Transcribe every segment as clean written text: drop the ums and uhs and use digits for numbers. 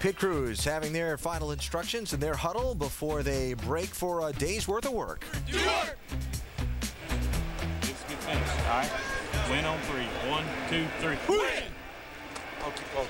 Pit crews having their final instructions in their huddle before they break for a day's worth of work. Do work! It's a good finish, all right? Win on 3. 1, 2, 3. Win! Okay.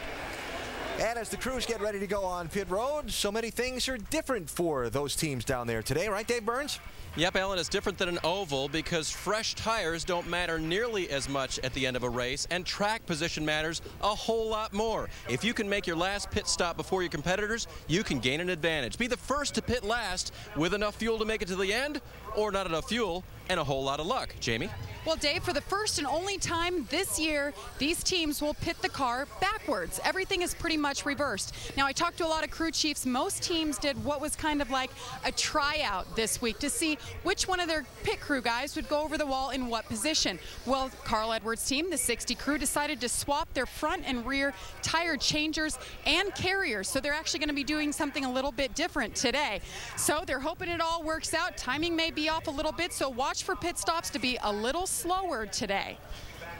And as the crews get ready to go on pit road, so many things are different for those teams down there today, right, Dave Burns? Yep, Alan, it's different than an oval because fresh tires don't matter nearly as much at the end of a race, and track position matters a whole lot more. If you can make your last pit stop before your competitors, you can gain an advantage. Be the first to pit last with enough fuel to make it to the end, or not enough fuel and a whole lot of luck. Jamie? Well, Dave, for the first and only time this year, these teams will pit the car backwards. Everything is pretty much reversed. Now, I talked to a lot of crew chiefs. Most teams did what was kind of like a tryout this week to see which one of their pit crew guys would go over the wall in what position. Well, Carl Edwards' team, the 60 crew, decided to swap their front and rear tire changers and carriers. So they're actually going to be doing something a little bit different today. So they're hoping it all works out. Timing may be off a little bit, so watch for pit stops to be a little slower today.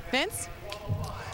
Vince?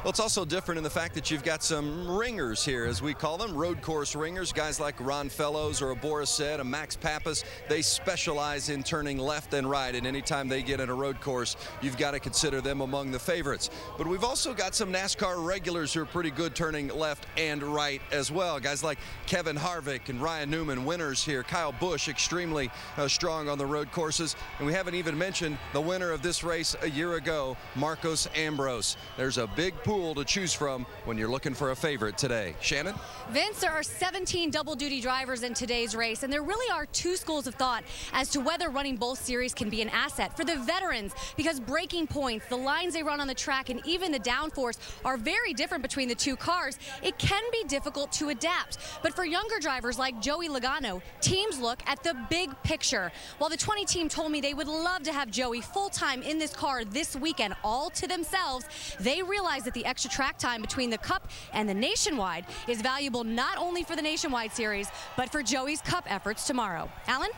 Well, it's also different in the fact that you've got some ringers here, as we call them, road course ringers. Guys like Ron Fellows or a Boris Said, a Max Pappas, they specialize in turning left and right, and anytime they get in a road course, you've got to consider them among the favorites. But we've also got some NASCAR regulars who are pretty good turning left and right as well. Guys like Kevin Harvick and Ryan Newman, winners here. Kyle Busch, extremely strong on the road courses. And we haven't even mentioned the winner of this race a year ago, Marcos Ambrose. There's a big pool to choose from when you're looking for a favorite today. Shannon? Vince, there are 17 double-duty drivers in today's race, and there really are two schools of thought as to whether running both series can be an asset. For the veterans, because braking points, the lines they run on the track, and even the downforce are very different between the two cars, it can be difficult to adapt. But for younger drivers like Joey Logano, teams look at the big picture. While the 20 team told me they would love to have Joey full-time in this car this weekend all to themselves, they realize that the extra track time between the Cup and the Nationwide is valuable not only for the Nationwide Series, but for Joey's Cup efforts tomorrow. Alan?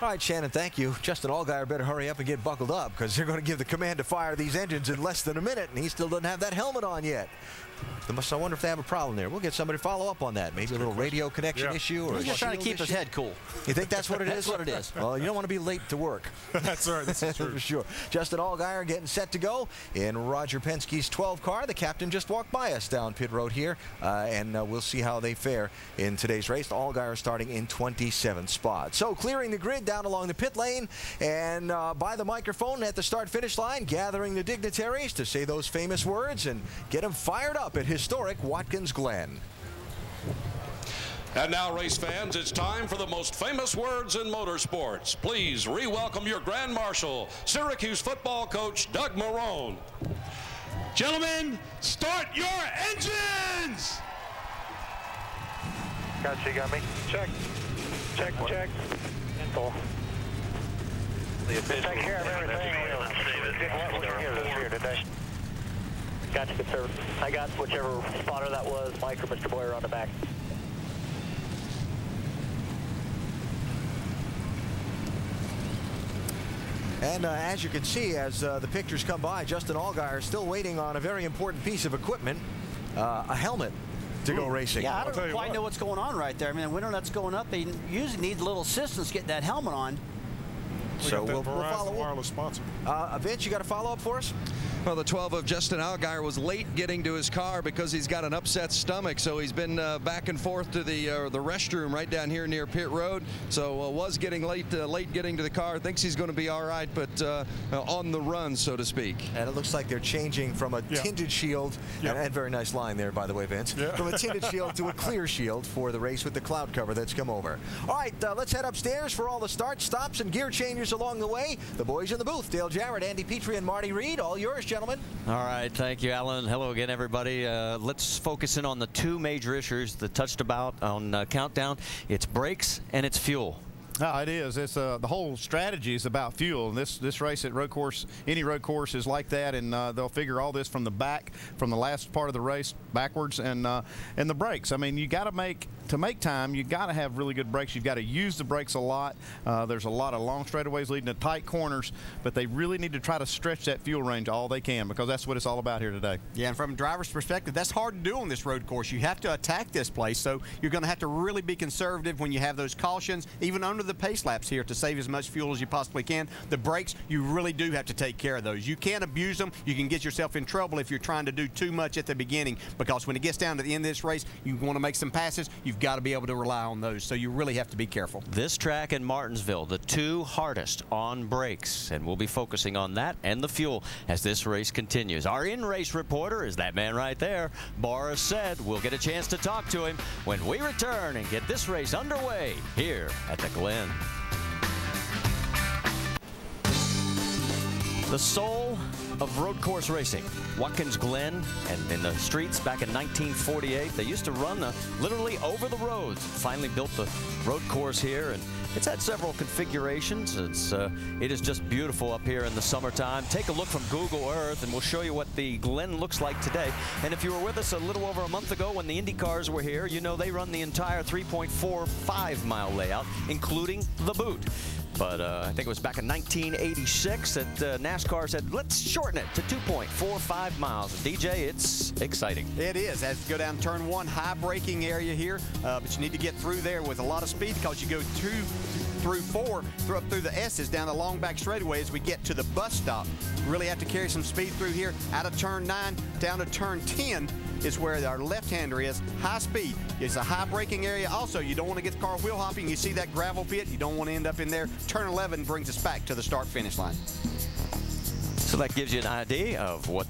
All right, Shannon, thank you. Justin Allgaier better hurry up and get buckled up because they're going to give the command to fire these engines in less than a minute, and he still doesn't have that helmet on yet. I wonder if they have a problem there. We'll get somebody to follow up on that. Maybe a little radio connection issue. Or he's just trying to keep his head cool. You think that's what it is? That's what it is. Well, you don't want to be late to work. That's right. That's true. For sure. Justin Allgaier getting set to go in Roger Penske's 12 car. The captain just walked by us down pit road here, and we'll see how they fare in today's race. Allgaier starting in 27th spot. So clearing the grid down along the pit lane and by the microphone at the start-finish line, gathering the dignitaries to say those famous words and get them fired up at historic Watkins Glen. And now, race fans, it's time for the most famous words in motorsports. Please re-welcome your Grand Marshal, Syracuse football coach Doug Marrone. Gentlemen, start your engines! Gotcha, you got me. Check. Check. Info. Take care of everything. We're here today. Gotcha, good sir. I got whichever spotter that was, Mike or Mr. Boyer on the back. And as you can see, as the pictures come by, Justin Allgaier still waiting on a very important piece of equipment, a helmet to go racing. Yeah, I don't quite know what's going on right there. I mean, the winter that's going up, they usually need a little assistance getting that helmet on. So we'll follow up. Wireless sponsor. Vince, you got a follow-up for us? Well, the 12 of Justin Allgaier was late getting to his car because he's got an upset stomach, so he's been back and forth to the restroom right down here near pit road. So was getting late getting to the car. Thinks he's going to be all right, but on the run, so to speak. And it looks like they're changing from a tinted shield, and very nice line there, by the way, Vince, from a tinted shield to a clear shield for the race with the cloud cover that's come over. All right, let's head upstairs for all the starts, stops, and gear changes along the way. The boys in the booth, Dale Jarrett, Andy Petrie, and Marty Reed, all yours, gentlemen. All right, thank you, Alan. Hello again, everybody. Let's focus in on the two major issues that touched about on Countdown. It's brakes and it's fuel. Oh, it is. It's the whole strategy is about fuel. And this race at road course, any road course is like that, and they'll figure all this from the back, from the last part of the race backwards, and the brakes. I mean, you got to make time. You got to have really good brakes. You've got to use the brakes a lot. There's a lot of long straightaways leading to tight corners, but they really need to try to stretch that fuel range all they can, because that's what it's all about here today. Yeah, and from a driver's perspective, that's hard to do on this road course. You have to attack this place, so you're going to have to really be conservative when you have those cautions, even under the pace laps here, to save as much fuel as you possibly can. The brakes, you really do have to take care of those. You can't abuse them. You can get yourself in trouble if you're trying to do too much at the beginning, because when it gets down to the end of this race, you want to make some passes, you've got to be able to rely on those, so you really have to be careful. This track in Martinsville, the two hardest on brakes, and we'll be focusing on that and the fuel as this race continues. Our in-race reporter is that man right there, Boris Said. We'll get a chance to talk to him when we return and get this race underway here at the Glen. The soul of road course racing, Watkins Glen, and in the streets back in 1948, they used to run literally over the roads. Finally built the road course here, and it's had several configurations. It is just beautiful up here in the summertime. Take a look from Google Earth, and we'll show you what the Glen looks like today. And if you were with us a little over a month ago when the Indy cars were here, you know they run the entire 3.45-mile layout, including the boot. But I think it was back in 1986 that NASCAR said, let's shorten it to 2.45 miles. And DJ, it's exciting. It is. As you go down turn 1, high braking area here, but you need to get through there with a lot of speed, because you go 2 through 4, up through the S's down the long back straightaway as we get to the bus stop. Really have to carry some speed through here. Out of turn 9 down to turn 10 is where our left-hander is. High speed. It's a high braking area. Also, you don't want to get the car wheel hopping. You see that gravel pit. You don't want to end up in there. Turn 11 brings us back to the start-finish line. So that gives you an idea of what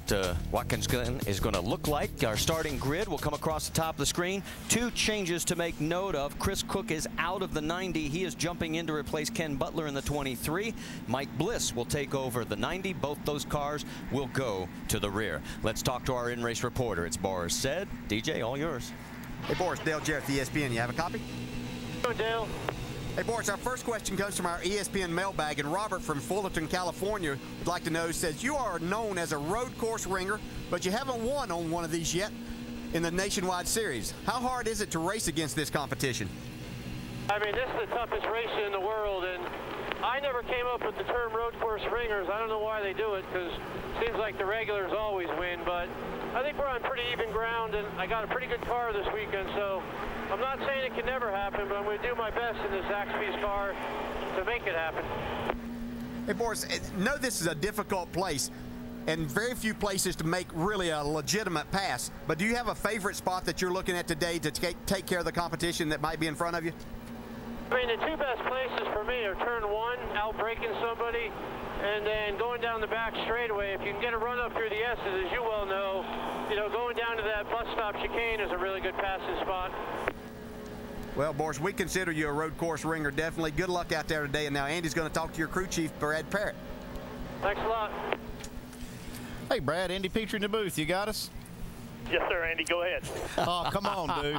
Watkins Glen is going to look like. Our starting grid will come across the top of the screen. 2 changes to make note of. Chris Cook is out of the 90. He is jumping in to replace Ken Butler in the 23. Mike Bliss will take over the 90. Both those cars will go to the rear. Let's talk to our in-race reporter. It's Boris Said. DJ, all yours. Hey, Boris, Dale Jarrett, the ESPN. You have a copy? Hello, Dale. Hey, Boris, our first question comes from our ESPN mailbag, and Robert from Fullerton, California would like to know, says, you are known as a road course ringer, but you haven't won on one of these yet in the Nationwide Series. How hard is it to race against this competition? I mean, this is the toughest race in the world, and I never came up with the term road course ringers. I don't know why they do it, because it seems like the regulars always win, but I think we're on pretty even ground, and I got a pretty good car this weekend, so I'm not saying it can never happen, but I'm going to do my best in this Zaxby's car to make it happen. Hey, Boris, know this is a difficult place and very few places to make really a legitimate pass, but do you have a favorite spot that you're looking at today to take care of the competition that might be in front of you? I mean, the 2 best places for me are turn 1, out braking somebody, and then going down the back straightaway. If you can get a run up through the S's, as you well know, going down to that bus stop chicane is a really good passing spot. Well, Boris, we consider you a road course ringer, definitely. Good luck out there today. And now Andy's going to talk to your crew chief, Brad Parrott. Thanks a lot. Hey, Brad, Andy Petrie in the booth. You got us? Yes, sir, Andy. Go ahead. Oh, come on, dude.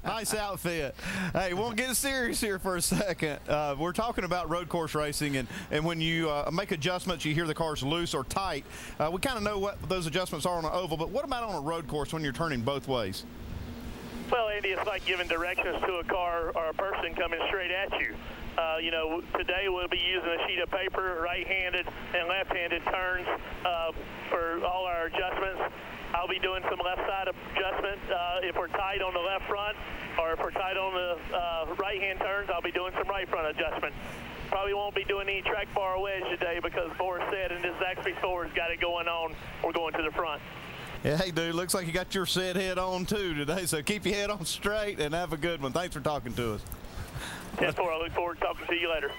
Nice outfit. Hey, we'll get serious here for a second. We're talking about road course racing, and when you make adjustments, you hear the car's loose or tight. We kind of know what those adjustments are on an oval, but what about on a road course when you're turning both ways? Well, Andy, it's like giving directions to a car or a person coming straight at you. Today we'll be using a sheet of paper, right-handed and left-handed turns for all our adjustments. I'll be doing some left side adjustment if we're tight on the left front, or if we're tight on the right-hand turns, I'll be doing some right front adjustment. Probably won't be doing any track bar or wedge today because Boris said, and this Zaxby's Ford's got it going on, we're going to the front. Yeah, hey, dude, looks like you got your set head on, too, today, so keep your head on straight and have a good one. Thanks for talking to us. Yes, sir. I look forward to talking to you later.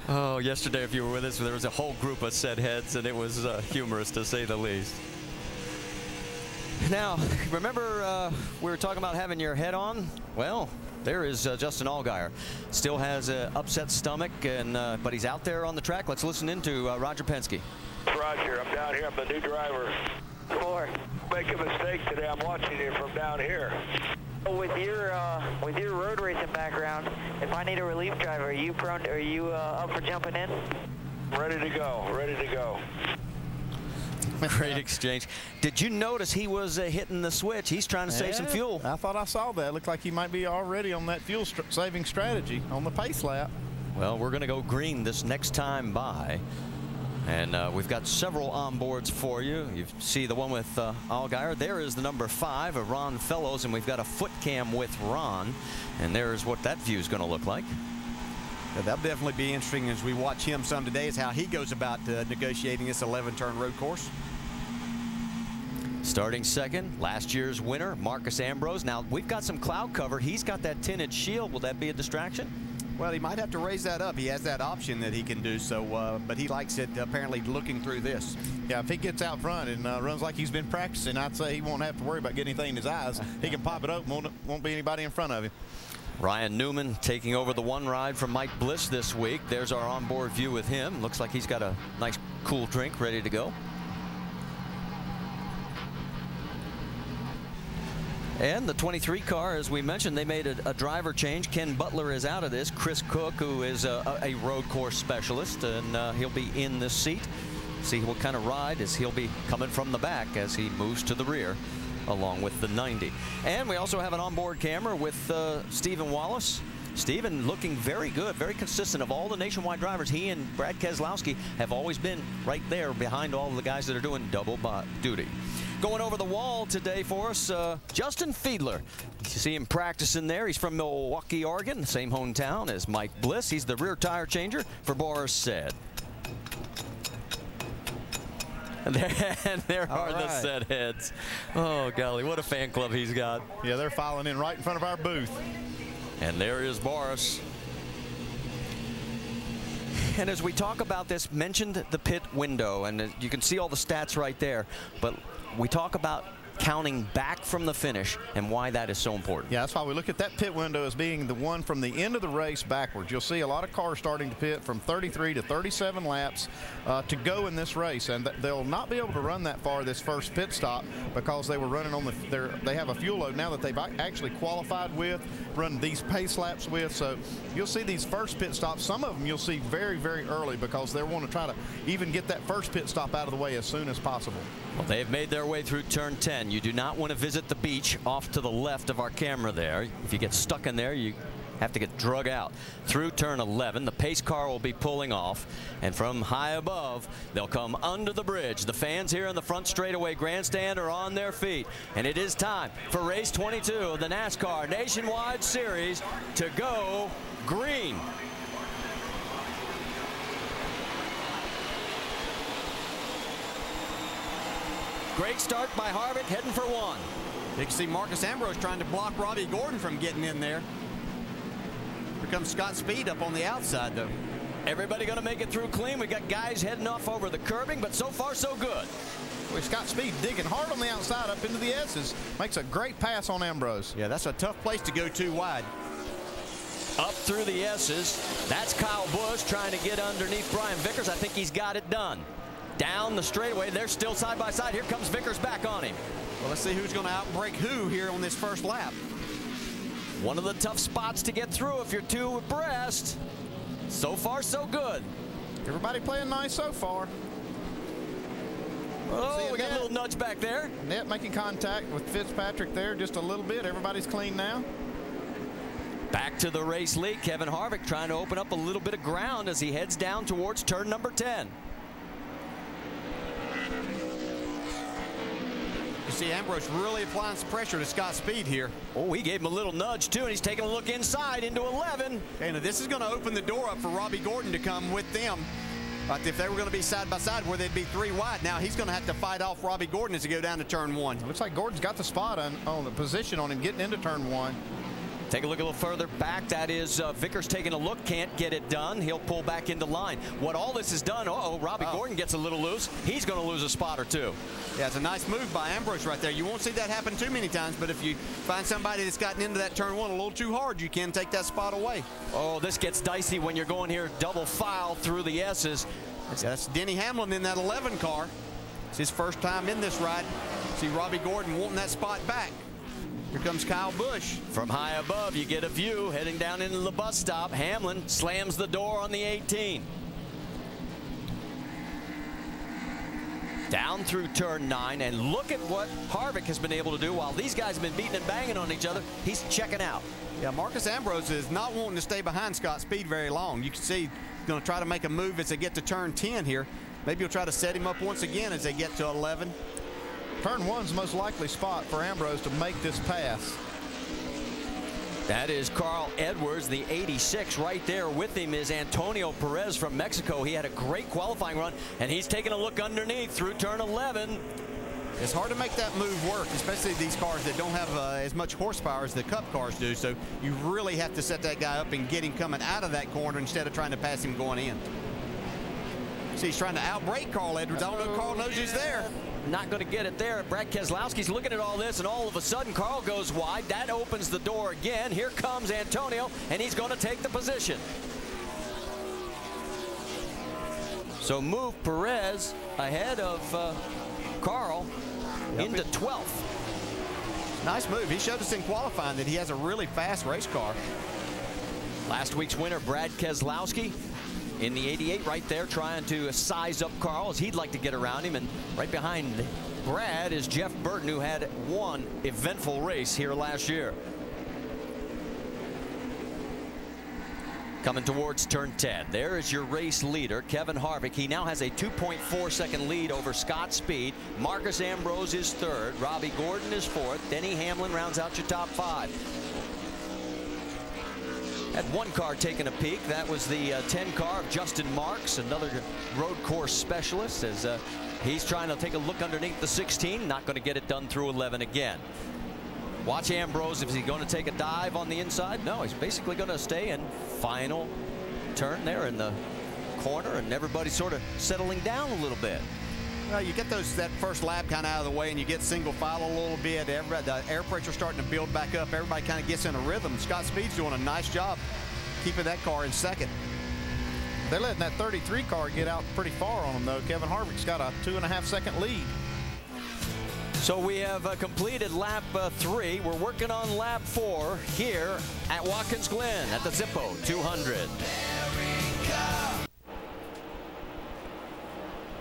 Oh, yesterday, if you were with us, there was a whole group of set heads, and it was humorous, to say the least. Now, remember we were talking about having your head on? Well, there is Justin Allgaier. Still has an upset stomach, but he's out there on the track. Let's listen into Roger Penske. Roger, I'm down here. I'm the new driver. Boy, make a mistake today. I'm watching you from down here. With your road racing background, if I need a relief driver, are you up for jumping in? Ready to go. Ready to go. Great exchange. Did you notice he was hitting the switch? He's trying to save some fuel. I thought I saw that. Looked like he might be already on that fuel saving strategy on the pace lap. Well, we're going to go green this next time by. And we've got several onboards for you. You see the one with Allgaier. There is the number 5, Ron Fellows, and we've got a foot cam with Ron. And there's what that view is going to look like. Yeah, that'll definitely be interesting as we watch him some today, is how he goes about negotiating this 11-turn road course. Starting second, last year's winner, Marcus Ambrose. Now, we've got some cloud cover. He's got that tinted shield. Will that be a distraction? Well, he might have to raise that up. He has that option that he can do so, but he likes it apparently looking through this. Yeah, if he gets out front and runs like he's been practicing, I'd say he won't have to worry about getting anything in his eyes. He can pop it open, won't be anybody in front of him. Ryan Newman taking over the one ride from Mike Bliss this week. There's our onboard view with him. Looks like he's got a nice cool drink ready to go. And the 23 car, as we mentioned, they made a driver change. Ken Butler is out of this. Chris Cook, who is a road course specialist, and he'll be in this seat. See what kind of ride, as he'll be coming from the back as he moves to the rear, along with the 90. And we also have an onboard camera with Stephen Wallace. Stephen looking very good, very consistent. Of all the nationwide drivers, he and Brad Keselowski have always been right there behind all of the guys that are doing double duty. Going over the wall today for us, Justin Fiedler. You see him practicing there. He's from Milwaukee, Oregon, the same hometown as Mike Bliss. He's the rear tire changer for Boris Said. And there are the Said heads. Oh, golly, what a fan club he's got. Yeah, they're filing in right in front of our booth. And there is Boris. And as we talk about this, mentioned the pit window, and you can see all the stats right there, but we talk about counting back from the finish and why that is so important. Yeah, that's why we look at that pit window as being the one from the end of the race backwards. You'll see a lot of cars starting to pit from 33 to 37 laps to go in this race, and they'll not be able to run that far this first pit stop because they were running on they have a fuel load now that they've actually qualified with, run these pace laps with. So you'll see these first pit stops, some of them you'll see very, very early because they want to try to even get that first pit stop out of the way as soon as possible. Well, they've made their way through turn 10. You do not want to visit the beach off to the left of our camera there. If you get stuck in there, you have to get drug out. Through turn 11, the pace car will be pulling off, and from high above, they'll come under the bridge. The fans here in the front straightaway grandstand are on their feet, and it is time for race 22 of the NASCAR Nationwide Series to go green. Great start by Harvick, heading for one. You can see Marcus Ambrose trying to block Robbie Gordon from getting in there. Here comes Scott Speed up on the outside, though. Everybody going to make it through clean. We got guys heading off over the curbing, but so far so good. Well, Scott Speed digging hard on the outside up into the S's. Makes a great pass on Ambrose. Yeah, that's a tough place to go too wide. Up through the S's. That's Kyle Busch trying to get underneath Brian Vickers. I think he's got it done. Down the straightaway, they're still side by side. Here comes Vickers back on him. Well, let's see who's going to outbreak who here on this first lap. One of the tough spots to get through if you're two abreast. So far, so good. Everybody playing nice so far. Oh, we got a little nudge back there. Net making contact with Fitzpatrick there just a little bit. Everybody's clean now. Back to the race lead. Kevin Harvick trying to open up a little bit of ground as he heads down towards turn number 10. You see Ambrose really applying some pressure to Scott Speed here. Oh, he gave him a little nudge, too, and he's taking a look inside into 11. Okay, now this is going to open the door up for Robbie Gordon to come with them. But if they were going to be side by side where they'd be 3 wide, now he's going to have to fight off Robbie Gordon as they go down to turn 1. It looks like Gordon's got the spot on the position on him getting into turn 1. Take a look a little further back. That is Vickers taking a look. Can't get it done. He'll pull back into line. What all this has done, Robbie Gordon gets a little loose. He's going to lose a spot or two. Yeah, it's a nice move by Ambrose right there. You won't see that happen too many times, but if you find somebody that's gotten into that turn 1 a little too hard, you can take that spot away. Oh, this gets dicey when you're going here double file through the S's. That's Denny Hamlin in that 11 car. It's his first time in this ride. See Robbie Gordon wanting that spot back. Here comes Kyle Busch. From high above, you get a view heading down into the bus stop. Hamlin slams the door on the 18. Down through turn 9, and look at what Harvick has been able to do while these guys have been beating and banging on each other. He's checking out. Yeah, Marcus Ambrose is not wanting to stay behind Scott Speed very long. You can see he's going to try to make a move as they get to turn 10 here. Maybe he'll try to set him up once again as they get to 11. Turn 1's most likely spot for Ambrose to make this pass. That is Carl Edwards, the 86. Right there with him is Antonio Perez from Mexico. He had a great qualifying run, and he's taking a look underneath through turn 11. It's hard to make that move work, especially these cars that don't have as much horsepower as the Cup cars do. So you really have to set that guy up and get him coming out of that corner instead of trying to pass him going in. See, he's trying to outbrake Carl Edwards. I don't know if Carl knows he's there. Not going to get it there. Brad Keselowski's looking at all this, and all of a sudden Carl goes wide. That opens the door again. Here comes Antonio, and he's going to take the position. So move Perez ahead of Carl into 12th. Nice move. He showed us in qualifying that he has a really fast race car. Last week's winner, Brad Keselowski, in the 88 right there, trying to size up Carl as he'd like to get around him. And right behind Brad is Jeff Burton, who had one eventful race here last year. Coming towards turn 10. There is your race leader, Kevin Harvick. He now has a 2.4 second lead over Scott Speed. Marcus Ambrose is third. Robbie Gordon is fourth. Denny Hamlin rounds out your top 5. Had one car taking a peek. That was the 10 car of Justin Marks, another road course specialist, as he's trying to take a look underneath the 16. Not going to get it done through 11 again. Watch Ambrose. Is he going to take a dive on the inside? No, he's basically going to stay in. Final turn there in the corner, and everybody's sort of settling down a little bit. Well, you get that first lap kind of out of the way, and you get single file a little bit. The air pressure starting to build back up. Everybody kind of gets in a rhythm. Scott Speed's doing a nice job keeping that car in second. They're letting that 33 car get out pretty far on them, though. Kevin Harvick's got a 2.5 second lead. So we have completed lap 3. We're working on lap 4 here at Watkins Glen at the Zippo 200.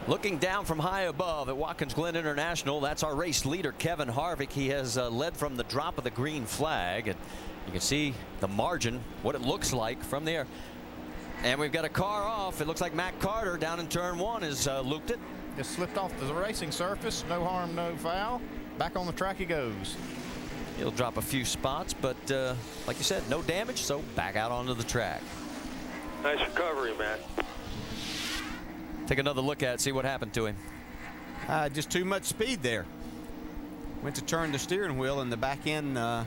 Looking down from high above at Watkins Glen International, that's our race leader, Kevin Harvick. He has led from the drop of the green flag, and you can see the margin, what it looks like from there. And we've got a car off. It looks like Matt Carter down in turn 1 has looped it. Just slipped off the racing surface. No harm, no foul. Back on the track he goes. He'll drop a few spots, but like you said, no damage, so back out onto the track. Nice recovery, Matt. Take another look at it, see what happened to him. Just too much speed there. Went to turn the steering wheel, and the back end was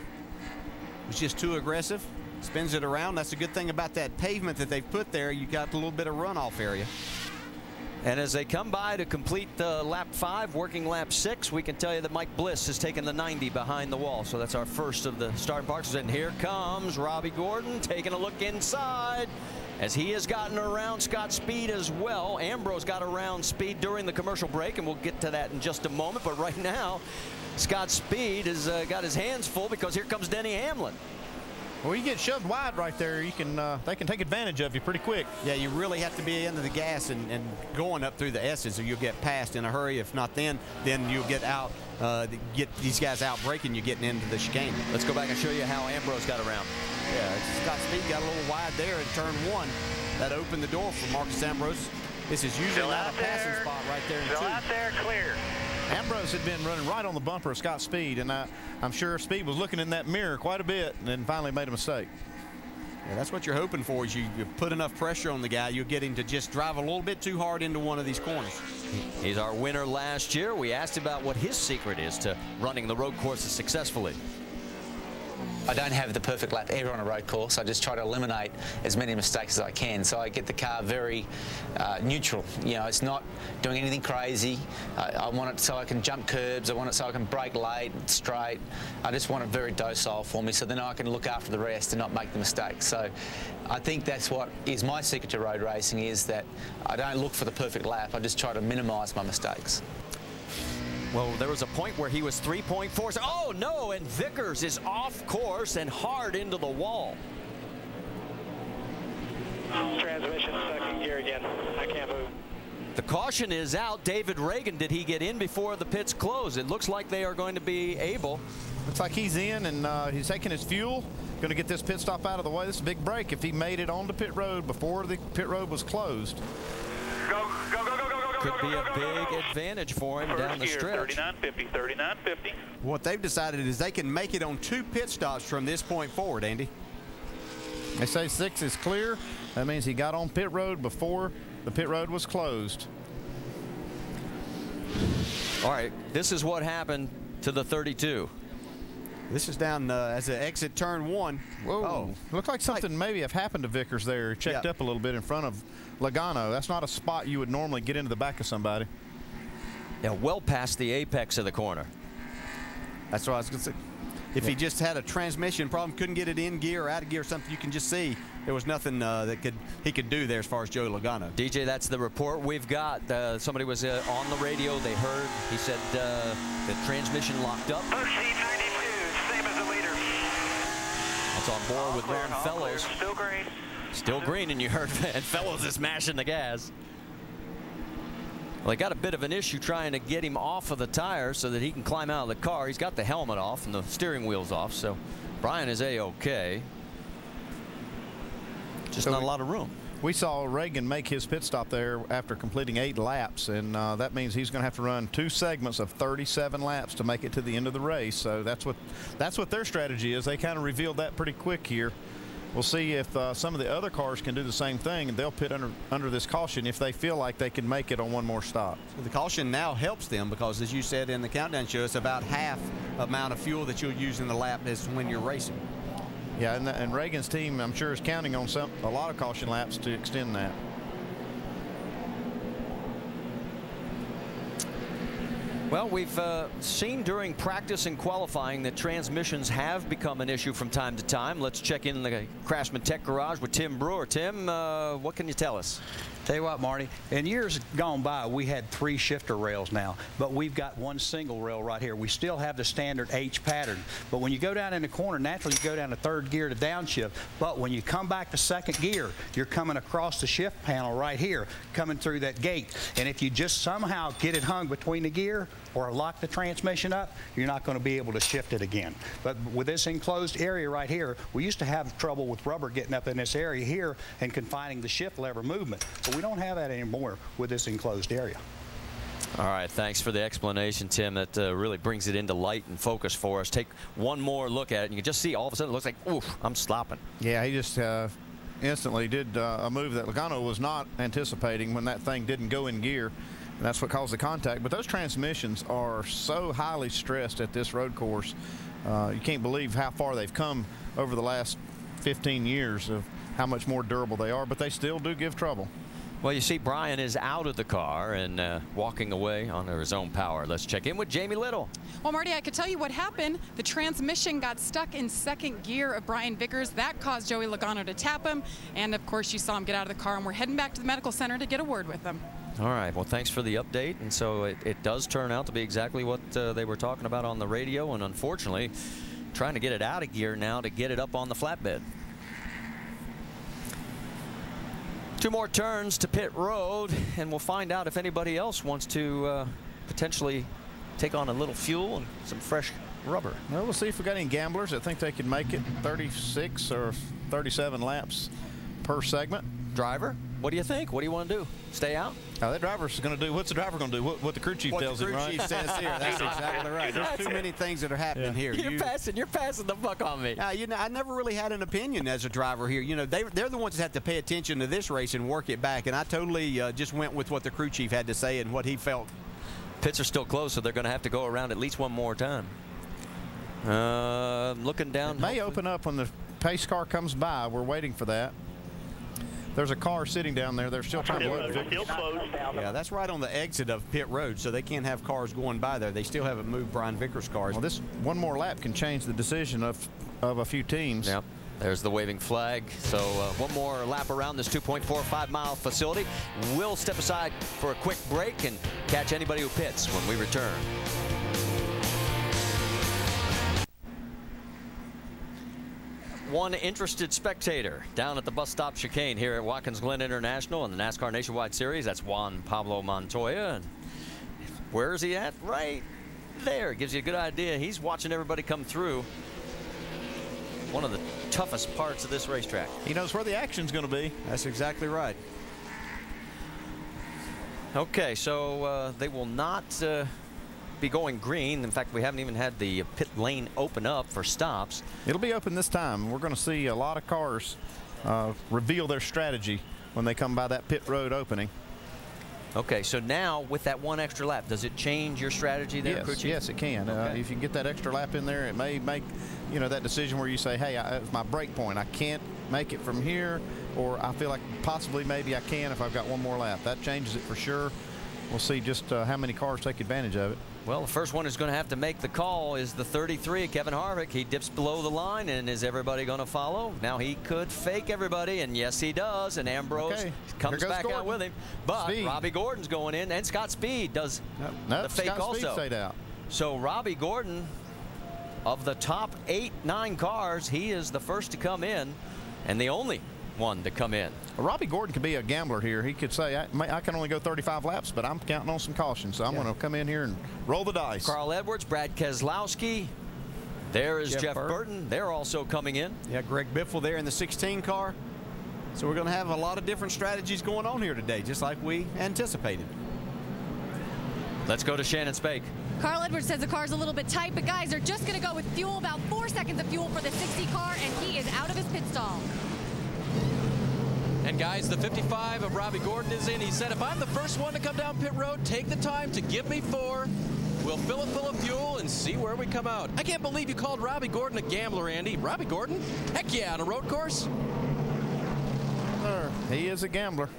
just too aggressive. Spins it around. That's a good thing about that pavement that they've put there. You got a little bit of runoff area. And as they come by to complete lap 5, working lap 6, we can tell you that Mike Bliss has taken the 90 behind the wall. So that's our first of the starting parks. And here comes Robbie Gordon taking a look inside, as he has gotten around Scott Speed as well. Ambrose got around Speed during the commercial break, and we'll get to that in just a moment. But right now, Scott Speed has got his hands full, because here comes Denny Hamlin. Well, you get shoved wide right there, you can they can take advantage of you pretty quick. Yeah, you really have to be into the gas and going up through the S's, or you'll get passed in a hurry. If not, then you'll get out, get these guys out braking you getting into the chicane. Let's go back and show you how Ambrose got around. Yeah, Scott Speed got a little wide there in turn 1. That opened the door for Marcus Ambrose. This is usually not a passing spot right there in 2. Still out there, clear. Ambrose had been running right on the bumper of Scott Speed, and I'm sure Speed was looking in that mirror quite a bit and then finally made a mistake. Yeah, that's what you're hoping for, is you put enough pressure on the guy, you'll get him to just drive a little bit too hard into one of these corners. He's our winner last year. We asked about what his secret is to running the road courses successfully. I don't have the perfect lap ever on a road course. I just try to eliminate as many mistakes as I can. So I get the car very neutral. You know, it's not doing anything crazy. I want it so I can jump curbs. I want it so I can brake late, straight. I just want it very docile for me, so then I can look after the rest and not make the mistakes. So I think that's what is my secret to road racing, is that I don't look for the perfect lap. I just try to minimise my mistakes. Well, there was a point where he was 3.4. Oh, no, and Vickers is off course and hard into the wall. Transmission, second gear again. I can't move. The caution is out. David Reagan, did he get in before the pits close? It looks like they are going to be able. Looks like he's in, and he's taking his fuel. Going to get this pit stop out of the way. This is a big break if he made it onto pit road before the pit road was closed. Go, go, go, go, go, go, Could be a big advantage for him down the stretch. 39.50, 39.50. What they've decided is they can make it on 2 pit stops from this point forward, Andy. They say 6 is clear. That means he got on pit road before the pit road was closed. All right, this is what happened to the 32. This is down as an exit turn 1. Whoa. Oh. Looked like something maybe have happened to Vickers there. Checked up a little bit in front of Logano. That's not a spot you would normally get into the back of somebody. Yeah, well past the apex of the corner. That's what I was going to say. If he just had a transmission problem, couldn't get it in gear or out of gear or something, you can just see there was nothing that he could do there as far as Joey Logano. DJ, that's the report we've got. Somebody was on the radio. They heard. He said the transmission locked up. Push C92, same as the leader. That's on board with Ron Fellows. Still green. Still green, and you heard and Fellows is smashing the gas. Well, they got a bit of an issue trying to get him off of the tire so that he can climb out of the car. He's got the helmet off and the steering wheel's off, so Brian is A-OK. Just not a lot of room. We saw Reagan make his pit stop there after completing 8 laps, and that means he's going to have to run 2 segments of 37 laps to make it to the end of the race. So that's what their strategy is. They kind of revealed that pretty quick here. We'll see if some of the other cars can do the same thing, and they'll pit under this caution if they feel like they can make it on one more stop. So the caution now helps them because, as you said in the countdown show, it's about half amount of fuel that you'll use in the lap is when you're racing. Yeah, and Reagan's team, I'm sure, is counting on a lot of caution laps to extend that. Well, we've seen during practice and qualifying that transmissions have become an issue from time to time. Let's check in the Craftsman Tech Garage with Tim Brewer. Tim, what can you tell us? Tell you what, Marty, in years gone by, we had 3 shifter rails now, but we've got 1 single rail right here. We still have the standard H pattern, but when you go down in the corner, naturally you go down to 3rd gear to downshift, but when you come back to 2nd gear, you're coming across the shift panel right here, coming through that gate, and if you just somehow get it hung between the gear or lock the transmission up, you're not going to be able to shift it again. But with this enclosed area right here, we used to have trouble with rubber getting up in this area here and confining the shift lever movement, but we don't have that anymore with this enclosed area. All right, thanks for the explanation, Tim. That really brings it into light and focus for us. Take one more look at it, and you can just see all of a sudden it looks like, oof, I'm stopping. Yeah, he just instantly did a move that Logano was not anticipating when that thing didn't go in gear. And that's what caused the contact. But those transmissions are so highly stressed at this road course. You can't believe how far they've come over the last 15 years of how much more durable they are, but they still do give trouble. Well, you see Brian is out of the car and walking away on his own power. Let's check in with Jamie Little. Well, Marty, I could tell you what happened. The transmission got stuck in 2nd gear of Brian Vickers. That caused Joey Logano to tap him. And, of course, you saw him get out of the car, and we're heading back to the medical center to get a word with him. All right. Well, thanks for the update. And so it does turn out to be exactly what they were talking about on the radio. And, unfortunately, trying to get it out of gear now to get it up on the flatbed. 2 more turns to pit road, and we'll find out if anybody else wants to potentially take on a little fuel and some fresh rubber. Well, we'll see if we got any gamblers that think they can make it 36 or 37 laps per segment. Driver, what do you think? What do you want to do? Stay out? That driver's going to do. What's the driver going to do? What the crew chief tells him, right? What the crew chief says here. That's exactly right. There's too many things that are happening here. You're passing the buck on me. You know, I never really had an opinion as a driver here. You know, they're the ones that have to pay attention to this race and work it back. And I totally just went with what the crew chief had to say and what he felt. Pits are still closed, so they're going to have to go around at least one more time. Looking down. It may open up when the pace car comes by. We're waiting for that. There's a car sitting down there. They're still trying to load it. Still closed. Yeah, that's right on the exit of pit road, so they can't have cars going by there. They still haven't moved Brian Vickers' cars. Well, this one more lap can change the decision of a few teams. Yep. There's the waving flag. So one more lap around this 2.45-mile facility. We'll step aside for a quick break and catch anybody who pits when we return. One interested spectator down at the bus stop chicane here at Watkins Glen International in the NASCAR Nationwide Series. That's Juan Pablo Montoya. And where is he at? Right there. Gives you a good idea. He's watching everybody come through. One of the toughest parts of this racetrack. He knows where the action's going to be. That's exactly right. Okay, so they will not be going green. In fact, we haven't even had the pit lane open up for stops. It'll be open this time. We're going to see a lot of cars reveal their strategy when they come by that pit road opening. Okay, so now with that one extra lap, does it change your strategy there, crew chief? Yes, it can. Okay. If you can get that extra lap in there, it may make, you know, that decision where you say, hey, it's my break point. I can't make it from here, or I feel like possibly maybe I can if I've got one more lap. That changes it for sure. We'll see just how many cars take advantage of it. Well, the first one who's going to have to make the call is the 33, Kevin Harvick. He dips below the line, and is everybody going to follow? Now, he could fake everybody, and yes, he does, and Ambrose comes back out with him. But Speed. Robbie Gordon's going in, and Scott Speed does the fake Scott also. Speed stayed out. So Robbie Gordon, of the top 8-9 cars, he is the first to come in, and the only one to come in. Robbie Gordon could be a gambler here. He could say, I can only go 35 laps, but I'm counting on some caution, so I'm going to come in here and roll the dice. Carl Edwards, Brad Keselowski. There is Jeff Burton. They're also coming in. Yeah, Greg Biffle there in the 16 car. So we're going to have a lot of different strategies going on here today, just like we anticipated. Let's go to Shannon Spake. Carl Edwards says the car's a little bit tight, but guys are just going to go with fuel, about 4 seconds of fuel for the 60 car, and he is out of his pit stall. And guys, the 55 of Robbie Gordon is in. He said, if I'm the first one to come down pit road, take the time to give me 4. We'll fill it full of fuel and see where we come out. I can't believe you called Robbie Gordon a gambler, Andy. Robbie Gordon? Heck yeah, on a road course. He is a gambler.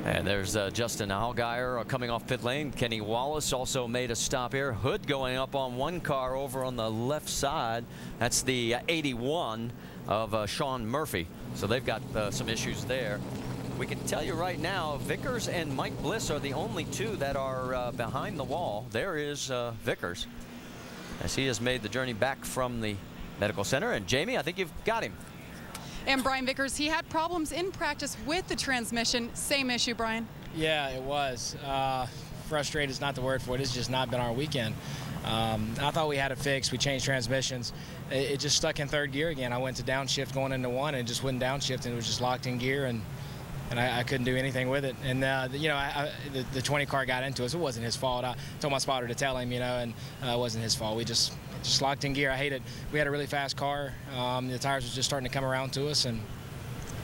And there's Justin Allgaier coming off pit lane. Kenny Wallace also made a stop here. Hood going up on one car over on the left side. That's the 81 of Sean Murphy. So they've got some issues there. We can tell you right now, Vickers and Mike Bliss are the only two that are behind the wall. There is Vickers, as he has made the journey back from the medical center. And Jamie, I think you've got him. And Brian Vickers, he had problems in practice with the transmission. Same issue, Brian. Yeah, it was. Frustrated is not the word for it. It's just not been our weekend. I thought we had it fixed. We changed transmissions. It just stuck in third gear again. I went to downshift going into 1 and it just wouldn't downshift, and it was just locked in gear, and I couldn't do anything with it. And, you know, the 20 car got into us. It wasn't his fault. I told my spotter to tell him, you know, and it wasn't his fault. We just locked in gear. I hate it. We had a really fast car. The tires were just starting to come around to us, and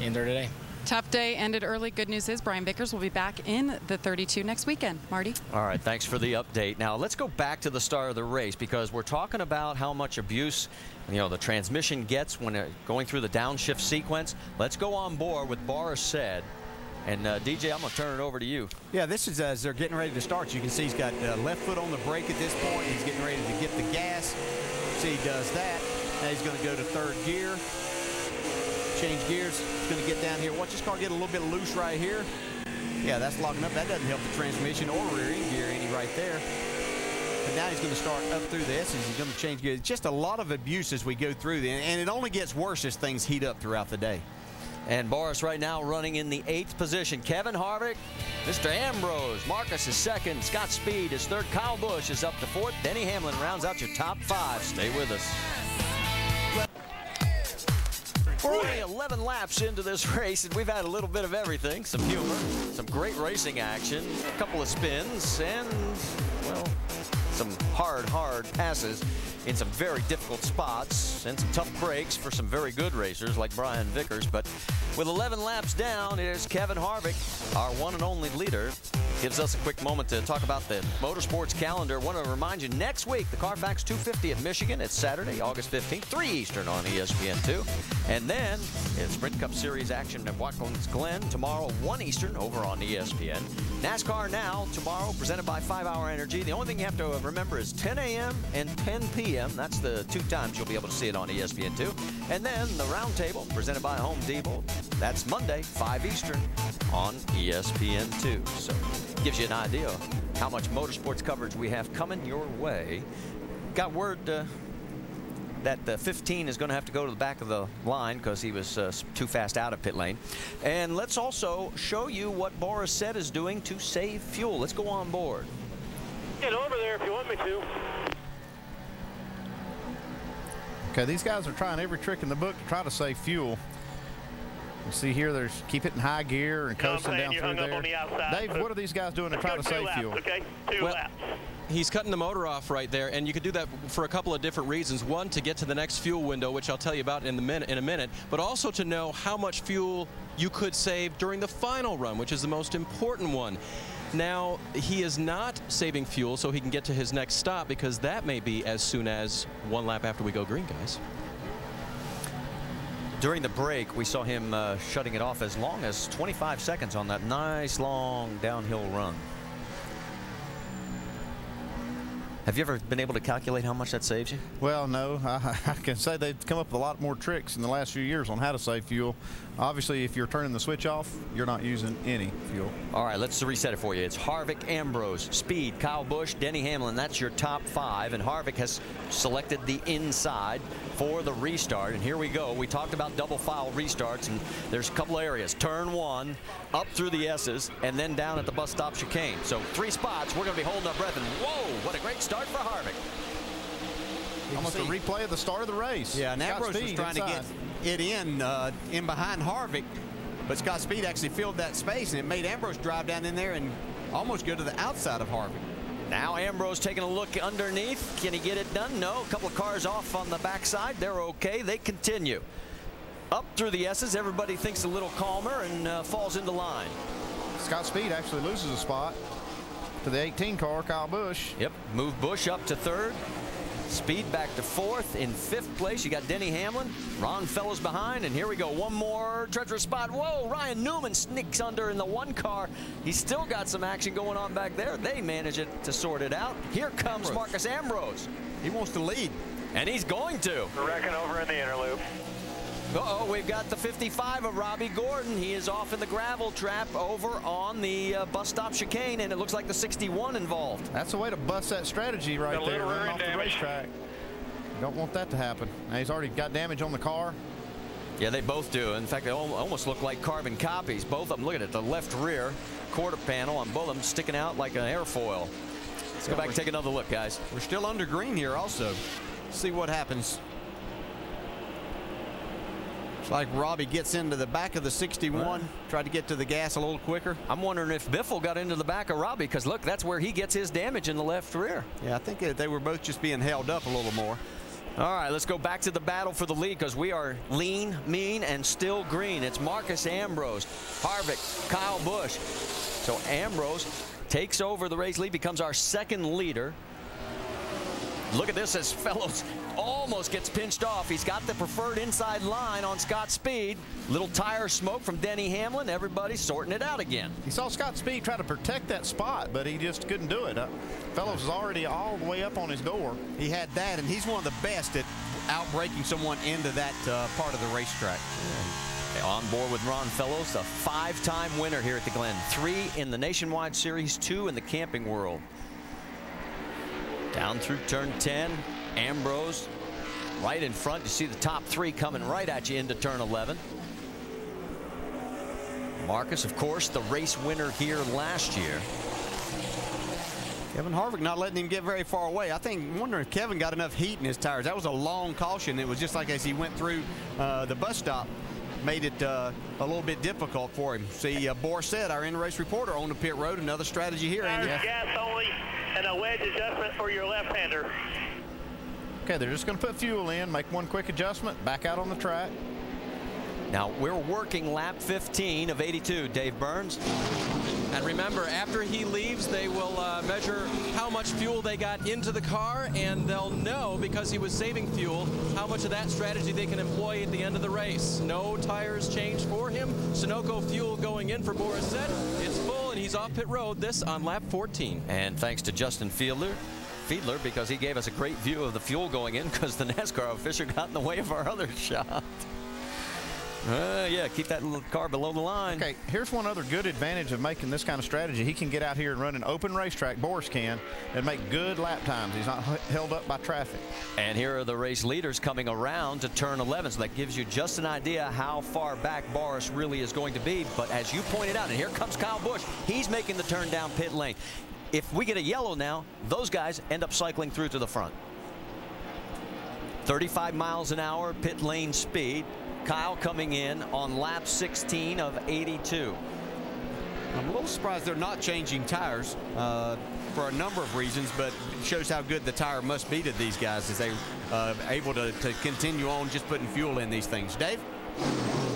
end there today. Tough day ended early. Good news is Brian Vickers will be back in the 32 next weekend. Marty? All right, thanks for the update. Now, let's go back to the start of the race, because we're talking about how much abuse, you know, the transmission gets when going through the downshift sequence. Let's go on board with Boris Said. And DJ, I'm going to turn it over to you. Yeah, this is as they're getting ready to start. You can see he's got left foot on the brake at this point. He's getting ready to get the gas. See, he does that. Now he's going to go to third gear. Change gears. He's going to get down here. Watch this car get a little bit loose right here. Yeah, that's locking up. That doesn't help the transmission or rear end gear any right there. But now he's going to start up through the S's. He's going to change gears. Just a lot of abuse as we go through. And it only gets worse as things heat up throughout the day. And Boris right now running in the 8th position. Kevin Harvick, Mr. Ambrose, Marcus is 2nd, Scott Speed is 3rd, Kyle Busch is up to 4th. Denny Hamlin rounds out your top 5. Stay with us. We're only 11 laps into this race, and we've had a little bit of everything. Some humor, some great racing action, a couple of spins, and, well, some hard passes in some very difficult spots, and some tough breaks for some very good racers like Brian Vickers. But with 11 laps down, it is Kevin Harvick, our one and only leader, gives us a quick moment to talk about the motorsports calendar. Want to remind you, next week, the Carfax 250 at Michigan. It's Saturday, August 15th, 3 Eastern on ESPN2. And then it's Sprint Cup Series action at Watkins Glen tomorrow, 1 Eastern over on ESPN. NASCAR Now tomorrow, presented by 5 Hour Energy. The only thing you have to remember is 10 a.m. and 10 p.m. That's the 2 times you'll be able to see it on ESPN2. And then the Roundtable, presented by Home Depot. That's Monday, 5 Eastern on ESPN2. So gives you an idea of how much motorsports coverage we have coming your way. Got word that the 15 is going to have to go to the back of the line because he was too fast out of pit lane. And let's also show you what Boris Said is doing to save fuel. Let's go on board. Get over there if you want me to. Okay, these guys are trying every trick in the book to try to save fuel. You see here, they keep hitting high gear and coasting down through there. Dave, what are these guys doing to try to save fuel? Okay, 2 laps. He's cutting the motor off right there, and you could do that for a couple of different reasons. One, to get to the next fuel window, which I'll tell you about in a minute, but also to know how much fuel you could save during the final run, which is the most important one. Now, he is not saving fuel so he can get to his next stop, because that may be as soon as 1 lap after we go green, guys. During the break, we saw him shutting it off as long as 25 seconds on that nice long downhill run. Have you ever been able to calculate how much that saves you? Well, no. I can say they've come up with a lot more tricks in the last few years on how to save fuel. Obviously, if you're turning the switch off, you're not using any fuel. All right, let's reset it for you. It's Harvick, Ambrose, Speed, Kyle Busch, Denny Hamlin. That's your top 5. And Harvick has selected the inside for the restart. And here we go. We talked about double file restarts, and there's a couple areas. Turn 1, up through the S's, and then down at the bus stop chicane. So 3 spots. We're going to be holding our breath. And whoa, what a great start for Harvick. Almost a replay of the start of the race. Yeah, and Ambrose was trying inside to get it in behind Harvick, but Scott Speed actually filled that space, and it made Ambrose drive down in there and almost go to the outside of Harvick. Now Ambrose taking a look underneath. Can he get it done? No. A couple of cars off on the backside. They're okay. They continue. Up through the S's. Everybody thinks a little calmer and falls into line. Scott Speed actually loses a spot to the 18 car, Kyle Busch. Yep. Move Busch up to 3rd. Speed back to 4th. In 5th place, you got Denny Hamlin. Ron Fellows behind, and here we go. One more treacherous spot. Whoa, Ryan Newman sneaks under in the 1 car. He's still got some action going on back there. They manage it to sort it out. Here comes Marcus Ambrose. He wants to lead. And he's going to. We're wrecking over in the inner loop. Uh-oh, we've got the 55 of Robbie Gordon. He is off in the gravel trap over on the bus stop chicane, and it looks like the 61 involved. That's a way to bust that strategy right there, running off the racetrack. Don't want that to happen. Now, he's already got damage on the car. Yeah, they both do. In fact, they almost look like carbon copies. Both of them, look at it, the left rear quarter panel on both of them sticking out like an airfoil. Let's go back and take another look, guys. We're still under green here also. See what happens. It's like Robbie gets into the back of the 61, tried to get to the gas a little quicker. I'm wondering if Biffle got into the back of Robbie, because look, that's where he gets his damage in the left rear. Yeah, I think they were both just being held up a little more. All right, let's go back to the battle for the lead, because we are lean, mean, and still green. It's Marcus Ambrose, Harvick, Kyle Busch. So Ambrose takes over the race lead, becomes our 2nd leader. Look at this as Fellows almost gets pinched off. He's got the preferred inside line on Scott Speed. Little tire smoke from Denny Hamlin. Everybody's sorting it out again. You saw Scott Speed try to protect that spot, but he just couldn't do it. Fellows was already all the way up on his door. He had that, and he's one of the best at outbraking someone into that part of the racetrack. Yeah. On board with Ron Fellows, a 5-time winner here at the Glen. 3 in the Nationwide Series, 2 in the Camping World. Down through turn 10, Ambrose right in front. You see the top 3 coming right at you into turn 11. Marcus, of course, the race winner here last year. Kevin Harvick not letting him get very far away. I wonder if Kevin got enough heat in his tires. That was a long caution. It was just like as he went through the bus stop, made it a little bit difficult for him. See, Boris Said, our in-race reporter on the pit road. Another strategy here, Andy. Gas only and a wedge adjustment for your left-hander. Okay, they're just going to put fuel in, make one quick adjustment, back out on the track. Now, we're working lap 15 of 82, Dave Burns. And remember, after he leaves, they will measure how much fuel they got into the car, and they'll know, because he was saving fuel, how much of that strategy they can employ at the end of the race. No tires changed for him. Sunoco fuel going in for Borisset. It's full, and he's off pit road. This on lap 14. And thanks to Justin Fiedler, because he gave us a great view of the fuel going in, because the NASCAR official got in the way of our other shot. Yeah, keep that little car below the line. Okay, here's one other good advantage of making this kind of strategy. He can get out here and run an open racetrack, Boris can, and make good lap times. He's not held up by traffic. And here are the race leaders coming around to turn 11, so that gives you just an idea how far back Boris really is going to be. But as you pointed out, and here comes Kyle Busch, he's making the turn down pit lane. If we get a yellow now, those guys end up cycling through to the front. 35 miles an hour pit lane speed. Kyle coming in on lap 16 of 82. I'm a little surprised they're not changing tires for a number of reasons, but it shows how good the tire must be to these guys as they're able to continue on just putting fuel in these things. Dave?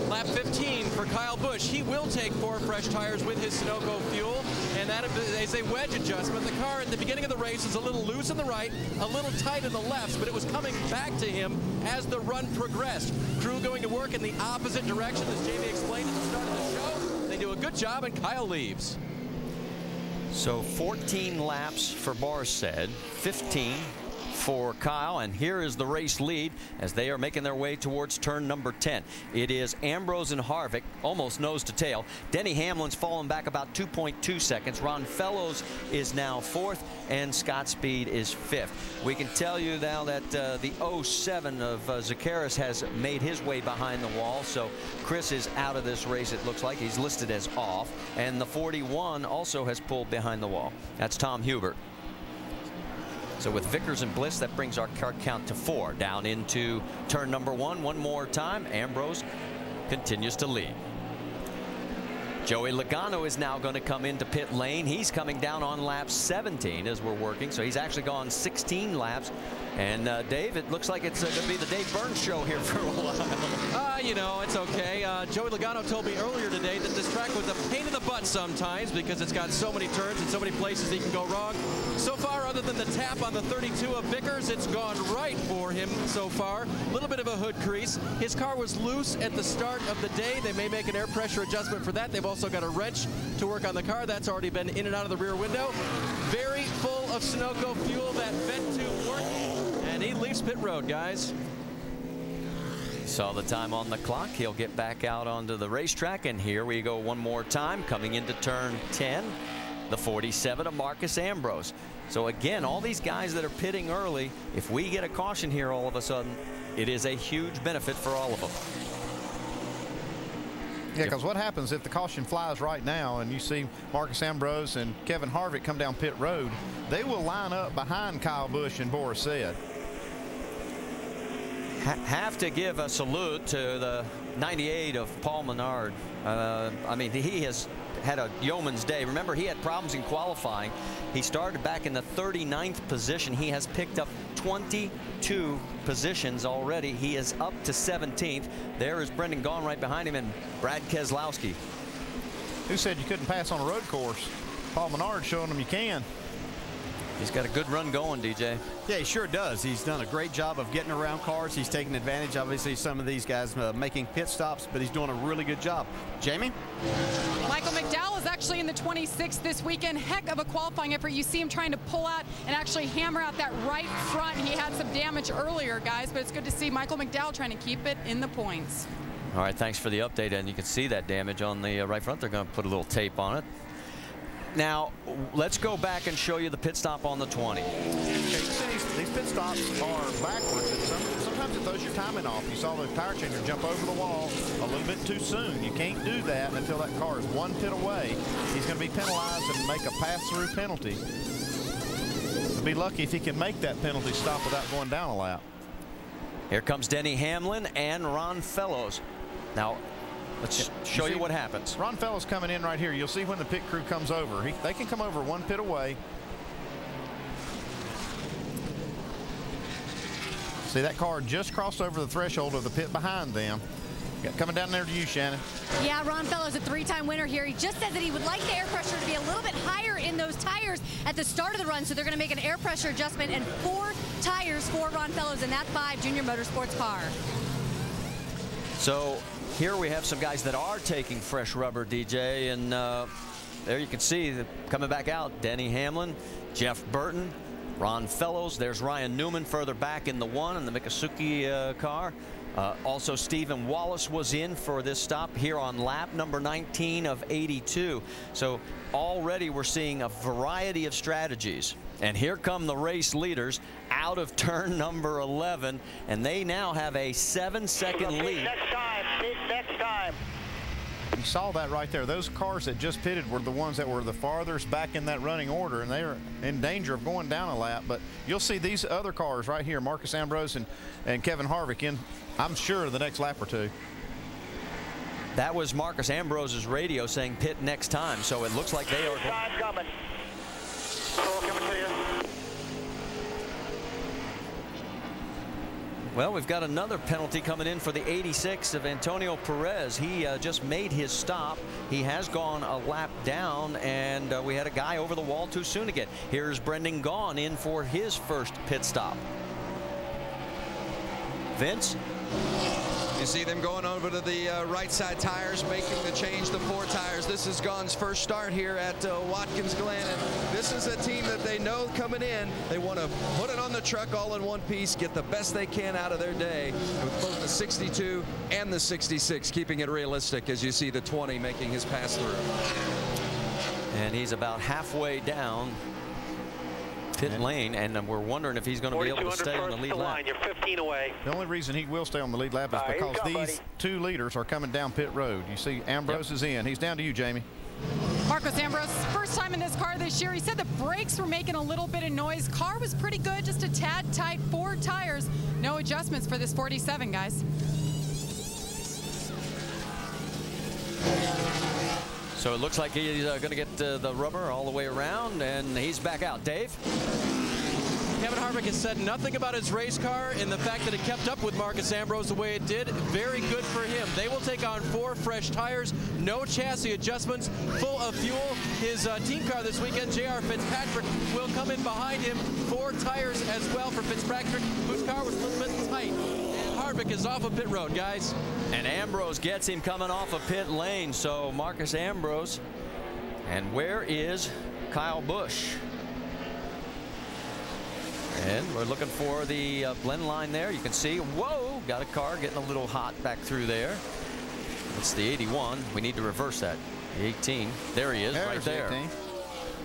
Lap 15 for Kyle Busch. He will take 4 fresh tires with his Sunoco fuel, and that is a wedge adjustment. The car at the beginning of the race was a little loose on the right, a little tight in the left, but it was coming back to him as the run progressed. Crew going to work in the opposite direction, as Jamie explained at the start of the show. They do a good job, and Kyle leaves. So 14 laps for Borisset, 15 for Kyle, and here is the race lead as they are making their way towards turn number 10. It is Ambrose and Harvick, almost nose to tail. Denny Hamlin's fallen back about 2.2 seconds. Ron Fellows is now 4th, and Scott Speed is 5th. We can tell you now that the 07 of Zakaris has made his way behind the wall, so Chris is out of this race. It looks like he's listed as off, and the 41 also has pulled behind the wall. That's Tom Hubert. So with Vickers and Bliss, that brings our car count to 4. Down into turn number 1 one more time. Ambrose continues to lead. Joey Logano is now going to come into pit lane. He's coming down on lap 17 as we're working, so he's actually gone 16 laps. And Dave, it looks like it's going to be the Dave Burns show here for a while. You know, it's okay. Joey Logano told me earlier today that this track was a pain in the butt sometimes because it's got so many turns and so many places he can go wrong. So far, other than the tap on the 32 of Vickers, it's gone right for him so far. A little bit of a hood crease. His car was loose at the start of the day. They may make an air pressure adjustment for that. They've also got a wrench to work on the car. That's already been in and out of the rear window. Very full of Sunoco fuel, that vent tube working. And he leaves pit road, guys. Saw the time on the clock. He'll get back out onto the racetrack, and here we go one more time. Coming into turn 10, the 47 of Marcus Ambrose. So again, all these guys that are pitting early, if we get a caution here all of a sudden, it is a huge benefit for all of them. Yeah, because what happens if the caution flies right now and you see Marcus Ambrose and Kevin Harvick come down pit road, they will line up behind Kyle Busch and Borisset. Have to give a salute to the 98 of Paul Menard. I mean, he has had a yeoman's day. Remember, he had problems in qualifying. He started back in the 39th position. He has picked up 22 positions already. He is up to 17th. There is Brendan Gaughan right behind him, and Brad Keselowski. Who said you couldn't pass on a road course? Paul Menard showing them you can. He's got a good run going, DJ. Yeah, he sure does. He's done a great job of getting around cars. He's taking advantage, obviously, some of these guys making pit stops, but he's doing a really good job. Jamie? Michael McDowell is actually in the 26th this weekend. Heck of a qualifying effort. You see him trying to pull out and actually hammer out that right front. He had some damage earlier, guys, but it's good to see Michael McDowell trying to keep it in the points. All right, thanks for the update, and you can see that damage on the right front. They're going to put a little tape on it. Now, let's go back and show you the pit stop on the 20. Okay, these pit stops are backwards, and sometimes it throws your timing off. You saw the tire changer jump over the wall a little bit too soon. You can't do that until that car is one pit away. He's going to be penalized and make a pass-through penalty. He'll be lucky if he can make that penalty stop without going down a lap. Here comes Denny Hamlin and Ron Fellows. Now, let's show you what happens. Ron Fellows coming in right here. You'll see when the pit crew comes over. They can come over one pit away. See, that car just crossed over the threshold of the pit behind them. Coming down there to you, Shannon. Yeah, Ron Fellows, a 3-time winner here. He just said that he would like the air pressure to be a little bit higher in those tires at the start of the run, so they're going to make an air pressure adjustment and 4 tires for Ron Fellows in that 5 Junior Motorsports car. So here we have some guys that are taking fresh rubber, DJ, and there you can see coming back out, Denny Hamlin, Jeff Burton, Ron Fellows. There's Ryan Newman further back in the 1 in the Mikasuki car. Also, Stephen Wallace was in for this stop here on lap number 19 of 82. So already we're seeing a variety of strategies. And here come the race leaders out of turn number 11, and they now have a 7-second lead. Next time. You saw that right there. Those cars that just pitted were the ones that were the farthest back in that running order, and they are in danger of going down a lap. But you'll see these other cars right here, Marcus Ambrose and Kevin Harvick, in, I'm sure, the next lap or two. That was Marcus Ambrose's radio saying pit next time, so it looks like they are. Time coming. Coming to you. Well, we've got another penalty coming in for the 86 of Antonio Perez. He just made his stop. He has gone a lap down, and we had a guy over the wall too soon again. Here's Brendan Gaughan in for his first pit stop. Vince? You see them going over to the right side tires, making the change to 4 tires. This is Gaughan's first start here at Watkins Glen, and this is a team that they know coming in. They want to put it on the truck all in one piece, get the best they can out of their day with both the 62 and the 66, keeping it realistic as you see the 20 making his pass through. And he's about halfway down pit lane, and we're wondering if he's going to be able to stay on the lead lap. You're 15 away. The only reason he will stay on the lead lap is because these 2 leaders are coming down pit road. You see Ambrose is in. He's down to you, Jamie. Marcos Ambrose, first time in this car this year. He said the brakes were making a little bit of noise. Car was pretty good, just a tad tight, 4 tires. No adjustments for this 47, guys. So it looks like he's going to get the rubber all the way around, and he's back out. Dave? Kevin Harvick has said nothing about his race car and the fact that it kept up with Marcus Ambrose the way it did. Very good for him. They will take on 4 fresh tires, no chassis adjustments, full of fuel. His team car this weekend, J.R. Fitzpatrick, will come in behind him. 4 tires as well for Fitzpatrick, whose car was a little bit tight. Harvick is off of pit road, guys. And Ambrose gets him coming off of pit lane. So Marcus Ambrose. And where is Kyle Busch? And we're looking for the blend line there. You can see, whoa, got a car getting a little hot back through there. That's the 81. We need to reverse that. The 18. There he is. There's right there. 18.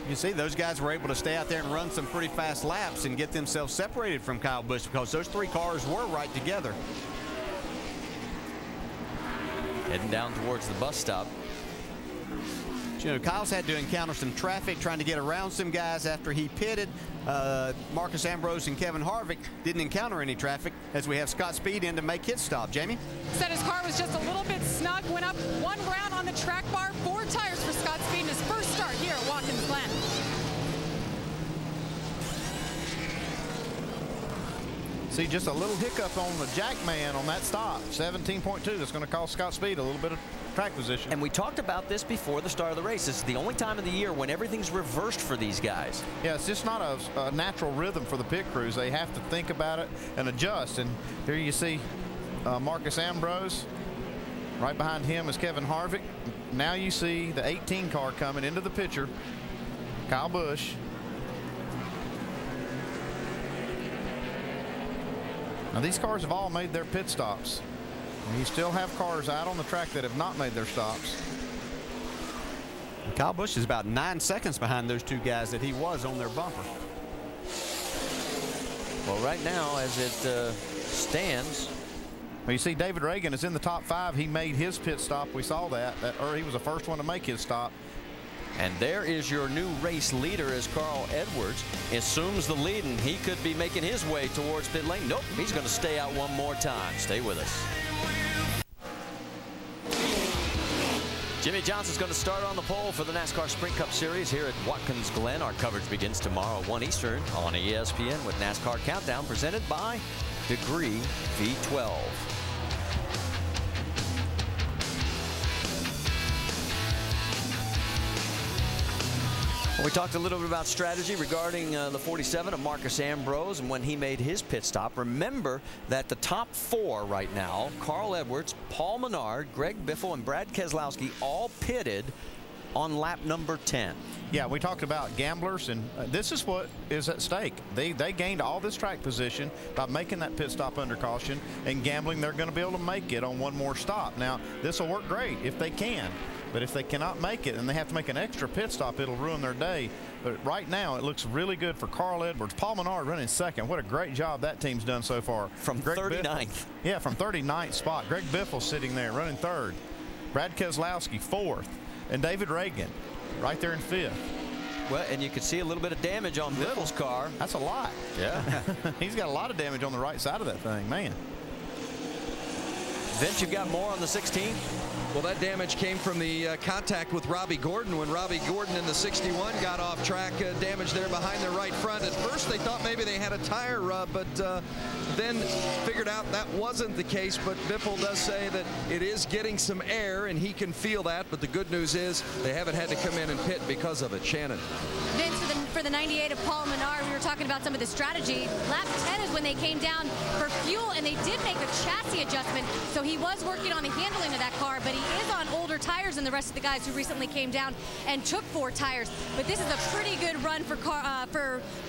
You see, those guys were able to stay out there and run some pretty fast laps and get themselves separated from Kyle Busch because those 3 cars were right together. Heading down towards the bus stop. You know, Kyle's had to encounter some traffic trying to get around some guys after he pitted. Marcus Ambrose and Kevin Harvick didn't encounter any traffic as we have Scott Speed in to make his stop. Jamie? Said his car was just a little bit snug, went up 1 round on the track bar, 4 tires for Scott Speed in his first start here at Watkins Glen. See, just a little hiccup on the jack man on that stop. 17.2. That's going to cost Scott Speed a little bit of track position. And we talked about this before the start of the race. This is the only time of the year when everything's reversed for these guys. Yeah, it's just not a natural rhythm for the pit crews. They have to think about it and adjust. And here you see Marcus Ambrose. Right behind him is Kevin Harvick. Now you see the 18 car coming into the picture. Kyle Busch. Now these cars have all made their pit stops. And you still have cars out on the track that have not made their stops. Kyle Busch is about 9 seconds behind those 2 guys that he was on their bumper. Well, right now, as it stands. Well, you see David Reagan is in the top 5. He made his pit stop. We saw that, or he was the first one to make his stop. And there is your new race leader as Carl Edwards assumes the lead, and he could be making his way towards pit lane. Nope, he's going to stay out one more time. Stay with us. Jimmy Johnson's going to start on the pole for the NASCAR Sprint Cup Series here at Watkins Glen. Our coverage begins tomorrow at 1 Eastern on ESPN with NASCAR Countdown presented by Degree V12. We talked a little bit about strategy regarding the 47 of Marcus Ambrose and when he made his pit stop. Remember that the top 4 right now, Carl Edwards, Paul Menard, Greg Biffle, and Brad Keselowski, all pitted on lap number 10. Yeah, we talked about gamblers, and this is what is at stake. They gained all this track position by making that pit stop under caution, and gambling they're going to be able to make it on one more stop. Now, this will work great if they can. But if they cannot make it and they have to make an extra pit stop, it'll ruin their day. But right now, it looks really good for Carl Edwards. Paul Menard running second. What a great job that team's done so far. From 39th. Yeah, from 39th spot. Greg Biffle sitting there running third. Brad Keselowski fourth. And David Reagan right there in fifth. Well, and you can see a little bit of damage on Biffle's car. That's a lot. Yeah. He's got a lot of damage on the right side of that thing, man. Vince, you've got more on the 16? Well, that damage came from the contact with Robbie Gordon when Robbie Gordon in the 61 got off track. Damage there behind their right front. At first, they thought maybe they had a tire rub, but then figured out that wasn't the case. But Biffle does say that it is getting some air, and he can feel that. But the good news is they haven't had to come in and pit because of it. Shannon. Vince, for the 98 of Paul Menard, we were talking about some of the strategy. Lap 10 is when they came down for fuel, and they did make a chassis adjustment. So he was working on the handling of that car, but he is on older tires than the rest of the guys who recently came down and took 4 tires. But this is a pretty good run for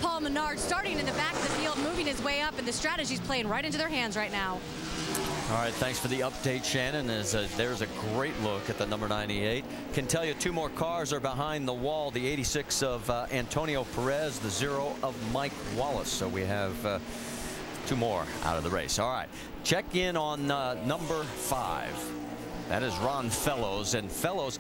Paul Menard, starting in the back of the field, moving his way up, and the strategy's playing right into their hands right now. All right, thanks for the update, Shannon. There's a great look at the number 98. Can tell you 2 more cars are behind the wall. The 86 of Antonio Perez, the 0 of Mike Wallace. So we have 2 more out of the race. All right, check in on number 5. That is Ron Fellows. And Fellows,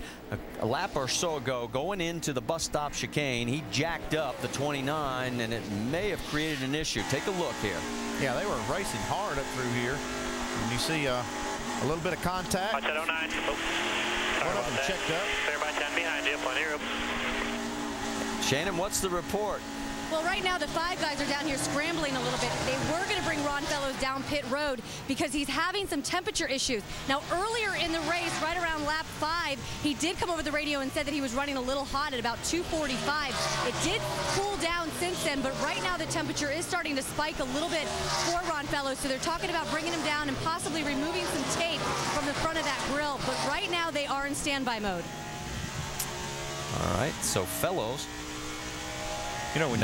a lap or so ago, going into the bus stop chicane, he jacked up the 29, and it may have created an issue. Take a look here. Yeah, they were racing hard up through here. And you see a little bit of contact. Watch that 09. One of them checked up. Clear by 10 behind you. Plenty of room. Shannon, what's the report? Well, right now the 5 guys are down here scrambling a little bit. They were going to bring Ron Fellows down pit road because he's having some temperature issues. Now, earlier in the race, right around lap 5, he did come over the radio and said that he was running a little hot at about 245. It did cool down since then, but right now the temperature is starting to spike a little bit for Ron Fellows. So they're talking about bringing him down and possibly removing some tape from the front of that grill. But right now they are in standby mode. All right, so Fellows. You know, when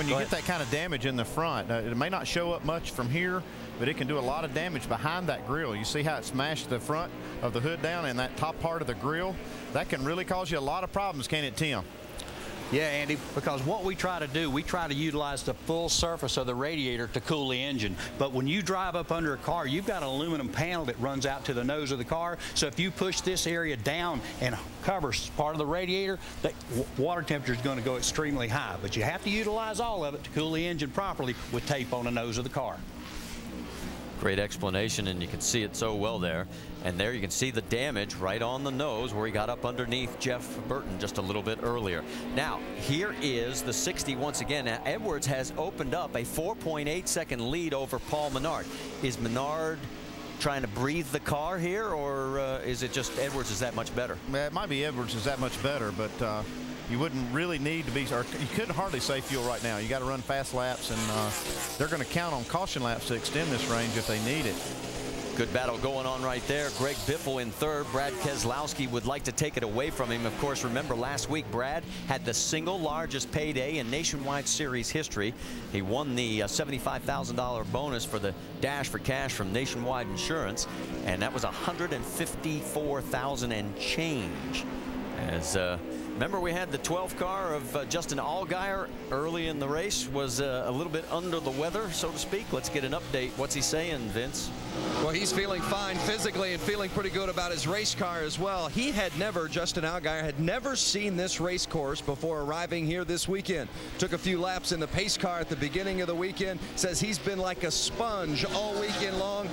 you get that kind of damage in the front, it may not show up much from here, but it can do a lot of damage behind that grill. You see how it smashed the front of the hood down and that top part of the grill? That can really cause you a lot of problems, can't it, Tim? Yeah, Andy, because what we try to do, we try to utilize the full surface of the radiator to cool the engine. But when you drive up under a car, you've got an aluminum panel that runs out to the nose of the car. So if you push this area down and covers part of the radiator, the water temperature is going to go extremely high. But you have to utilize all of it to cool the engine properly with tape on the nose of the car. Great explanation, and you can see it so well there. And there you can see the damage right on the nose where he got up underneath Jeff Burton just a little bit earlier. Now, here is the 60 once again. Now, Edwards has opened up a 4.8-second lead over Paul Menard. Is Menard trying to breathe the car here, or is it just Edwards is that much better? It might be Edwards is that much better, but you wouldn't really need to be, or you couldn't hardly save fuel right now. You got to run fast laps, and they're going to count on caution laps to extend this range if they need it. Good battle going on right there. Greg Biffle in third. Brad Keselowski would like to take it away from him. Of course, remember last week, Brad had the single largest payday in Nationwide Series history. He won the $75,000 bonus for the Dash for Cash from Nationwide Insurance, and that was $154,000 and change. As remember, we had the 12 car of Justin Allgaier early in the race, was a little bit under the weather, so to speak. Let's get an update. What's he saying, Vince? Well, he's feeling fine physically and feeling pretty good about his race car as well. He had never, Justin Allgaier had never seen this race course before arriving here this weekend. Took a few laps in the pace car at the beginning of the weekend. Says he's been like a sponge all weekend long,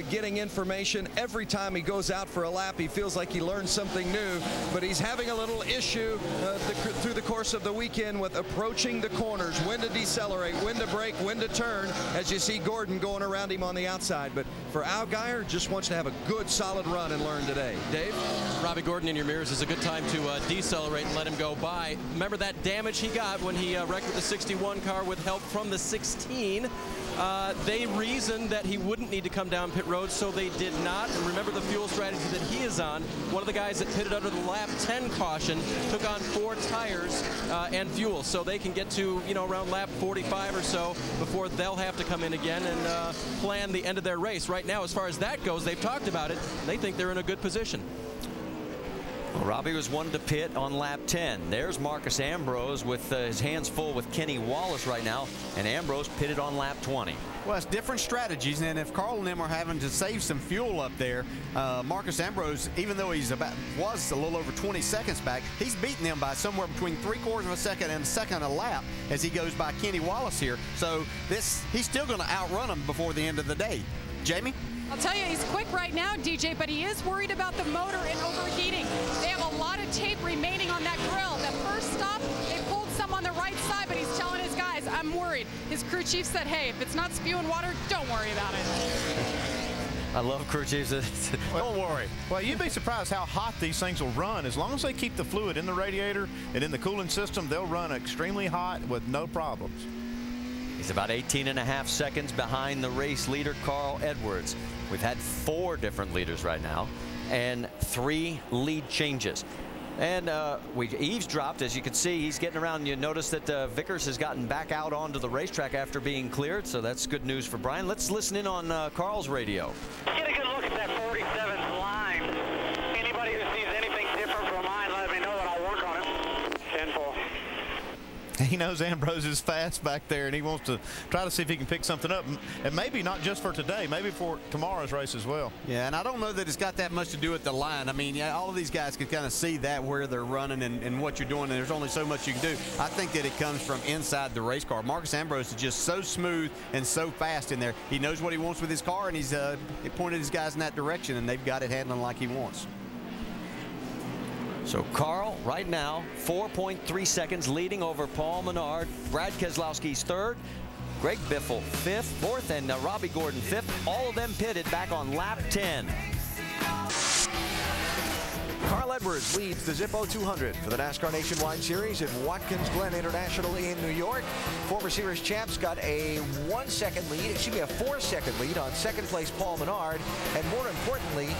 getting information. Every time he goes out for a lap, he feels like he learned something new, but he's having a little issue through the course of the weekend with approaching the corners, when to decelerate, when to brake, when to turn, as you see Gordon going around him on the outside. But for for Allgaier, just wants to have a good, solid run and learn today. Dave? Robbie Gordon in your mirrors is a good time to decelerate and let him go by. Remember that damage he got when he wrecked with the 61 car with help from the 16. They reasoned that he wouldn't need to come down pit road, so they did not. And remember the fuel strategy that he is on. One of the guys that pitted under the lap 10 caution took on 4 tires and fuel, so they can get to, you know, around lap 45 or so before they'll have to come in again and plan the end of their race. Right now, as far as that goes, they've talked about it. They think they're in a good position. Well, Robbie was one to pit on lap 10. There's Marcus Ambrose with his hands full with Kenny Wallace right now, and Ambrose pitted on lap 20. Well, it's different strategies, and if Carl and them are having to save some fuel up there, Marcus Ambrose, even though was a little over 20 seconds back, he's beating them by somewhere between 3/4 of a second and a second a lap as he goes by Kenny Wallace here. So he's still going to outrun them before the end of the day. Jamie? I'll tell you, he's quick right now, DJ, but he is worried about the motor and overheating. They have a lot of tape remaining on that grill. The first stop, they pulled some on the right side, but he's telling his guys, I'm worried. His crew chief said, hey, if it's not spewing water, don't worry about it. I love crew chiefs. Don't worry. Well, you'd be surprised how hot these things will run. As long as they keep the fluid in the radiator and in the cooling system, they'll run extremely hot with no problems. He's about 18.5 seconds behind the race leader, Carl Edwards. We've had 4 different leaders right now and 3 lead changes. And we eavesdropped, as you can see, he's getting around. You notice that Vickers has gotten back out onto the racetrack after being cleared, so that's good news for Brian. Let's listen in on Carl's radio. Get a good look at that 47's line. Anybody who sees anything different from mine, let me know and I'll work on it. 10-4. He knows Ambrose is fast back there, and he wants to try to see if he can pick something up. And maybe not just for today, maybe for tomorrow's race as well. Yeah, and I don't know that it's got that much to do with the line. I mean, yeah, all of these guys can kind of see that where they're running and what you're doing, and there's only so much you can do. I think that it comes from inside the race car. Marcus Ambrose is just so smooth and so fast in there. He knows what he wants with his car, and he pointed his guys in that direction, and they've got it handling like he wants. So Carl, right now, 4.3 seconds leading over Paul Menard. Brad Keselowski's 3rd. Greg Biffle 5th, 4th, and Robbie Gordon 5th. All of them pitted back on lap 10. Carl Edwards leads the Zippo 200 for the NASCAR Nationwide Series at Watkins Glen International in New York. Former series champs got a 1-second lead, excuse me, a 4-second lead on second place Paul Menard, and more importantly,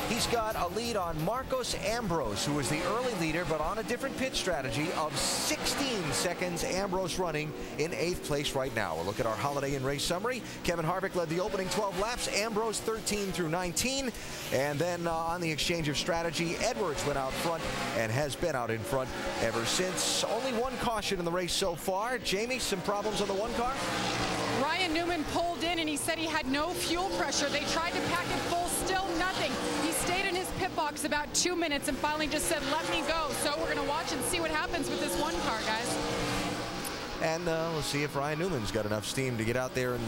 he's got a lead on Marcos Ambrose, who was the early leader, but on a different pit strategy of 16 seconds. Ambrose running in 8th place right now. We'll look at our holiday and race summary. Kevin Harvick led the opening 12 laps, Ambrose 13 through 19. And then on the exchange of strategy, Edwards went out front and has been out in front ever since. Only 1 caution in the race so far. Jamie, some problems on the 1 car? Ryan Newman pulled in and he said he had no fuel pressure. They tried to pack it full, still nothing. He stayed in his pit box about 2 minutes and finally just said, let me go. So we're going to watch and see what happens with this 1 car, guys. And we'll see if Ryan Newman's got enough steam to get out there and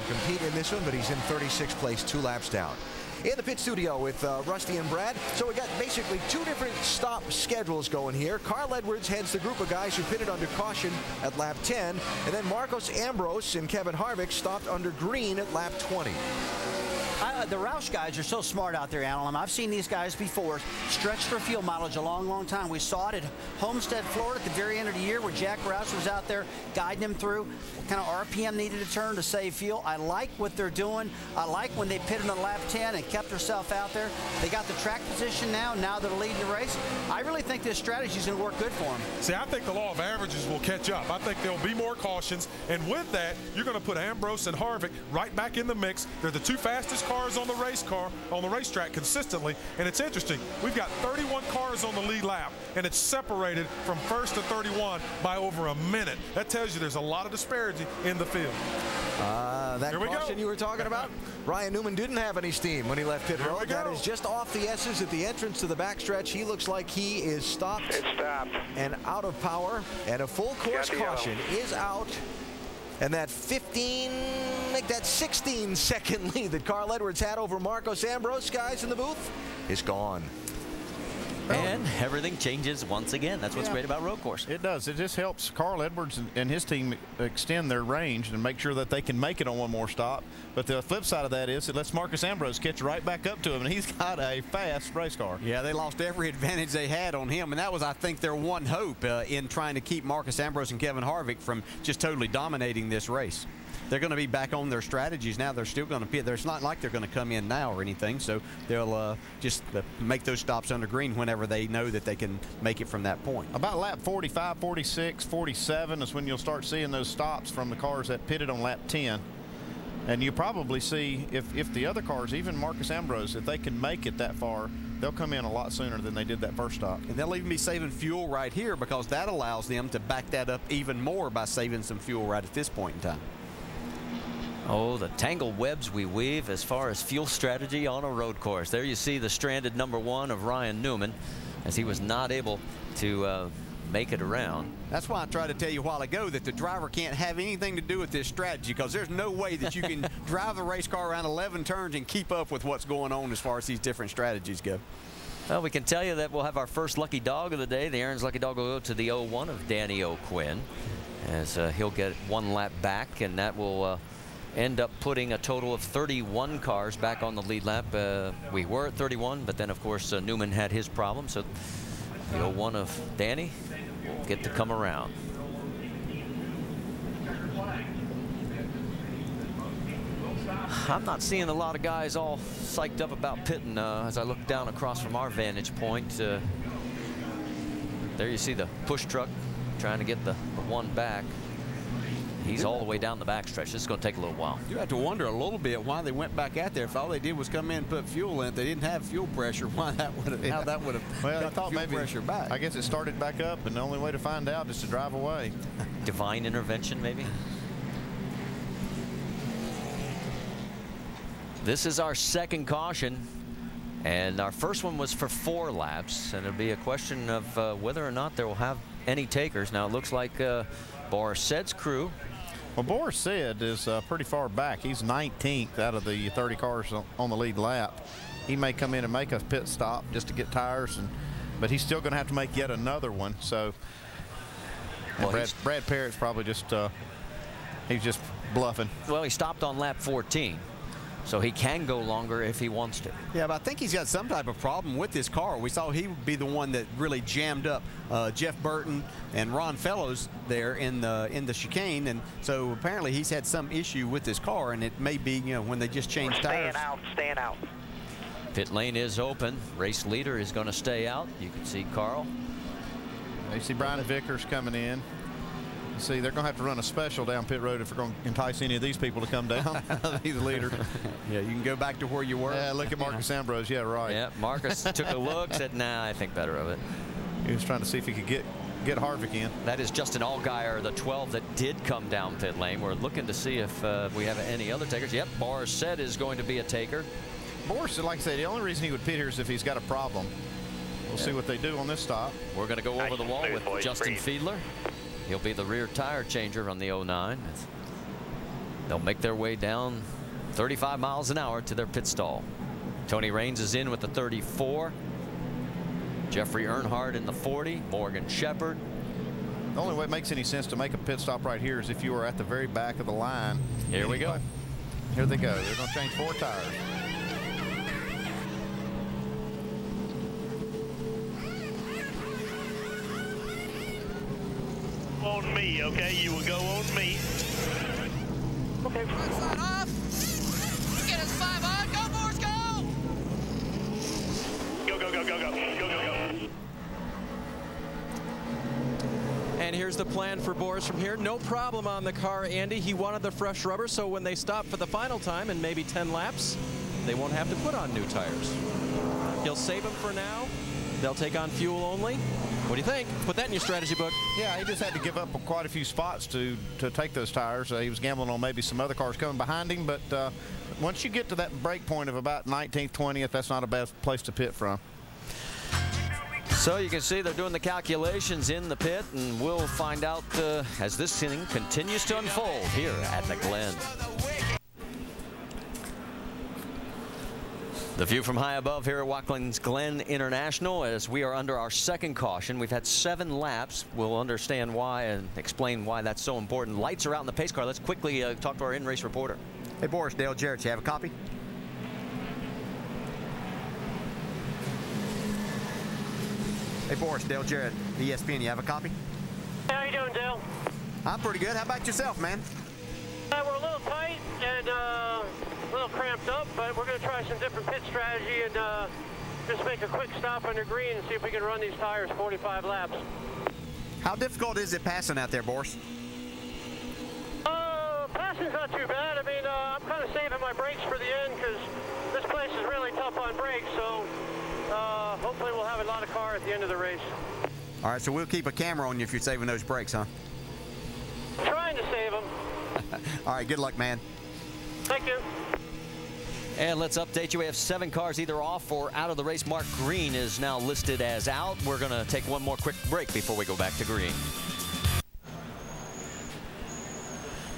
compete in this one, but he's in 36th place, 2 laps down. In the pit studio with Rusty and Brad. So we got basically 2 different stop schedules going here. Carl Edwards heads the group of guys who pitted under caution at lap 10. And then Marcos Ambrose and Kevin Harvick stopped under green at lap 20. The Roush guys are so smart out there, Alan. I've seen these guys before stretch for fuel mileage a long, long time. We saw it at Homestead, Florida at the very end of the year where Jack Roush was out there guiding them through what kind of RPM needed to turn to save fuel. I like what they're doing. I like when they pitted on lap 10 and kept herself out there. They got the track position now they're leading the race. I really think this strategy is going to work good for them. See, I think the law of averages will catch up. I think there'll be more cautions, and with that, you're going to put Ambrose and Harvick right back in the mix. They're the 2 fastest cars on the racetrack consistently, and it's interesting. We've got 31 cars on the lead lap, and it's separated from 1st to 31 by over a minute. That tells you there's a lot of disparity in the field. That caution you were talking about, Ryan Newman didn't have any steam when he left pit road. That is just off the S's at the entrance to the backstretch. He looks like he is stopped. It's stopped. And out of power, and a full course caution is out. And that 16-second lead that Carl Edwards had over Marcos Ambrose, guys in the booth, is gone. And everything changes once again. That's what's great about road course. It does. It just helps Carl Edwards and his team extend their range and make sure that they can make it on one more stop. But the flip side of that is it lets Marcus Ambrose catch right back up to him, and he's got a fast race car. Yeah, they lost every advantage they had on him, and that was, I think, their one hope in trying to keep Marcus Ambrose and Kevin Harvick from just totally dominating this race. They're going to be back on their strategies now. They're still going to pit. It's not like they're going to come in now or anything, so they'll just make those stops under green whenever they know that they can make it from that point. About lap 45, 46, 47 is when you'll start seeing those stops from the cars that pitted on lap 10. And you probably see if the other cars, even Marcus Ambrose, if they can make it that far, they'll come in a lot sooner than they did that first stop. And they'll even be saving fuel right here because that allows them to back that up even more by saving some fuel right at this point in time. Oh, the tangled webs we weave as far as fuel strategy on a road course. There you see the stranded #1 of Ryan Newman as he was not able to make it around. That's why I tried to tell you a while ago that the driver can't have anything to do with this strategy, because there's no way that you can drive the race car around 11 turns and keep up with what's going on as far as these different strategies go. Well, we can tell you that we'll have our first lucky dog of the day. The Aaron's lucky dog will go to the 01 of Danny O'Quinn, as he'll get one lap back, and that will end up putting a total of 31 cars back on the lead lap. We were at 31, but then, of course, Newman had his problem, so the 01 of Danny will get to come around. I'm not seeing a lot of guys all psyched up about pitting as I look down across from our vantage point. There you see the push truck trying to get the one back. He's all the way down the backstretch. This is going to take a little while. You have to wonder a little bit why they went back out there. If all they did was come in and put fuel in it, they didn't have fuel pressure. Why that would have? How that would have? Well, got I thought fuel maybe pressure back. I guess it started back up, and the only way to find out is to drive away. Divine intervention, maybe. This is our second caution, and our first one was for 4 laps, and it'll be a question of whether or not there will have any takers. Now it looks like Boris Said's crew. Well, Boris Said is pretty far back. He's 19th out of the 30 cars on the lead lap. He may come in and make a pit stop just to get tires, but he's still going to have to make yet another one. So, well, Brad Parrott's probably just he's just bluffing. Well, he stopped on lap 14. So he can go longer if he wants to. Yeah, but I think he's got some type of problem with this car. We saw he would be the one that really jammed up Jeff Burton and Ron Fellows there in the chicane, and so apparently he's had some issue with this car, and it may be, you know, when they just changed tires. Staying out. Pit lane is open. Race leader is going to stay out. You can see Carl. You see Brian Vickers coming in. See, they're going to have to run a special down pit road if they're going to entice any of these people to come down. He's the leader. Yeah, you can go back to where you were. Yeah, look at Marcus Ambrose. Yeah, right. Yeah, Marcus took a look, said, nah, I think better of it. He was trying to see if he could get Harvick in. That is Justin Allgaier, the 12 that did come down pit lane. We're looking to see if we have any other takers. Yep, Boris Said is going to be a taker. Boris, like I said, the only reason he would pit here is if he's got a problem. We'll see what they do on this stop. We're going to go over the wall with Justin Fiedler. He'll be the rear tire changer on the 09. They'll make their way down 35 miles an hour to their pit stall. Tony Raines is in with the 34. Jeffrey Earnhardt in the 40. Morgan Shepherd. The only way it makes any sense to make a pit stop right here is if you are at the very back of the line. Here we go. Here they go. They're going to change 4 tires. On me, okay? You will go on me. Okay. Front side off. Get us 5 on. Go, Boris, go! Go, go, go, go, go. Go, go, go. And here's the plan for Boris from here. No problem on the car, Andy. He wanted the fresh rubber, so when they stop for the final time in maybe 10 laps, they won't have to put on new tires. He'll save them for now. They'll take on fuel only. What do you think? Put that in your strategy book. Yeah, he just had to give up quite a few spots to take those tires. He was gambling on maybe some other cars coming behind him, but once you get to that break point of about 19th, 20th, that's not a bad place to pit from. So you can see they're doing the calculations in the pit, and we'll find out as this inning continues to unfold here at the Glen. The view from high above here at Watkins Glen International as we are under our second caution. We've had 7 laps. We'll understand why and explain why that's so important. Lights are out in the pace car. Let's quickly talk to our in-race reporter. Hey, Boris, Dale Jarrett, you have a copy? Hey, Boris, Dale Jarrett, ESPN, you have a copy? How you doing, Dale? I'm pretty good. How about yourself, man? We're a little tight and a little cramped up, but we're going to try some different pit strategy and just make a quick stop under green and see if we can run these tires 45 laps. How difficult is it passing out there, Boris? Passing's not too bad. I mean, I'm kind of saving my brakes for the end because this place is really tough on brakes, so hopefully we'll have a lot of car at the end of the race. All right, so we'll keep a camera on you if you're saving those brakes, huh? Trying to save them. All right, good luck, man. Thank you. And let's update you. We have 7 cars either off or out of the race. Mark Green is now listed as out. We're going to take one more quick break before we go back to green.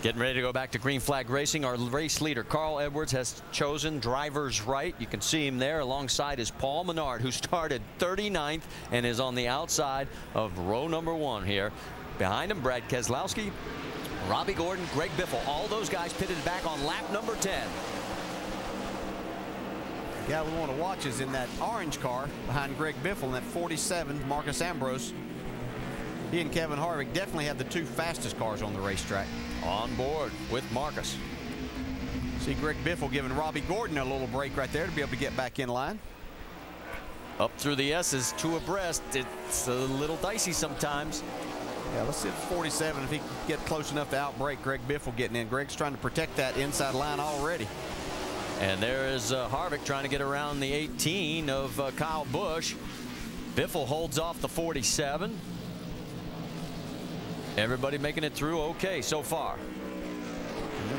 Getting ready to go back to green flag racing. Our race leader, Carl Edwards, has chosen driver's right. You can see him there alongside is Paul Menard, who started 39th and is on the outside of row number 1 here. Behind him, Brad Keselowski, Robbie Gordon, Greg Biffle. All those guys pitted back on lap number 10. The guy we want to watch is in that orange car behind Greg Biffle in that 47, Marcus Ambrose. He and Kevin Harvick definitely have the 2 fastest cars on the racetrack. On board with Marcus. See Greg Biffle giving Robbie Gordon a little break right there to be able to get back in line. Up through the S's, 2 abreast. It's a little dicey sometimes. Yeah, let's see if 47, if he can get close enough to outbreak Greg Biffle getting in. Greg's trying to protect that inside line already. And there is Harvick trying to get around the 18 of Kyle Busch. Biffle holds off the 47. Everybody making it through okay so far.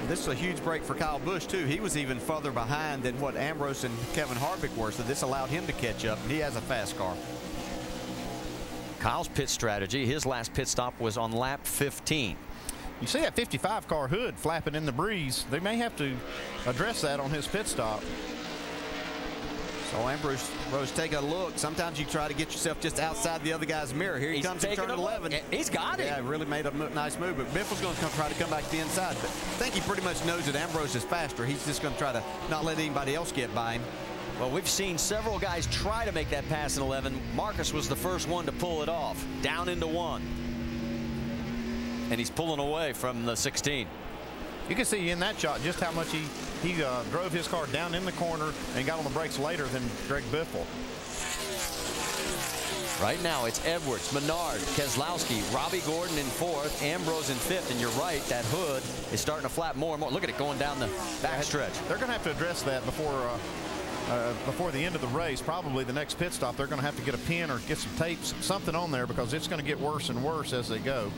This is a huge break for Kyle Busch, too. He was even further behind than what Ambrose and Kevin Harvick were, so this allowed him to catch up, and he has a fast car. Kyle's pit strategy, his last pit stop was on lap 15. You see that 55 car hood flapping in the breeze. They may have to address that on his pit stop. So Ambrose, take a look. Sometimes you try to get yourself just outside the other guy's mirror. Here he comes in turn 11. He's got it. Yeah, really made a nice move. But Biffle's going to try to come back to the inside. But I think he pretty much knows that Ambrose is faster. He's just going to try to not let anybody else get by him. Well, we've seen several guys try to make that pass in 11. Marcus was the first one to pull it off. Down into 1. And he's pulling away from the 16. You can see in that shot just how much he drove his car down in the corner and got on the brakes later than Greg Biffle. Right now it's Edwards, Menard, Keselowski, Robbie Gordon in 4th, Ambrose in 5th, and you're right, that hood is starting to flap more and more. Look at it going down the backstretch. They're going to have to address that before the end of the race. Probably the next pit stop, they're going to have to get a pin or get some tapes, something on there, because it's going to get worse and worse as they go.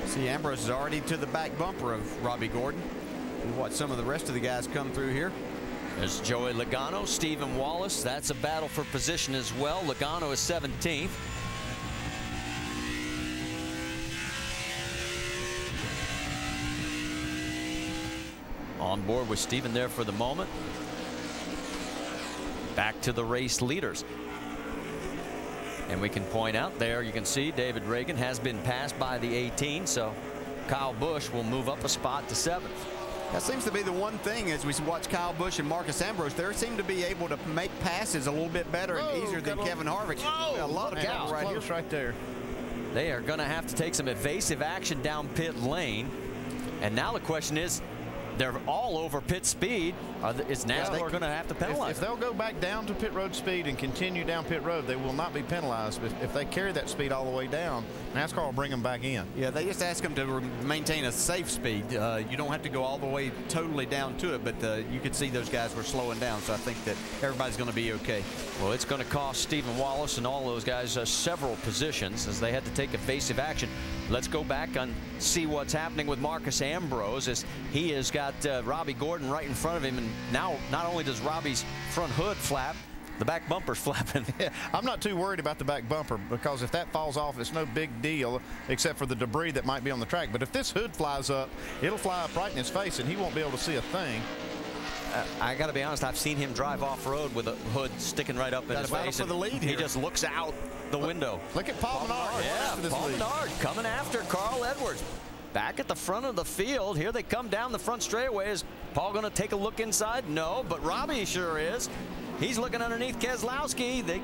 See, Ambrose is already to the back bumper of Robbie Gordon. And watch some of the rest of the guys come through here. There's Joey Logano, Stephen Wallace. That's a battle for position as well. Logano is 17th. On board with Stephen there for the moment. Back to the race leaders. And we can point out there, you can see David Reagan has been passed by the 18, so Kyle Busch will move up a spot to 7th. That seems to be the one thing as we watch Kyle Busch and Marcus Ambrose. They seem to be able to make passes a little bit better and easier than Kevin Harvick. A lot of people right there. They are going to have to take some evasive action down pit lane. And now the question is, they're all over pit speed. Is NASCAR going to have to penalize? If they'll go back down to pit road speed and continue down pit road, they will not be penalized. But if they carry that speed all the way down, NASCAR will bring them back in. Yeah, they just ask them to maintain a safe speed. You don't have to go all the way totally down to it, but you could see those guys were slowing down. So I think that everybody's going to be okay. Well, it's going to cost Stephen Wallace and all those guys several positions as they had to take evasive action. Let's go back and see what's happening with Marcus Ambrose as he has got Robbie Gordon right in front of him. And now not only does Robbie's front hood flap, the back bumper's flapping. Yeah, I'm not too worried about the back bumper because if that falls off, it's no big deal except for the debris that might be on the track. But if this hood flies up, it'll fly up right in his face and he won't be able to see a thing. I got to be honest, I've seen him drive off-road with a hood sticking right up in his face. For the lead he here. just looks out the window. Look at Paul Menard. Yeah, Paul Menard coming after Carl Edwards. Back at the front of the field. Here they come down the front straightaway. Is Paul going to take a look inside? No, but Robbie sure is. He's looking underneath Keselowski. They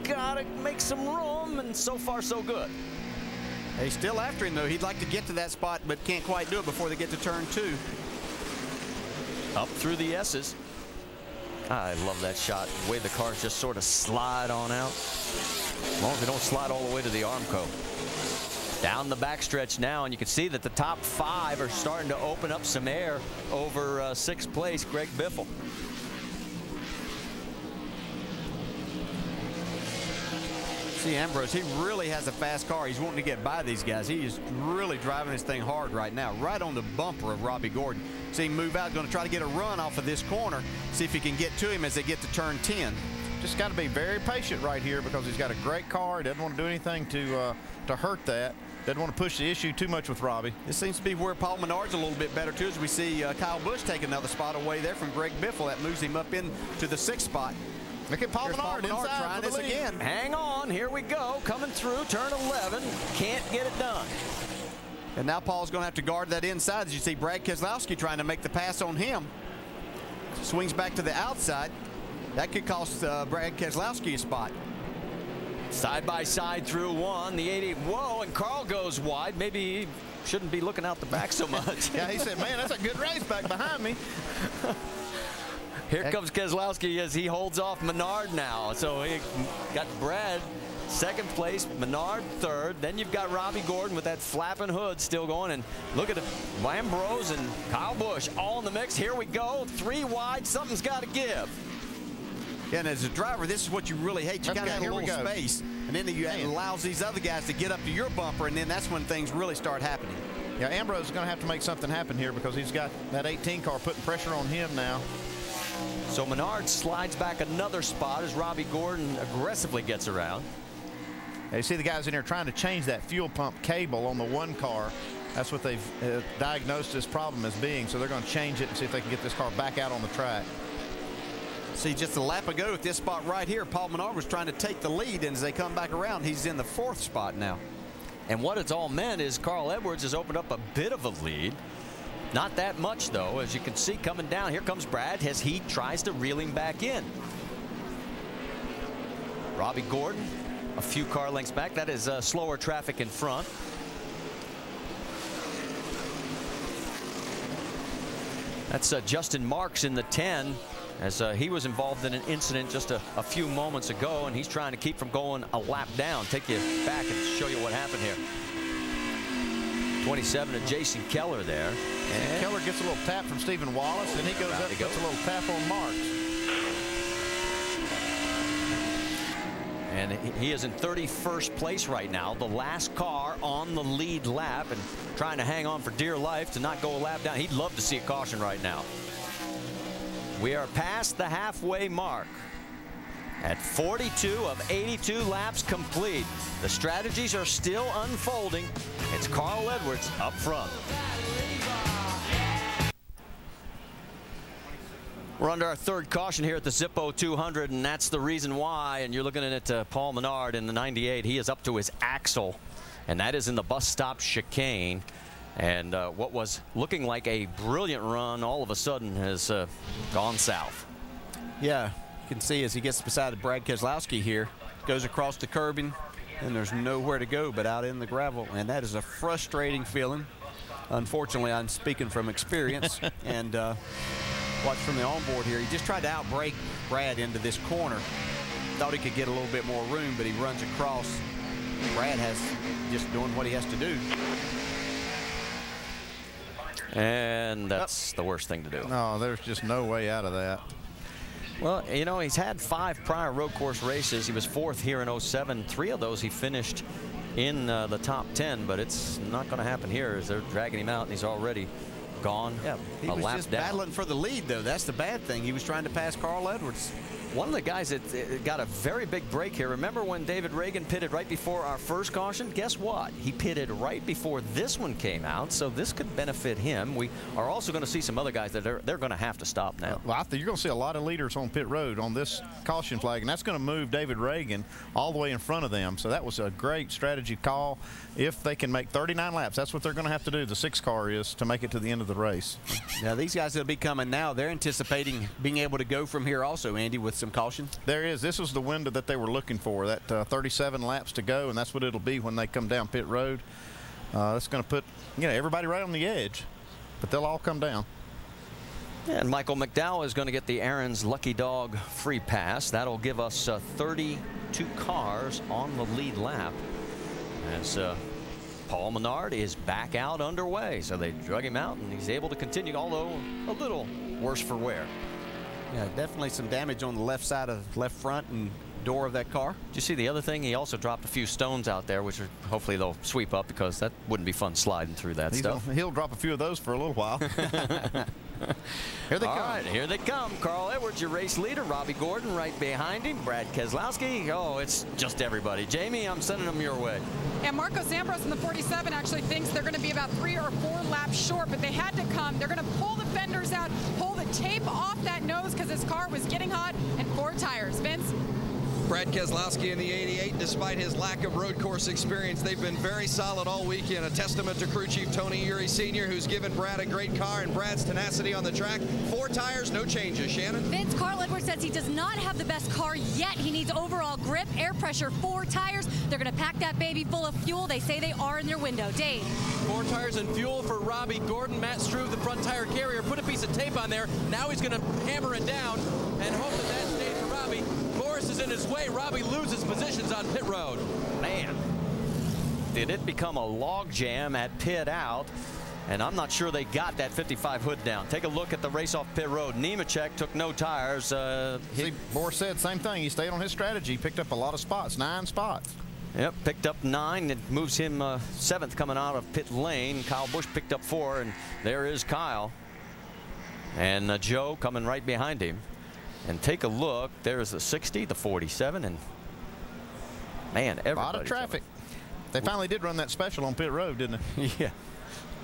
got to make some room, and so far so good. He's still after him, though. He'd like to get to that spot, but can't quite do it before they get to turn 2. Up through the S's. I love that shot. The way the cars just sort of slide on out. As long as they don't slide all the way to the Armco. Down the backstretch now, and you can see that the top 5 are starting to open up some air over 6th place, Greg Biffle. See, Ambrose, he really has a fast car. He's wanting to get by these guys. He is really driving this thing hard right now, right on the bumper of Robbie Gordon. See him move out, going to try to get a run off of this corner, see if he can get to him as they get to turn 10. Just got to be very patient right here because he's got a great car. He doesn't want to do anything to hurt that. Doesn't want to push the issue too much with Robbie. This seems to be where Paul Menard's a little bit better, too, as we see Kyle Busch take another spot away there from Greg Biffle. That moves him up into the 6th spot. Look at Paul Menard inside trying this again. Hang on, here we go, coming through turn 11. Can't get it done. And now Paul's going to have to guard that inside, as you see Brad Keselowski trying to make the pass on him. Swings back to the outside. That could cost Brad Keselowski a spot. Side by side through 1, the 80. Whoa, and Carl goes wide. Maybe he shouldn't be looking out the back so much. Yeah, he said, man, that's a good race back behind me. Here comes Keselowski as he holds off Menard now. So he got Brad 2nd place, Menard 3rd. Then you've got Robbie Gordon with that flapping hood still going. And look at it, Ambrose and Kyle Busch all in the mix. Here we go, 3 wide. Something's got to give. Yeah, and as a driver, this is what you really hate. You kind of have a little space, and then it allows these other guys to get up to your bumper, and then that's when things really start happening. Yeah, Ambrose is going to have to make something happen here because he's got that 18 car putting pressure on him now. So Menard slides back another spot as Robbie Gordon aggressively gets around. Now you see the guys in here trying to change that fuel pump cable on the 1 car. That's what they've diagnosed this problem as being. So they're going to change it and see if they can get this car back out on the track. See, just a lap ago at this spot right here, Paul Menard was trying to take the lead, and as they come back around, he's in the 4th spot now. And what it's all meant is Carl Edwards has opened up a bit of a lead. Not that much, though. As you can see coming down, here comes Brad as he tries to reel him back in. Robbie Gordon, a few car lengths back. That is slower traffic in front. That's Justin Marks in the 10. As he was involved in an incident just a few moments ago, and he's trying to keep from going a lap down. Take you back and show you what happened here. 27 to Jason Keller there. And Keller gets a little tap from Stephen Wallace, and he goes up and gets a little tap on Marks. And he is in 31st place right now, the last car on the lead lap, and trying to hang on for dear life to not go a lap down. He'd love to see a caution right now. We are past the halfway mark at 42 of 82 laps complete. The strategies are still unfolding. It's Carl Edwards up front. We're under our 3rd caution here at the Zippo 200, and that's the reason why. And you're looking at Paul Menard in the 98. He is up to his axle, and that is in the bus stop chicane. And what was looking like a brilliant run all of a sudden has gone south. Yeah, you can see as he gets beside Brad Keselowski here, goes across the curbing, and there's nowhere to go but out in the gravel. And that is a frustrating feeling. Unfortunately, I'm speaking from experience. And watch from the onboard here. He just tried to outbrake Brad into this corner. Thought he could get a little bit more room, but he runs across. Brad has just doing what he has to do. And that's the worst thing to do. No, there's just no way out of that. Well, you know, he's had 5 prior road course races. He was 4th here in 07. 3 of those he finished in the top 10, but it's not going to happen here as they're dragging him out, and he's already gone. Yeah, he was just battling for the lead, though. That's the bad thing. He was trying to pass Carl Edwards. one of the guys that got a very big break here. Remember when David Reagan pitted right before our first caution? Guess what? He pitted right before this one came out, so this could benefit him. We are also going to see some other guys that they're going to have to stop now. Well, I think you're going to see a lot of leaders on pit road on this caution flag, and that's going to move David Reagan all the way in front of them. So that was a great strategy call. If they can make 39 laps, that's what they're going to have to do, the 6 car is, to make it to the end of the race. Now, these guys that will be coming now, they're anticipating being able to go from here also, Andy, with some caution. There is. This was the window that they were looking for, that 37 laps to go, and that's what it'll be when they come down pit road. It's going to put everybody right on the edge, but they'll all come down. And Michael McDowell is going to get the Aaron's Lucky Dog free pass. That'll give us 32 cars on the lead lap as Paul Menard is back out underway. So they drug him out, and he's able to continue, although a little worse for wear. Yeah, definitely some damage on the left side of left front and door of that car. Did you see the other thing? He also dropped a few stones out there, which hopefully they'll sweep up, because that wouldn't be fun sliding through that stuff. He'll drop a few of those for a little while. Here they come. All right, here they come. Carl Edwards, your race leader. Robbie Gordon right behind him. Brad Keselowski. Oh, it's just everybody. Jamie, I'm sending them your way. And Marcos Ambrose in the 47 actually thinks they're going to be about 3 or 4 laps short, but they had to come. They're going to pull the fenders out, pull the tape off that nose because his car was getting hot, and 4 tires. Vince? Brad Keselowski in the 88, despite his lack of road course experience, they've been very solid all weekend. A testament to crew chief Tony Urey Sr., who's given Brad a great car, and Brad's tenacity on the track. 4 tires, no changes. Shannon? Vince, Carl Edwards says he does not have the best car yet. He needs overall grip, air pressure, 4 tires. They're going to pack that baby full of fuel. They say they are in their window. Dave? 4 tires and fuel for Robbie Gordon. Matt Struve, the front tire carrier, put a piece of tape on there. Now he's going to hammer it down and hope that stays for Robbie. Morris is in his way. Robbie loses positions on pit road. Man, did it become a log jam at pit out, and I'm not sure they got that 55 hood down. Take a look at the race off pit road. Nemechek took no tires. See, Boris said same thing. He stayed on his strategy. He picked up a lot of spots, 9 spots. Yep, picked up 9. It moves him 7th coming out of pit lane. Kyle Busch picked up 4, and there is Kyle. And Joe coming right behind him. And take a look. There's the 60, the 47, and man, everybody. A lot of traffic. They finally did run that special on pit road, didn't they? Yeah.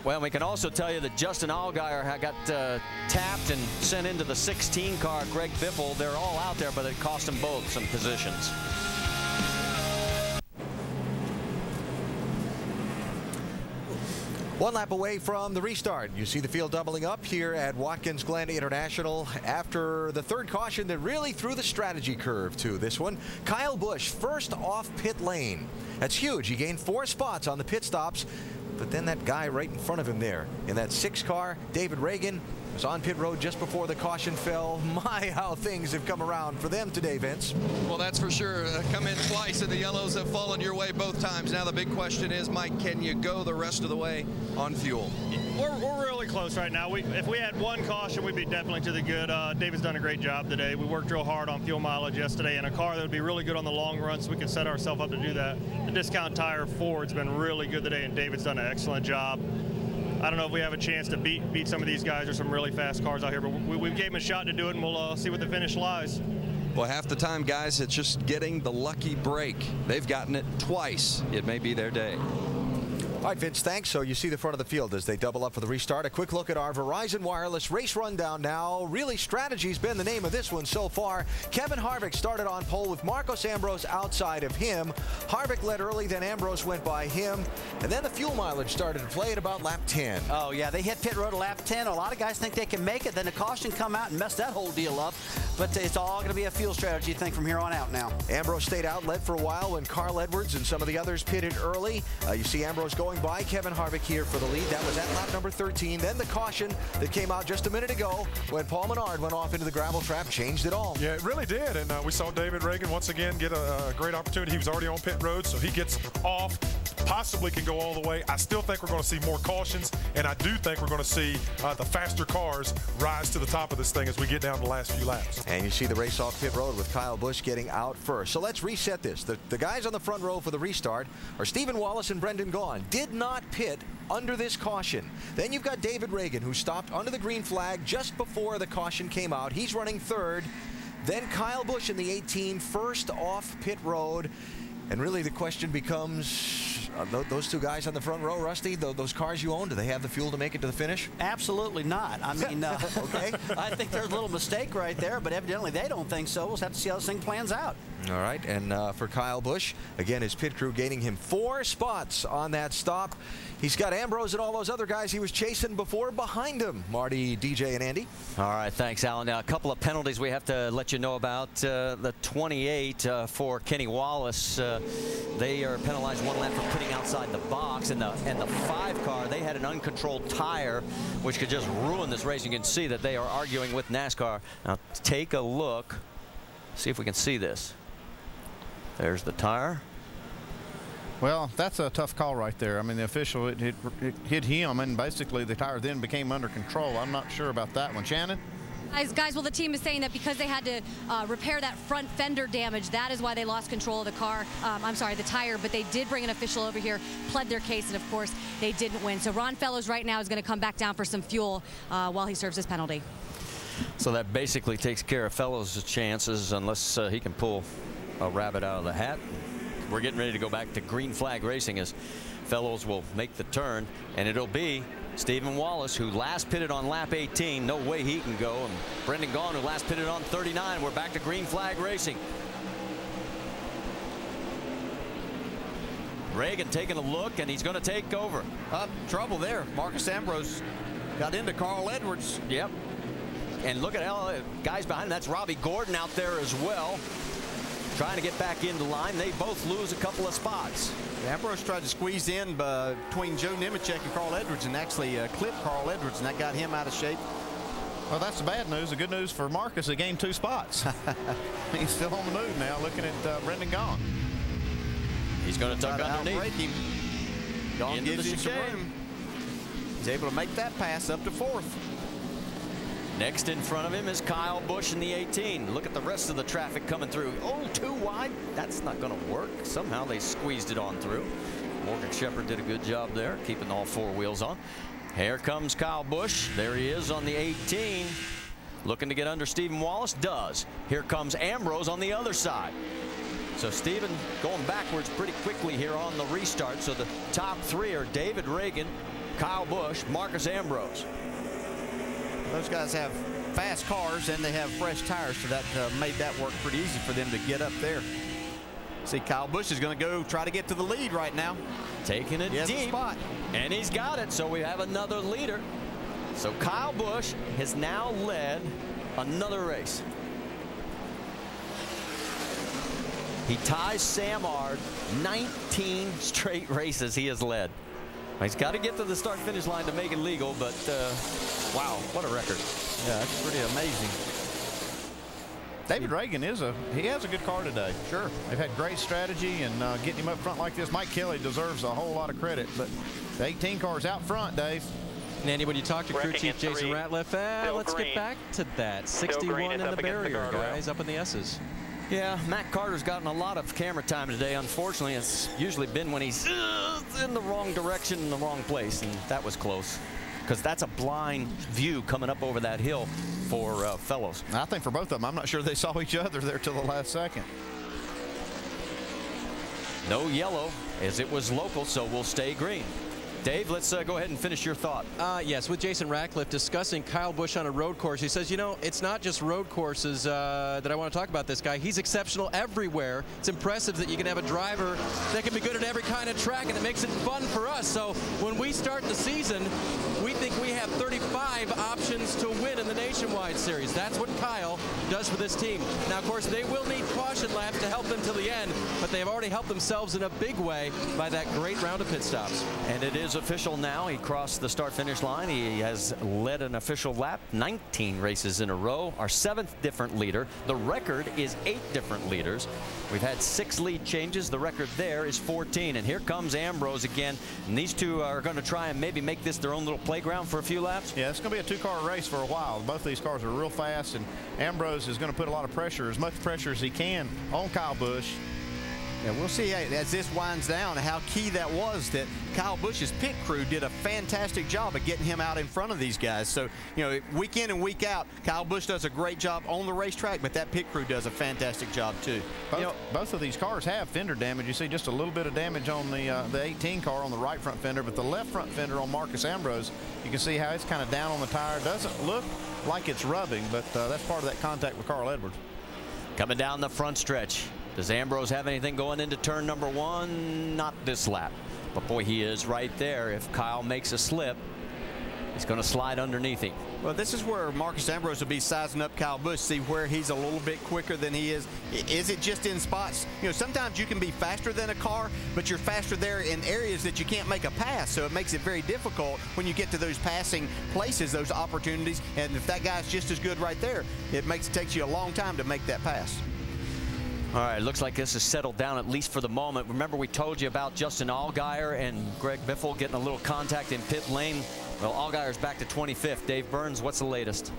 Well, we can also tell you that Justin Allgaier got tapped and sent into the 16 car. Greg Biffle, they're all out there, but it cost them both some positions. One lap away from the restart. You see the field doubling up here at Watkins Glen International after the 3rd caution that really threw the strategy curve to this one. Kyle Busch first off pit lane. That's huge. He gained 4 spots on the pit stops, but then that guy right in front of him there in that 6 car, David Reagan, was on pit road just before the caution fell. My, how things have come around for them today, Vince. Well, that's for sure. Come in twice, and the yellows have fallen your way both times. Now the big question is, Mike, can you go the rest of the way on fuel? We're really close right now. If we had 1 caution, we'd be definitely to the good. David's done a great job today. We worked real hard on fuel mileage yesterday, and a car that would be really good on the long run, so we can set ourselves up to do that. The discount tire Ford's been really good today, and David's done an excellent job. I don't know if we have a chance to beat some of these guys. There's some really fast cars out here, but we gave them a shot to do it, and we'll see what the finish lies. Well, half the time, guys, it's just getting the lucky break. They've gotten it twice. It may be their day. All right, Vince, thanks. So you see the front of the field as they double up for the restart. A quick look at our Verizon Wireless race rundown now. Really, strategy's been the name of this one so far. Kevin Harvick started on pole with Marcos Ambrose outside of him. Harvick led early, then Ambrose went by him. And then the fuel mileage started to play at about lap 10. Oh, yeah, they hit pit road at lap 10. A lot of guys think they can make it. Then the caution come out and mess that whole deal up. But it's all going to be a fuel strategy thing from here on out now. Ambrose stayed out, led for a while when Carl Edwards and some of the others pitted early. You see Ambrose going by Kevin Harvick here for the lead. That was at lap number 13. Then the caution that came out just a minute ago when Paul Menard went off into the gravel trap changed it all. Yeah, it really did. And we saw David Reagan once again get a great opportunity. He was already on pit road, so he gets off, possibly can go all the way. I still think we're going to see more cautions, and I do think we're going to see the faster cars rise to the top of this thing as we get down to the last few laps. And you see the race off pit road with Kyle Busch getting out first. So let's reset this. The guys on the front row for the restart are Stephen Wallace and Brendan Gaughan. Did not pit under this caution. Then you've got David Reagan, who stopped under the green flag just before the caution came out. He's running 3rd. then Kyle Busch in the 18, first off pit road. And really the question becomes, those two guys on the front row, Rusty, those cars you own, do they have the fuel to make it to the finish? Absolutely not. I mean, okay. I think there's a little mistake right there, but evidently they don't think so. We'll just have to see how this thing plans out. All right, and for Kyle Busch, again, his pit crew gaining him 4 spots on that stop. He's got Ambrose and all those other guys he was chasing before behind him. Marty, DJ, and Andy. All right, thanks, Alan. Now, a couple of penalties we have to let you know about. The 28 for Kenny Wallace. They are penalized 1 lap for pitting outside the box. And the 5 car, they had an uncontrolled tire, which could just ruin this race. You can see that they are arguing with NASCAR. Now, take a look. See if we can see this. There's the tire. Well, that's a tough call right there. I mean, the official, it hit him, and basically the tire then became under control. I'm not sure about that one. Shannon? Guys, well, the team is saying that because they had to repair that front fender damage, that is why they lost control of the car. I'm sorry, the tire, but they did bring an official over here, pled their case, and of course, they didn't win. So Ron Fellows right now is going to come back down for some fuel while he serves his penalty. So that basically takes care of Fellows' chances, unless he can pull a rabbit out of the hat. We're getting ready to go back to green flag racing as Fellows will make the turn, and it'll be Stephen Wallace, who last pitted on lap 18. No way he can go. And Brendan Gaughan, who last pitted on 39. We're back to green flag racing. Reagan taking a look, and he's going to take over. Trouble there. Marcus Ambrose got into Carl Edwards. Yep. And look at all the guys behind him. That's Robbie Gordon out there as well, trying to get back into line. They both lose a couple of spots. Ambrose tried to squeeze in between Joe Nemechek and Carl Edwards and actually clipped Carl Edwards, and that got him out of shape. Well, that's the bad news. The good news for Marcus, he gained 2 spots. He's still on the move now, looking at Brendan Gaughan. He's going to tuck underneath. Him. Gaughan gives him some room. He's able to make that pass up to 4th. Next in front of him is Kyle Busch in the 18. Look at the rest of the traffic coming through. Oh, too wide. That's not going to work. Somehow they squeezed it on through. Morgan Shepherd did a good job there, keeping all 4 wheels on. Here comes Kyle Busch. There he is on the 18. Looking to get under Stephen Wallace. Does. Here comes Ambrose on the other side. So Stephen going backwards pretty quickly here on the restart. So the top 3 are David Reagan, Kyle Busch, Marcus Ambrose. Those guys have fast cars and they have fresh tires, so that made that work pretty easy for them to get up there. See, Kyle Busch is going to go try to get to the lead right now. Taking it deep, spot. And he's got it, so we have another leader. So Kyle Busch has now led another race. He ties Sam Ard. 19 straight races he has led. He's got to get to the start-finish line to make it legal, but wow, what a record. Yeah, that's pretty amazing. David Reagan has a good car today. Sure. They've had great strategy, and getting him up front like this, Mike Kelly deserves a whole lot of credit, but the 18 car's out front, Dave. And Andy, when you talk to crew chief Jason Ratliff, let's get back to that. 61 in the barrier, guys, up in the S's. Yeah, Matt Carter's gotten a lot of camera time today. Unfortunately, it's usually been when he's in the wrong direction in the wrong place, and that was close. Because that's a blind view coming up over that hill for Fellows. I think for both of them, I'm not sure they saw each other there till the last second. No yellow, as it was local, so we'll stay green. Dave, let's go ahead and finish your thought. Yes, with Jason Ratliff discussing Kyle Busch on a road course, he says, you know, it's not just road courses that I want to talk about this guy. He's exceptional everywhere. It's impressive that you can have a driver that can be good at every kind of track, and it makes it fun for us. So when we start the season, we think we have 35 options to win in the Nationwide Series. That's what Kyle does for this team. Now, of course, they will need caution laps to help them till the end, but they have already helped themselves in a big way by that great round of pit stops. And it is official now. He crossed the start-finish line. He has led an official lap 19 races in a row. Our 7th different leader. The record is 8 different leaders. We've had 6 lead changes. The record there is 14. And here comes Ambrose again. And these two are going to try and maybe make this their own little playground for a few laps. Yeah, it's going to be a 2-car race for a while. Both of these cars are real fast, and Ambrose is going to put a lot of pressure, as much pressure as he can, on Kyle Busch. Yeah, we'll see as this winds down how key that was that Kyle Busch's pit crew did a fantastic job of getting him out in front of these guys. So, week in and week out, Kyle Busch does a great job on the racetrack, but that pit crew does a fantastic job too. Both of these cars have fender damage. You see just a little bit of damage on the 18 car on the right front fender, but the left front fender on Marcus Ambrose, you can see how it's kind of down on the tire. Doesn't look like it's rubbing, but that's part of that contact with Carl Edwards. Coming down the front stretch. Does Ambrose have anything going into turn number 1? Not this lap. But boy, he is right there. If Kyle makes a slip, he's going to slide underneath him. Well, this is where Marcus Ambrose will be sizing up Kyle Busch, see where he's a little bit quicker than he is. Is it just in spots? Sometimes you can be faster than a car, but you're faster there in areas that you can't make a pass. So it makes it very difficult when you get to those passing places, those opportunities. And if that guy's just as good right there, it takes you a long time to make that pass. All right, looks like this is settled down at least for the moment. Remember we told you about Justin Allgaier and Greg Biffle getting a little contact in pit lane. Well, Allgaier's back to 25th. Dave Burns, what's the latest?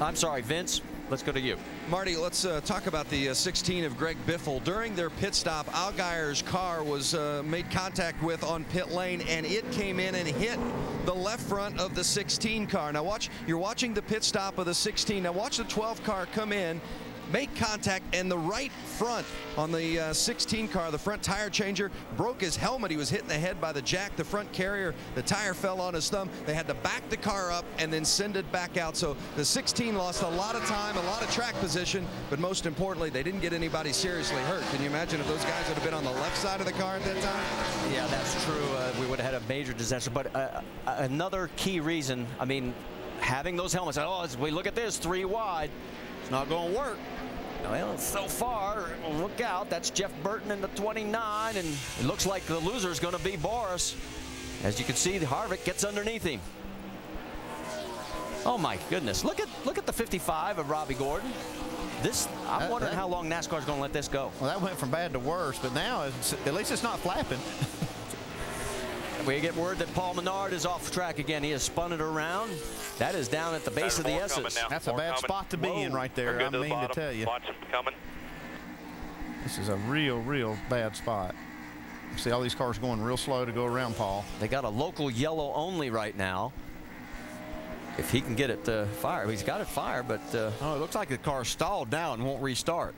I'm sorry, Vince. Let's go to you. Marty, let's talk about the 16 of Greg Biffle. During their pit stop, Allgaier's car was made contact with on pit lane, and it came in and hit the left front of the 16 car. Now you're watching the pit stop of the 16. Now watch the 12 car come in, make contact, and the right front on the 16 car, the front tire changer, broke his helmet. He was hit in the head by the jack, the front carrier. The tire fell on his thumb. They had to back the car up and then send it back out. So the 16 lost a lot of time, a lot of track position, but most importantly, they didn't get anybody seriously hurt. Can you imagine if those guys would have been on the left side of the car at that time? Yeah, that's true. We would have had a major disaster. But another key reason, I mean, having those helmets, as we look at this, 3 wide, it's not going to work. Well, so far, look out. That's Jeff Burton in the 29, and it looks like the loser is going to be Boris. As you can see, Harvick gets underneath him. Oh my goodness! Look at the 55 of Robbie Gordon. I'm wondering how long NASCAR is going to let this go. Well, that went from bad to worse, but now at least it's not flapping. We get word that Paul Menard is off track again. He has spun it around. That is down at the base of the S's. That's a bad spot to be in right there. I mean to tell you. Watch him coming. This is a real bad spot. See all these cars going real slow to go around Paul. They got a local yellow only right now. If he can get it to fire, he's got it fired, but it looks like the car stalled now and won't restart.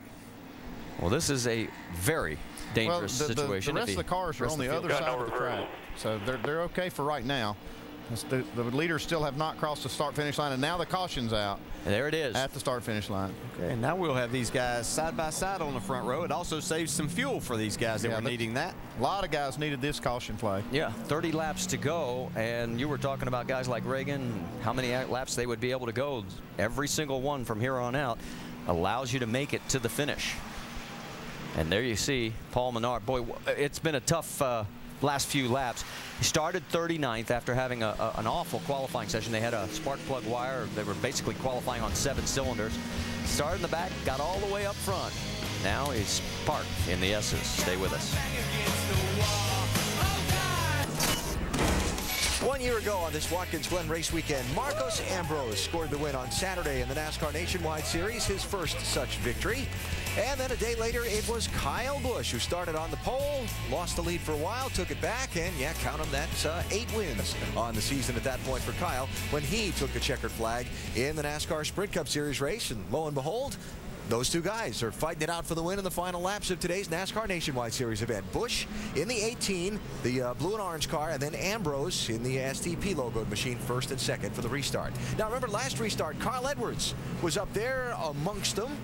Well, this is a very dangerous situation. The rest of the cars are on the other side of the track, so they're okay for right now. The leaders still have not crossed the start-finish line, and now the caution's out. And there it is. At the start-finish line. Okay, and now we'll have these guys side by side on the front row. It also saves some fuel for these guys that were needing that. A lot of guys needed this caution play. Yeah, 30 laps to go, and you were talking about guys like Reagan, how many laps they would be able to go. Every single one from here on out allows you to make it to the finish. And there you see Paul Menard. Boy, it's been a tough last few laps. He started 39th after having an awful qualifying session. They had a spark plug wire. They were basically qualifying on 7 cylinders. Started in the back, got all the way up front. Now he's parked in the S's. Stay with us. 1 year ago on this Watkins Glen race weekend, Marcos Ambrose scored the win on Saturday in the NASCAR Nationwide Series, his first such victory. And then a day later, it was Kyle Busch who started on the pole, lost the lead for a while, took it back, and yeah, count them, that's 8 wins on the season at that point for Kyle when he took the checkered flag in the NASCAR Sprint Cup Series race. And lo and behold, those two guys are fighting it out for the win in the final laps of today's NASCAR Nationwide Series event. Busch in the 18, the blue and orange car, and then Ambrose in the STP logoed machine, first and second for the restart. Now remember, last restart, Carl Edwards was up there amongst them.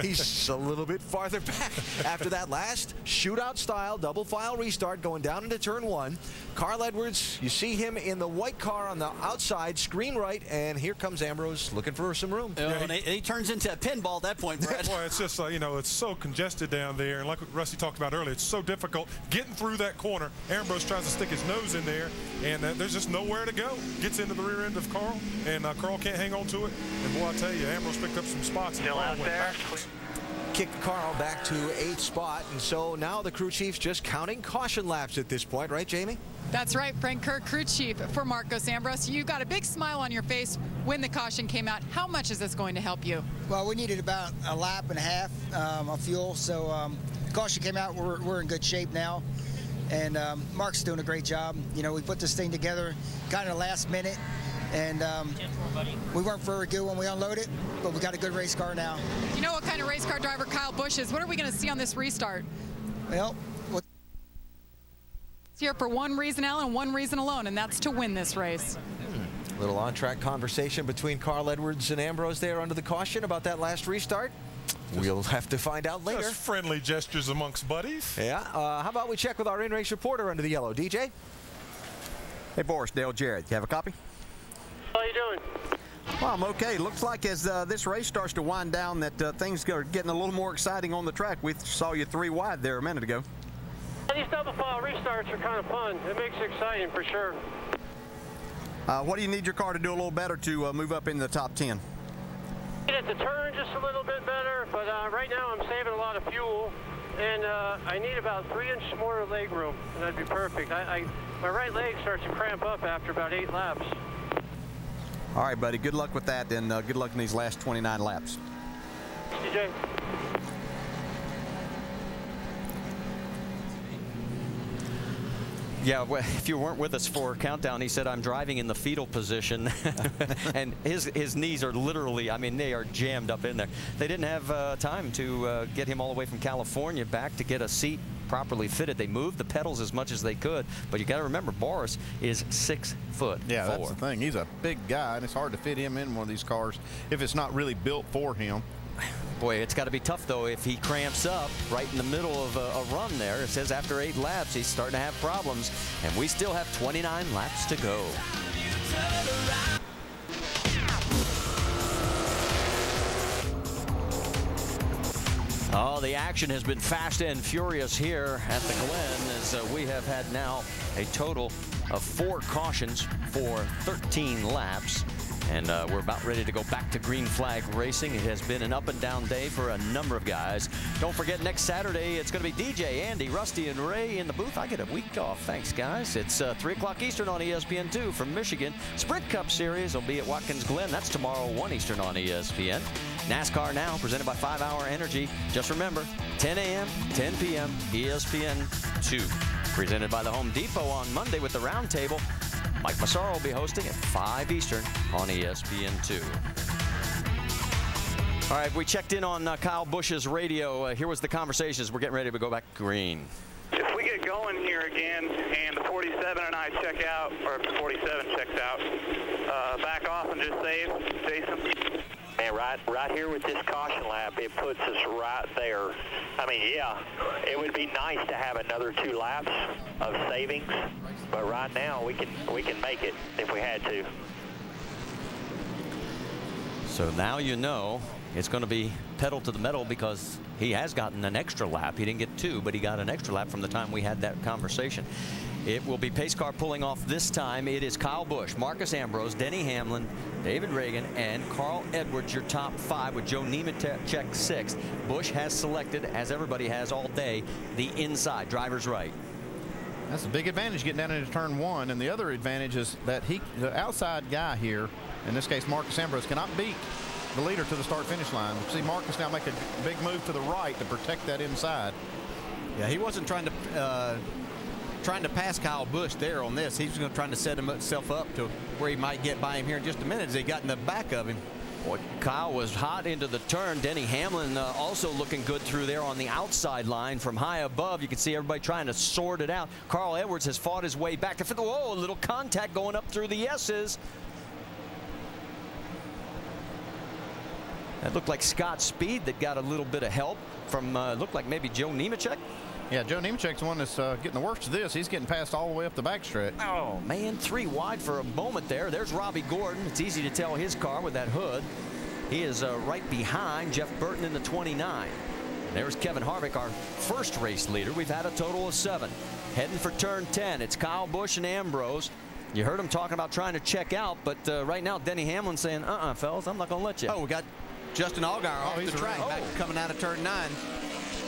He's a little bit farther back after that last shootout style double file restart going down into turn 1. Carl Edwards, you see him in the white car on the outside, screen right, and here comes Ambrose looking for some room. And he turns into a pinball at that point, Brett. Boy, it's just, it's so congested down there. And like Rusty talked about earlier, it's so difficult getting through that corner. Ambrose tries to stick his nose in there, and there's just nowhere to go. Gets into the rear end of Carl, and Carl can't hang on to it. And boy, I tell you, Ambrose picked up some spots. And Carl went back. Kicked Carl back to 8th spot, and so now the crew chief's just counting caution laps at this point, right, Jamie? That's right, Frank Kerr, crew chief for Marcos Ambrose. You got a big smile on your face when the caution came out. How much is this going to help you? Well, we needed about a lap and a half of fuel, so the caution came out. We're in good shape now, and Mark's doing a great job. You know, we put this thing together kind of last minute, and we weren't very good when we unloaded, but we got a good race car now. You know what kind of race car driver Kyle Busch is. What are we going to see on this restart? Well, here for one reason, Alan, one reason alone, and that's to win this race. A little on-track conversation between Carl Edwards and Ambrose there under the caution about that last restart. We'll have to find out later. Just friendly gestures amongst buddies. Yeah. How about we check with our in-race reporter under the yellow, DJ? Hey, Boris, Dale Jarrett, you have a copy? How you doing? Well, I'm okay. Looks like as this race starts to wind down that things are getting a little more exciting on the track. We saw you 3 wide there a minute ago. These double file restarts are kind of fun. It makes it exciting for sure. What do you need your car to do a little better to move up in the top 10? Get it to turn just a little bit better, but right now I'm saving a lot of fuel, and I need about 3 inches more leg room, and that'd be perfect. My right leg starts to cramp up after about 8 laps. All right, buddy. Good luck with that, and good luck in these last 29 laps. DJ. Yeah, well, if you weren't with us for Countdown, he said, I'm driving in the fetal position. And his knees are literally, I mean, they are jammed up in there. They didn't have time to get him all the way from California back to get a seat properly fitted. They moved the pedals as much as they could, but you got to remember, Boris is 6'4". Yeah, that's the thing. He's a big guy, and it's hard to fit him in one of these cars if it's not really built for him. Boy, it's got to be tough, though, if he cramps up right in the middle of a run there. It says after 8 laps, he's starting to have problems, and we still have 29 laps to go. Oh, the action has been fast and furious here at the Glen as we have had now a total of 4 cautions for 13 laps. And we're about ready to go back to green flag racing. It has been an up and down day for a number of guys. Don't forget, next Saturday, it's going to be DJ, Andy, Rusty, and Ray in the booth. I get a week off. Thanks, guys. It's 3 o'clock Eastern on ESPN2 from Michigan. Sprint Cup Series will be at Watkins Glen. That's tomorrow, 1 Eastern on ESPN. NASCAR Now, presented by 5 Hour Energy. Just remember, 10 a.m., 10 p.m., ESPN2. Presented by the Home Depot on Monday with the Roundtable. Mike Massaro will be hosting at 5 Eastern on ESPN2. All right, we checked in on Kyle Busch's radio. Here was the conversation as we're getting ready to go back green. If we get going here again and the 47 and I check out, or if the 47 checks out, back off and just save, Jason. Man, right here with this caution lap, it puts us right there. I mean, yeah, it would be nice to have another 2 laps of savings, but right now we can make it if we had to. So now you know it's going to be pedal to the metal because he has gotten an extra lap. He didn't get 2, but he got an extra lap from the time we had that conversation. It will be pace car pulling off this time. It is Kyle Busch, Marcus Ambrose, Denny Hamlin, David Reagan, and Carl Edwards, your top 5, with Joe Nemechek 6th. Busch has selected, as everybody has all day, the inside, driver's right. That's a big advantage getting down into turn 1, and the other advantage is that the outside guy here, in this case Marcus Ambrose, cannot beat the leader to the start-finish line. See Marcus now make a big move to the right to protect that inside. Yeah, he wasn't trying to pass Kyle Busch there on this. He was trying to set himself up to where he might get by him here in just a minute as he got in the back of him. Boy, Kyle was hot into the turn. Denny Hamlin also looking good through there on the outside line from high above. You can see everybody trying to sort it out. Carl Edwards has fought his way back. Whoa, a little contact going up through the S's. That looked like Scott Speed that got a little bit of help from, looked like maybe Joe Nemechek. Yeah, Joe Nemechek's the one that's getting the worst of this. He's getting passed all the way up the backstretch. Oh, man, 3 wide for a moment there. There's Robbie Gordon. It's easy to tell his car with that hood. He is right behind Jeff Burton in the 29. There's Kevin Harvick, our first race leader. We've had a total of 7. Heading for turn 10. It's Kyle Busch and Ambrose. You heard him talking about trying to check out, but right now Denny Hamlin saying, fellas, I'm not going to let you. Oh, we got Justin Allgaier off the track coming out of turn 9.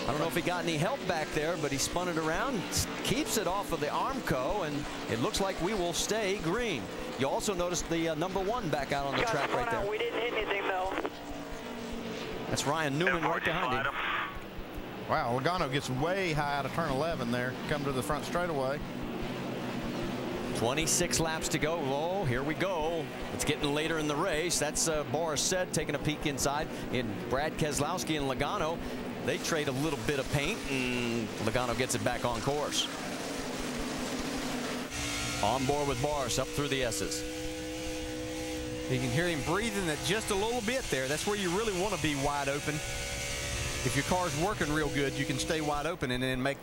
I don't know if he got any help back there, but he spun it around, keeps it off of the Armco, and it looks like we will stay green. You also noticed the number 1 back out on the track right there. We didn't hit anything, though. That's Ryan Newman right behind him. Wow, Logano gets way high out of turn 11 there. Come to the front straightaway. 26 laps to go. Oh, here we go. It's getting later in the race. That's Boris said, taking a peek inside. In Brad Keselowski and Logano, they trade a little bit of paint, and Logano gets it back on course. On board with Boris up through the S's. You can hear him breathing it just a little bit there. That's where you really want to be wide open. If your car's working real good, you can stay wide open and then make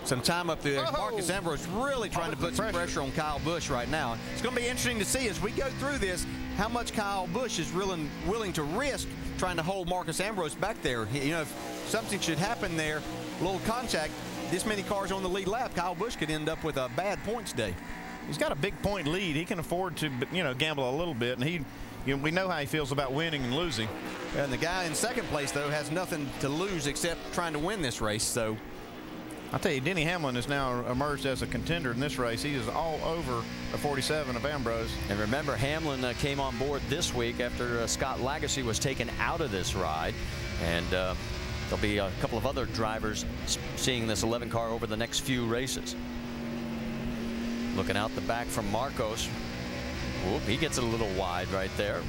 some time up there. Marcus Ambrose really trying to put some pressure on Kyle Busch right now. It's going to be interesting to see as we go through this how much Kyle Busch is willing to risk trying to hold Marcus Ambrose back there. You know, if something should happen there, a little contact, this many cars on the lead lap, Kyle Busch could end up with a bad points day. He's got a big point lead. He can afford to, you know, gamble a little bit, and we know how he feels about winning and losing. And the guy in second place, though, has nothing to lose except trying to win this race. So I'll tell you, Denny Hamlin has now emerged as a contender in this race. He is all over the 47 of Ambrose. And remember, Hamlin came on board this week after Scott Lagasse was taken out of this ride. And there'll be a couple of other drivers seeing this 11 car over the next few races. Looking out the back from Marcos. Whoop, he gets it a little wide right there.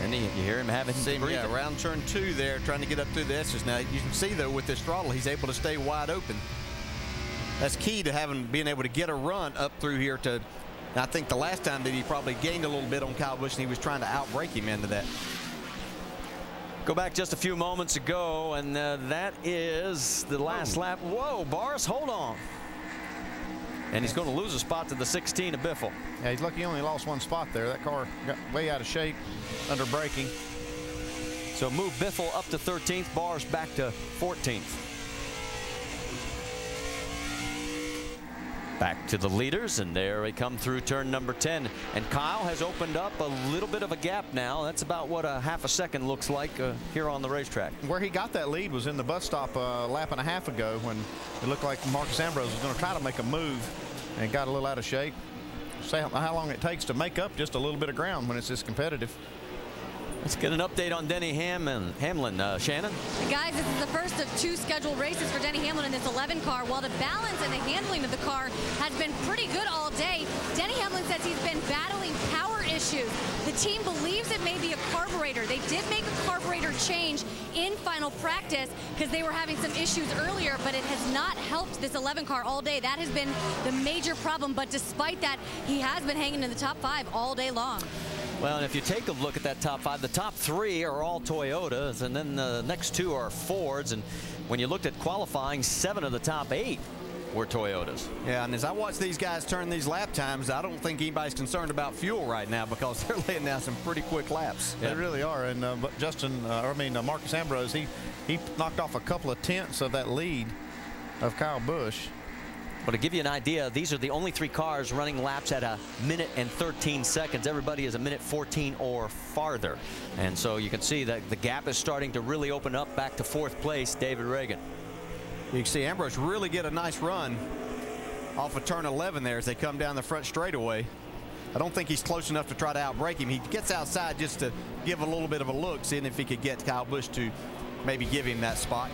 And you hear him having to breathe. Yeah, around turn 2 there, trying to get up through the S's. Now, you can see, though, with this throttle, he's able to stay wide open. That's key to being able to get a run up through here to, I think the last time that he probably gained a little bit on Kyle Busch, and he was trying to outbrake him into that. Go back just a few moments ago, and that is the last lap. Whoa, Boris, hold on. And he's going to lose a spot to the 16 of Biffle. Yeah, he's lucky he only lost 1 spot there. That car got way out of shape under braking. So move Biffle up to 13th, Boris back to 14th. Back to the leaders, and there they come through turn number 10. And Kyle has opened up a little bit of a gap now. That's about what a half a second looks like here on the racetrack. Where he got that lead was in the bus stop a lap and a half ago when it looked like Marcus Ambrose was going to try to make a move and got a little out of shape. See how long it takes to make up just a little bit of ground when it's this competitive. Let's get an update on Denny Hamlin. Shannon? Guys, this is the first of 2 scheduled races for Denny Hamlin in this 11 car. While the balance and the handling of the car has been pretty good all day, Denny Hamlin says he's been battling power issues. The team believes it may be a carburetor. They did make a carburetor change in final practice because they were having some issues earlier, but it has not helped this 11 car all day. That has been the major problem, but despite that, he has been hanging in the top 5 all day long. Well, and if you take a look at that top 5, the top 3 are all Toyotas, and then the next 2 are Fords. And when you looked at qualifying, 7 of the top 8 were Toyotas. Yeah, and as I watch these guys turn these lap times, I don't think anybody's concerned about fuel right now because they're laying down some pretty quick laps. Yeah. They really are. And Marcus Ambrose, he knocked off a couple of tenths of that lead of Kyle Busch. But to give you an idea, these are the only 3 cars running laps at 1:13 seconds. Everybody is 1:14 or farther. And so you can see that the gap is starting to really open up back to 4th place, David Reagan. You can see Ambrose really get a nice run off of turn 11 there as they come down the front straightaway. I don't think he's close enough to try to outbrake him. He gets outside just to give a little bit of a look, seeing if he could get Kyle Busch to maybe give him that spot.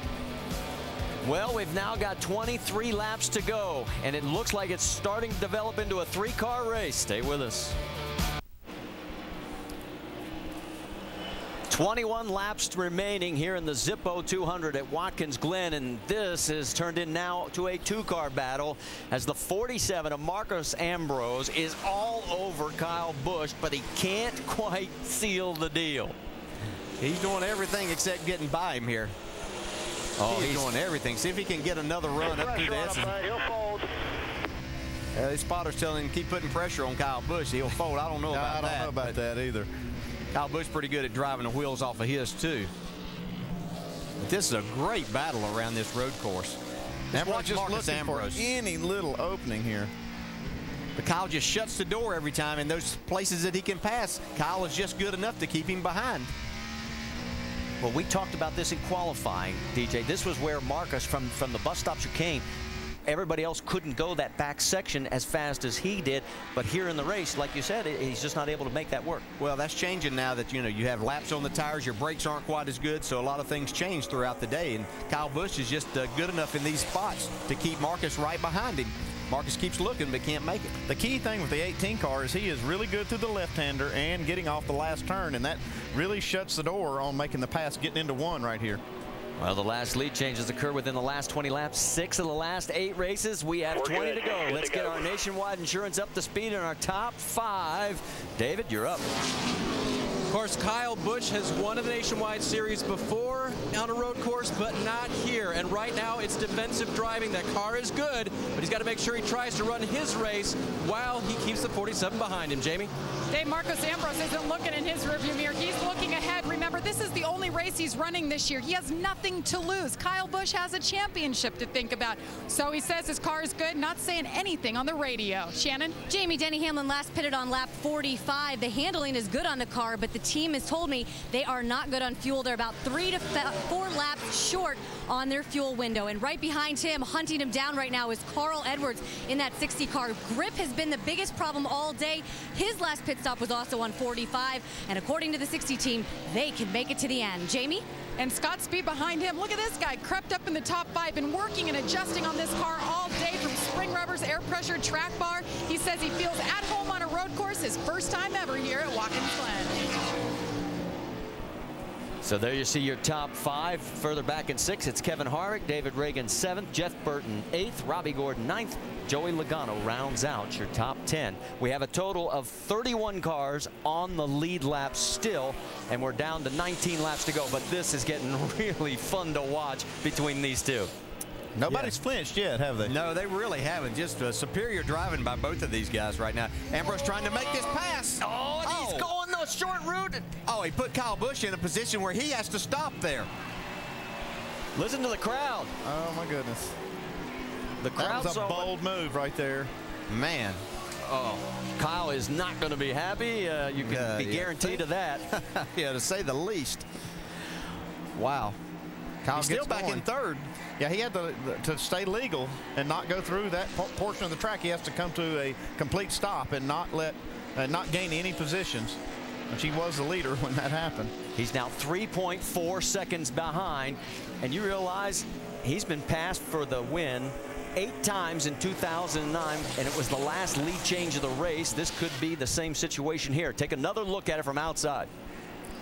Well, we've now got 23 laps to go, and it looks like it's starting to develop into a 3-car race. Stay with us. 21 laps remaining here in the Zippo 200 at Watkins Glen, and this is turned in now to a 2-car battle as the 47 of Marcus Ambrose is all over Kyle Busch, but he can't quite seal the deal. He's doing everything except getting by him here. Oh, he's doing everything. See if he can get another run up through this. The spotter's telling him keep putting pressure on Kyle Busch. He'll fold. I don't know about that. I don't know about that either. Kyle Busch pretty good at driving the wheels off of his too. But this is a great battle around this road course. Everyone's just looking for any little opening here. But Kyle just shuts the door every time in those places that he can pass. Kyle is just good enough to keep him behind. Well, we talked about this in qualifying, DJ. This was where Marcus, from the bus stop chicane, everybody else couldn't go that back section as fast as he did. But here in the race, like you said, he's just not able to make that work. Well, that's changing now that, you know, you have laps on the tires, your brakes aren't quite as good, so a lot of things change throughout the day. And Kyle Busch is just good enough in these spots to keep Marcus right behind him. Marcus keeps looking but can't make it. The key thing with the 18 car is he is really good through the left-hander and getting off the last turn, and that really shuts the door on making the pass, getting into one right here. Well, the last lead changes occur within the last 20 laps. 6 of the last 8 races. We have 20 to go. Let's get our nationwide insurance up to speed in our top 5. David, you're up. Of course, Kyle Busch has won the Nationwide Series before on a road course, but not here. And right now, it's defensive driving. That car is good, but he's got to make sure he tries to run his race while he keeps the 47 behind him. Jamie? Dave, Marcos Ambrose isn't looking in his rearview mirror. He's looking ahead. Remember, this is the only race he's running this year. He has nothing to lose. Kyle Busch has a championship to think about. So he says his car is good, not saying anything on the radio. Shannon? Jamie, Denny Hamlin last pitted on lap 45. The handling is good on the car, but the team has told me they are not good on fuel. They're about 3 to 4 laps short on their fuel window. And right behind him, hunting him down right now, is Carl Edwards in that 60 car. Grip has been the biggest problem all day. His last pit stop was also on 45. And according to the 60 team, they can make it to the end. Jamie? And Scott Speed behind him. Look at this guy, crept up in the top 5, been working and adjusting on this car all day, from spring rubbers, air pressure, track bar. He says he feels at home on a road course, his first time ever here at Watkins Glen. So there you see your top 5. Further back in 6, it's Kevin Harvick, David Reagan 7th, Jeff Burton 8th, Robbie Gordon 9th, Joey Logano rounds out your top 10. We have a total of 31 cars on the lead lap still, and we're down to 19 laps to go. But this is getting really fun to watch between these two. Nobody's flinched yet, have they? No, they really haven't. Just superior driving by both of these guys right now. Ambrose trying to make this pass. Oh, and he's going the short route. Oh, he put Kyle Busch in a position where he has to stop there. Listen to the crowd. Oh, my goodness. The crowd's that was a bold move right there. Man. Oh, Kyle is not going to be happy. You can be guaranteed of that. Yeah, to say the least. Wow. Kyle's still back in 3rd. Yeah, he had to stay legal and not go through that portion of the track. He has to come to a complete stop and not gain any positions. Which he was the leader when that happened. He's now 3.4 seconds behind, and you realize he's been passed for the win 8 times in 2009, and it was the last lead change of the race. This could be the same situation here. Take another look at it from outside.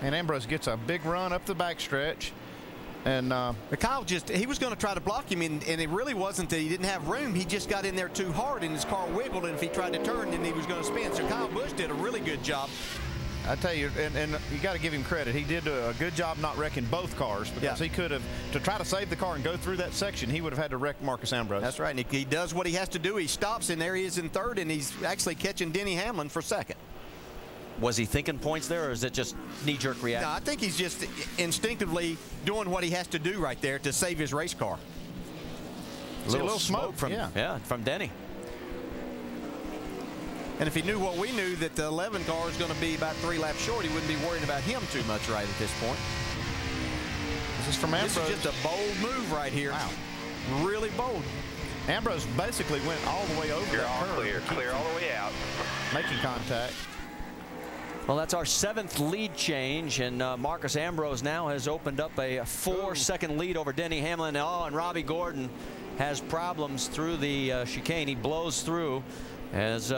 And Ambrose gets a big run up the backstretch. And Kyle he was going to try to block him, and it really wasn't that he didn't have room. He just got in there too hard, and his car wiggled, and if he tried to turn, then he was going to spin. So Kyle Busch did a really good job. I tell you, and you got to give him credit. He did a good job not wrecking both cars, because he could have, to try to save the car and go through that section, he would have had to wreck Marcus Ambrose. That's right. And he does what he has to do. He stops, and there he is in 3rd, and he's actually catching Denny Hamlin for 2nd. Was he thinking points there, or is it just knee-jerk reaction? No, I think he's just instinctively doing what he has to do right there to save his race car. A little smoke from Denny. And if he knew what we knew, that the 11 car is going to be about 3 laps short, he wouldn't be worried about him too much right at this point. This is from Ambrose. This is just a bold move right here. Wow. Really bold. Ambrose basically went all the way over that curve. Clear all the way out. Making contact. Well, that's our 7th lead change, and Marcus Ambrose now has opened up a 4-second lead over Denny Hamlin. Oh, and Robbie Gordon has problems through the chicane. He blows through as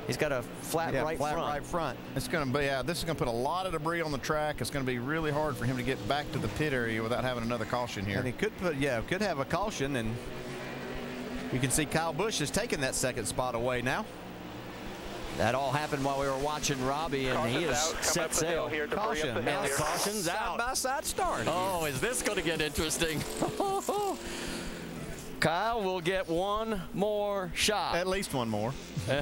he's got a flat right front. It's going to be, this is going to put a lot of debris on the track. It's going to be really hard for him to get back to the pit area without having another caution here. And he could could have a caution, and you can see Kyle Busch has taken that 2nd spot away now. That all happened while we were watching Robbie, and he is set sail. Caution. Now the caution's out. Side-by-side start. Oh, is this going to get interesting? Kyle will get one more shot. At least one more.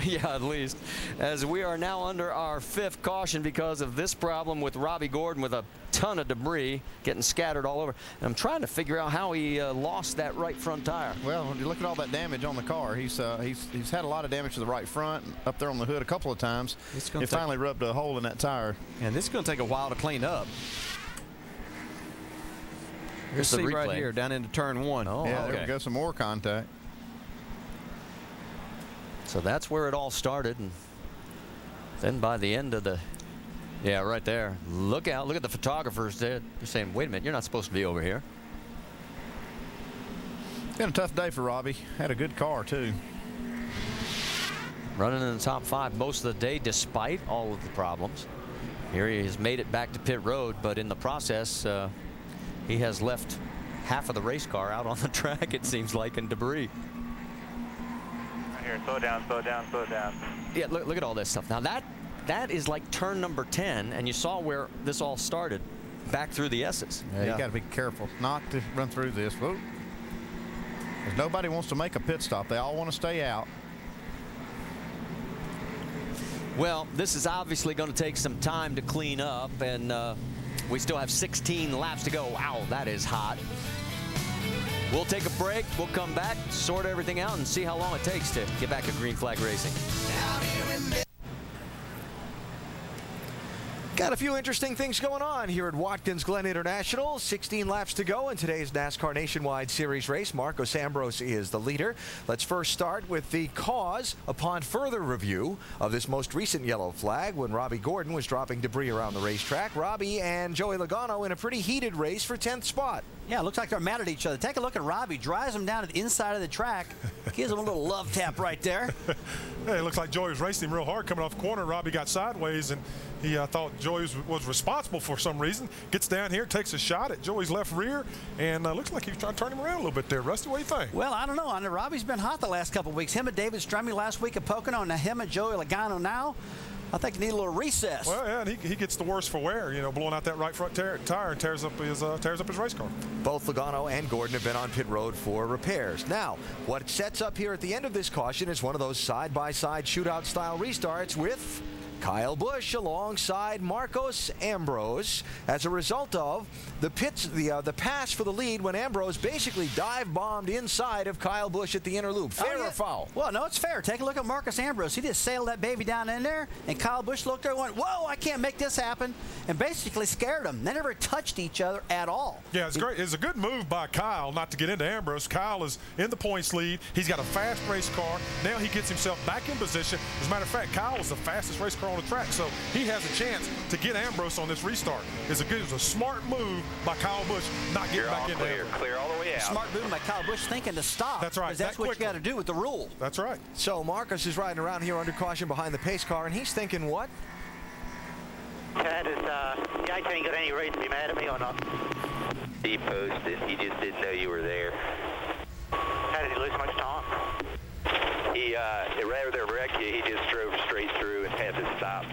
Yeah, at least. As we are now under our 5th caution because of this problem with Robbie Gordon with a ton of debris getting scattered all over. And I'm trying to figure out how he lost that right front tire. Well, when you look at all that damage on the car, he's had a lot of damage to the right front, up there on the hood a couple of times. It finally rubbed a hole in that tire. And this is going to take a while to clean up. Here's the see replay. right here down into turn 1. Oh, Yeah, okay. there we go. Some more contact. So that's where it all started. And then by the end of the, yeah, right there. Look out. Look at the photographers there. They're saying, wait a minute, you're not supposed to be over here. It's been a tough day for Robbie. Had a good car, too. Running in the top 5 most of the day despite all of the problems. Here he has made it back to pit road, but in the process, he has left half of the race car out on the track, it seems like, in debris. Right here, slow down, slow down, slow down. Yeah, look at all this stuff. Now that is like turn number 10, and you saw where this all started, back through the S's. Yeah, you got to be careful not to run through this. Because nobody wants to make a pit stop. They all want to stay out. Well, this is obviously going to take some time to clean up, and we still have 16 laps to go. Wow, that is hot. We'll take a break. We'll come back, sort everything out, and see how long it takes to get back to green flag racing. Got a few interesting things going on here at Watkins Glen International. 16 laps to go in today's NASCAR Nationwide Series race. Marcos Ambrose is the leader. Let's first start with the cause upon further review of this most recent yellow flag when Robbie Gordon was dropping debris around the racetrack. Robbie and Joey Logano in a pretty heated race for 10th spot. Yeah, it looks like they're mad at each other. Take a look at Robbie. Drives him down to the inside of the track. Gives him a little love tap right there. Hey, it looks like Joey was racing him real hard coming off the corner. Robbie got sideways, and he thought Joey was responsible for some reason. Gets down here, takes a shot at Joey's left rear, and looks like he was trying to turn him around a little bit there. Rusty, what do you think? Well, I don't know. I know Robbie's been hot the last couple of weeks. Him and David Strummy last week at Pocono, and him and Joey Logano now. I think they need a little recess. Well, yeah, and he gets the worst for wear, you know, blowing out that right front tire and tears up his race car. Both Logano and Gordon have been on pit road for repairs. Now, what sets up here at the end of this caution is one of those side-by-side shootout-style restarts with Kyle Busch alongside Marcos Ambrose as a result of the pass for the lead when Ambrose basically dive-bombed inside of Kyle Busch at the inner loop. Fair or foul? Well, no, it's fair. Take a look at Marcos Ambrose. He just sailed that baby down in there, and Kyle Busch looked there and went, whoa, I can't make this happen, and basically scared him. They never touched each other at all. Yeah, it's great. It's a good move by Kyle not to get into Ambrose. Kyle is in the points lead. He's got a fast race car. Now he gets himself back in position. As a matter of fact, Kyle is the fastest race car on the track, so he has a chance to get Ambrose on this restart. It's a smart move by Kyle Busch not getting back into Ambrose. Clear all the way out. Smart move by Kyle Busch thinking to stop. That's right. That's what you got to do with the rule. That's right. So Marcos is riding around here under caution behind the pace car, and he's thinking what? Tad, you guys ain't got any reason to be mad at me or not? He posted. He just didn't know you were there. How did he lose much time? He, rather than wreck you, he just drove straight through and had to stop.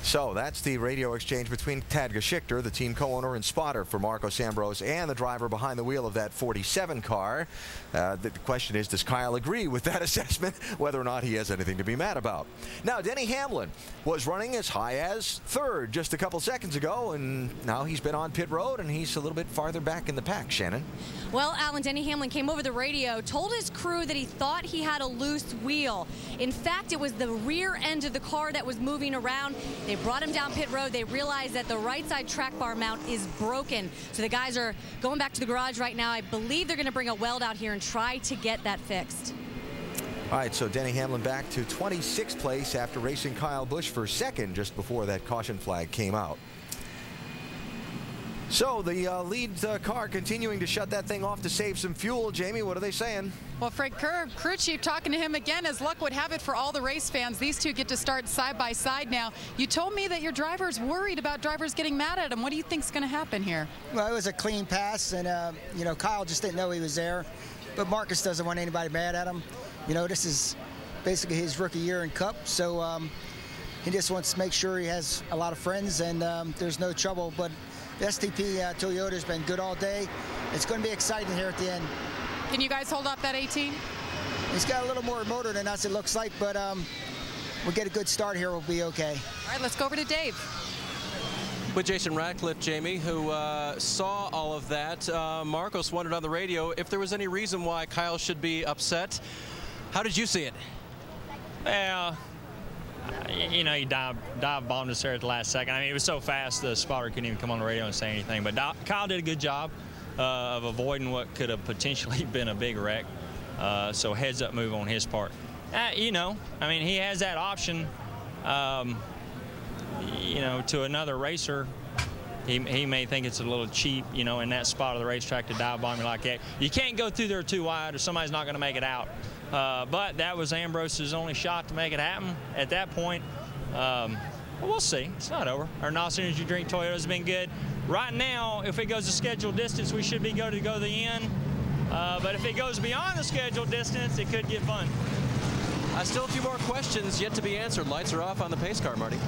So that's the radio exchange between Tad Geschichter, the team co-owner and spotter for Marcos Ambrose, and the driver behind the wheel of that 47 car. The question is, does Kyle agree with that assessment, whether or not he has anything to be mad about? Now, Denny Hamlin was running as high as third just a couple seconds ago, and now he's been on pit road, and he's a little bit farther back in the pack, Shannon. Well, Alan, Denny Hamlin came over the radio, told his crew that he thought he had a loose wheel. In fact, it was the rear end of the car that was moving around. They brought him down pit road. They realized that the right side track bar mount is broken. So the guys are going back to the garage right now. I believe they're going to bring a weld out here and try to get that fixed. All right, so Denny Hamlin back to 26th place after racing Kyle Busch for second just before that caution flag came out. So the lead car continuing to shut that thing off to save some fuel. Jamie, what are they saying? Well, Fred Kerr, crew chief, talking to him again. As luck would have it for all the race fans, these two get to start side by side now. You told me that your driver's worried about drivers getting mad at him. What do you think's going to happen here? Well, it was a clean pass, and you know, Kyle just didn't know he was there. But Marcus doesn't want anybody mad at him. You know, this is basically his rookie year in Cup, so he just wants to make sure he has a lot of friends and there's no trouble. But the STP Toyota's been good all day. It's going to be exciting here at the end. Can you guys hold up that 18? He's got a little more motor than us, it looks like, but we'll get a good start here. We'll be okay. All right, let's go over to Dave. With Jason Ratcliffe, Jamie, who saw all of that, Marcos wondered on the radio if there was any reason why Kyle should be upset. How did you see it? Well, You know, he dive bombed us there at the last second. I mean, it was so fast the spotter couldn't even come on the radio and say anything. But Kyle did a good job of avoiding what could have potentially been a big wreck. So heads up move on his part. You know, I mean, he has that option. You know, to another racer, he may think it's a little cheap, you know, in that spot of the racetrack to dive bomb you like that. You can't go through there too wide or somebody's not going to make it out. But that was Ambrose's only shot to make it happen at that point. We'll see. It's not over. Our NOS Energy Drink Toyota's been good. Right now, if it goes to scheduled distance, we should be good to go to the end. But if it goes beyond the scheduled distance, it could get fun. Still a few more questions yet to be answered. Lights are off on the pace car, Marty.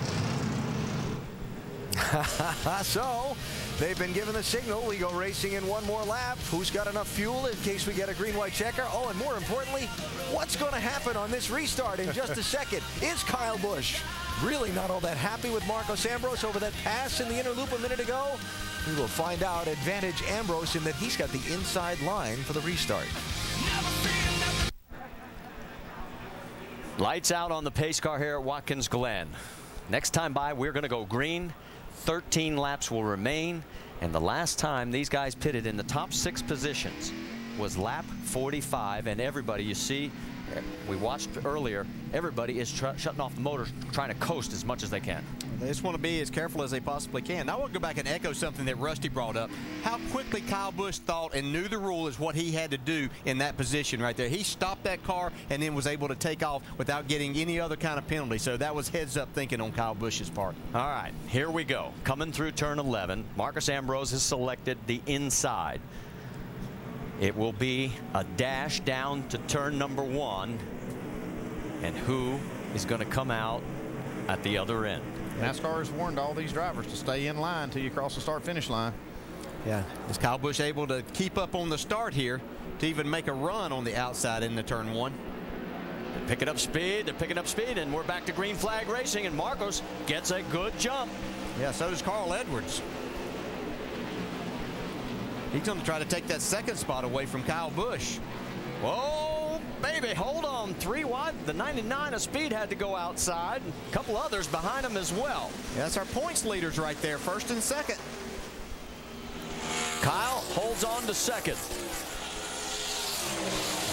So they've been given the signal. We go racing in one more lap. Who's got enough fuel in case we get a green-white checker? Oh, and more importantly, what's going to happen on this restart in just a second? Is Kyle Busch really not all that happy with Marcos Ambrose over that pass in the inner loop a minute ago? We will find out. Advantage Ambrose in that he's got the inside line for the restart. Lights out on the pace car here at Watkins Glen. Next time by, we're going to go green. 13 laps will remain, and the last time these guys pitted in the top 6 positions was lap 45, and everybody, you see, we watched earlier, everybody is shutting off the motors, trying to coast as much as they can. They just want to be as careful as they possibly can. Now I want to go back and echo something that Rusty brought up. How quickly Kyle Busch thought and knew the rule is what he had to do in that position right there. He stopped that car and then was able to take off without getting any other kind of penalty. So that was heads-up thinking on Kyle Busch's part. All right, here we go. Coming through turn 11, Marcos Ambrose has selected the inside. It will be a dash down to turn number 1. And who is going to come out at the other end? NASCAR has warned all these drivers to stay in line until you cross the start-finish line. Yeah, is Kyle Busch able to keep up on the start here to even make a run on the outside in the turn 1? They're picking up speed, and we're back to green flag racing, and Marcos gets a good jump. Yeah, so does Carl Edwards. He's going to try to take that second spot away from Kyle Busch. Whoa, baby, hold on. 3 wide. The 99 of speed had to go outside. A couple others behind him as well. Yeah, that's our points leaders right there, first and second. Kyle holds on to second.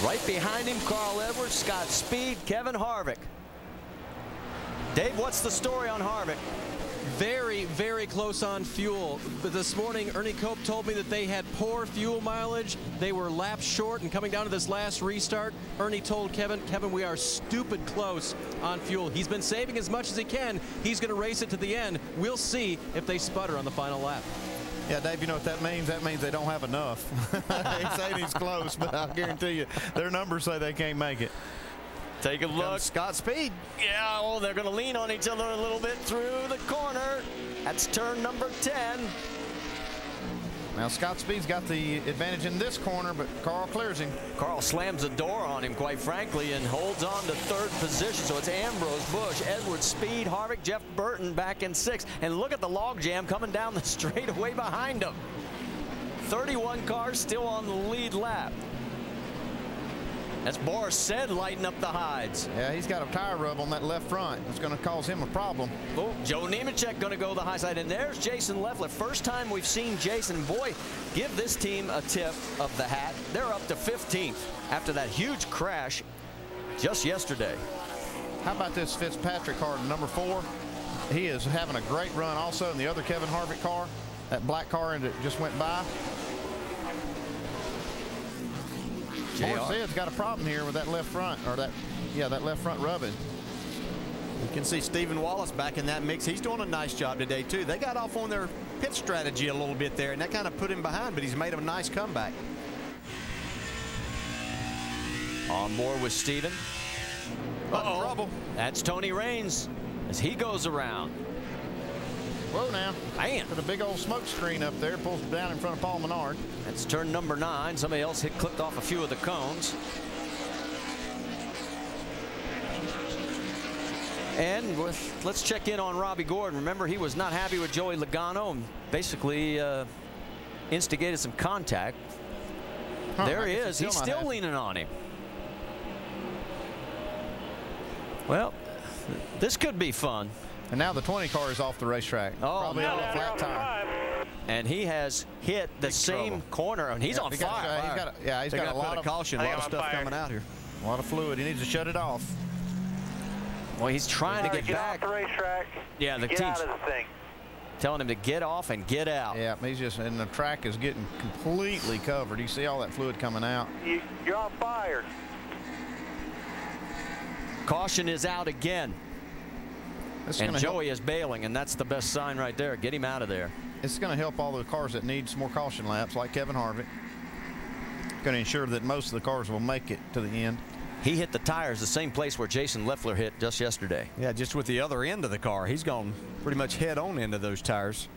Right behind him, Carl Edwards, Scott Speed, Kevin Harvick. Dave, what's the story on Harvick? Very, very close on fuel. But this morning, Ernie Cope told me that they had poor fuel mileage. They were laps short, and coming down to this last restart, Ernie told Kevin, we are stupid close on fuel. He's been saving as much as he can. He's going to race it to the end. We'll see if they sputter on the final lap. Yeah, Dave, you know what that means? That means they don't have enough. He's saying he's close, but I'll guarantee you their numbers say they can't make it. Take a look. Scott Speed. Yeah, oh, they're going to lean on each other a little bit through the corner. That's turn number 10. Now, Scott Speed's got the advantage in this corner, but Carl clears him. Carl slams the door on him, quite frankly, and holds on to third position. So it's Ambrose, Busch, Edwards, Speed, Harvick, Jeff Burton back in 6th. And look at the logjam coming down the straightaway behind him. 31 cars still on the lead lap. That's Boris Said lighting up the hides. Yeah, he's got a tire rub on that left front. It's going to cause him a problem. Oh, Joe Nemechek going to go the high side. And there's Jason Leffler. First time we've seen Jason. Boy, give this team a tip of the hat. They're up to 15th after that huge crash just yesterday. How about this Fitzpatrick car, number 4? He is having a great run also in the other Kevin Harvick car. That black car that just went by. Boris Said's got a problem here with that left front, or that left front rubbing. You can see Stephen Wallace back in that mix. He's doing a nice job today, too. They got off on their pit strategy a little bit there, and that kind of put him behind, but he's made a nice comeback. On board with Stephen. Uh-oh. Trouble. That's Tony Raines as he goes around. Whoa now. Man. Put a big old smoke screen up there, pulls down in front of Paul Menard. That's turn number 9. Somebody else clipped off a few of the cones. And let's check in on Robbie Gordon. Remember, he was not happy with Joey Logano and basically instigated some contact. There he is. He's still leaning on him. Well, This could be fun. And now the 20 car is off the racetrack. Oh, probably on a flat tire. And he has hit the same corner, and he's on fire. He's got a lot of caution, a lot of stuff coming out here. A lot of fluid. He needs to shut it off. Well, he's trying to get back. Off the racetrack. Yeah, the get team's out of the thing. telling him to get off and get out. Yeah, he's just, and the track is getting completely covered. You see all that fluid coming out. You're on fire. It's going to help all the cars that need some more caution laps, like Kevin Harvick. Going to ensure that most of the cars will make it to the end. He hit the tires the same place where Jason Leffler hit just yesterday. Yeah, just with the other end of the car. He's gone pretty much head on into those tires.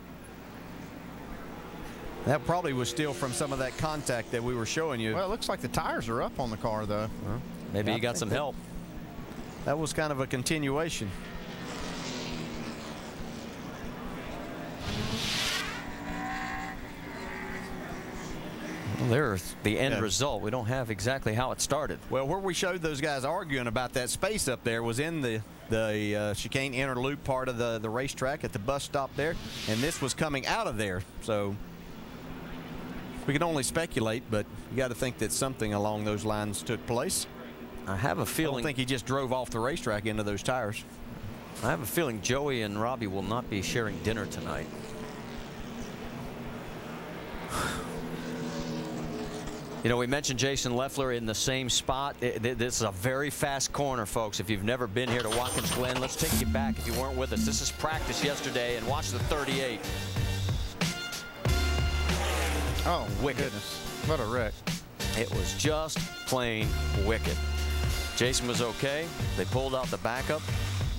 That probably was still from some of that contact that we were showing you. Well, it looks like the tires are up on the car, though. Well, maybe he got some help. That was kind of a continuation. Well, there's the end result. We don't have exactly how it started. Well, where we showed those guys arguing about that space up there was in the chicane inner loop part of the racetrack at the bus stop there, and this was coming out of there. So we can only speculate, but you got to think that something along those lines took place. I have a feeling. I don't think he just drove off the racetrack into those tires. I have a feeling Joey and Robbie will not be sharing dinner tonight. You know, we mentioned Jason Leffler in the same spot. This is a very fast corner, folks. If you've never been here to Watkins Glen, let's take you back if you weren't with us. This is practice yesterday, and watch the 38. Oh, goodness. What a wreck. It was just plain wicked. Jason was okay. They pulled out the backup.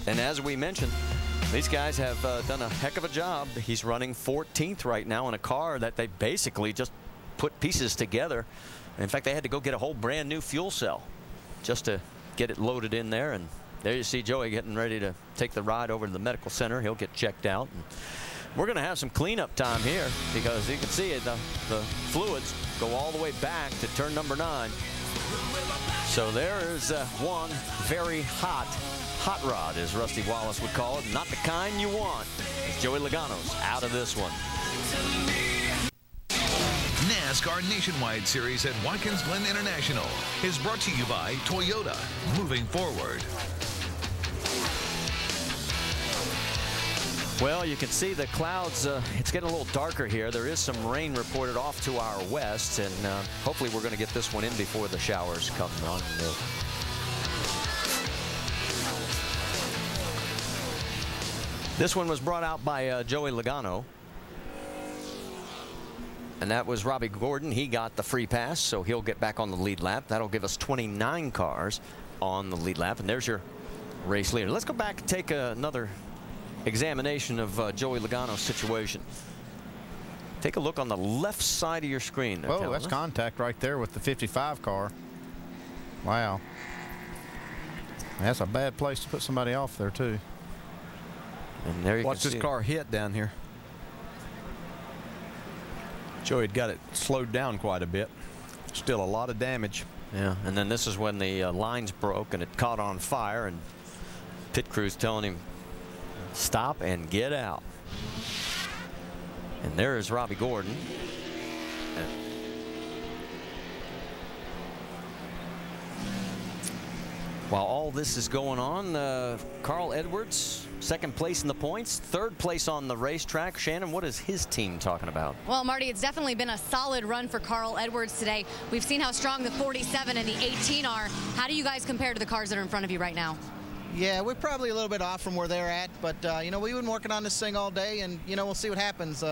And as we mentioned, these guys have done a heck of a job. He's running 14th right now in a car that they basically just put pieces together. In fact, they had to go get a whole brand new fuel cell just to get it loaded in there. And there you see Joey getting ready to take the ride over to the medical center. He'll get checked out. And we're going to have some cleanup time here because you can see it, the fluids go all the way back to turn number 9. So there is one very hot rod, as Rusty Wallace would call it. Not the kind you want. As Joey Logano's out of this one. NASCAR Nationwide Series at Watkins Glen International is brought to you by Toyota, moving forward. Well, you can see the clouds. It's getting a little darker here. There is some rain reported off to our west, and hopefully we're going to get this one in before the showers come on. This one was brought out by Joey Logano. And that was Robbie Gordon. He got the free pass, so he'll get back on the lead lap. That'll give us 29 cars on the lead lap. And there's your race leader. Let's go back and take another examination of Joey Logano's situation. Take a look on the left side of your screen. Oh, that's contact right there with the 55 car. Wow. That's a bad place to put somebody off there, too. And there you watch this car hit down here. Joey had got it slowed down quite a bit. Still a lot of damage. Yeah, and then this is when the lines broke and it caught on fire, and pit crew's telling him stop and get out. And there is Robbie Gordon. While all this is going on, Carl Edwards, second place in the points, third place on the racetrack. Shannon, what is his team talking about? Well, Marty, it's definitely been a solid run for Carl Edwards today. We've seen how strong the 47 and the 18 are. How do you guys compare to the cars that are in front of you right now? Yeah, we're probably a little bit off from where they're at, but, you know, we've been working on this thing all day, and, you know, we'll see what happens.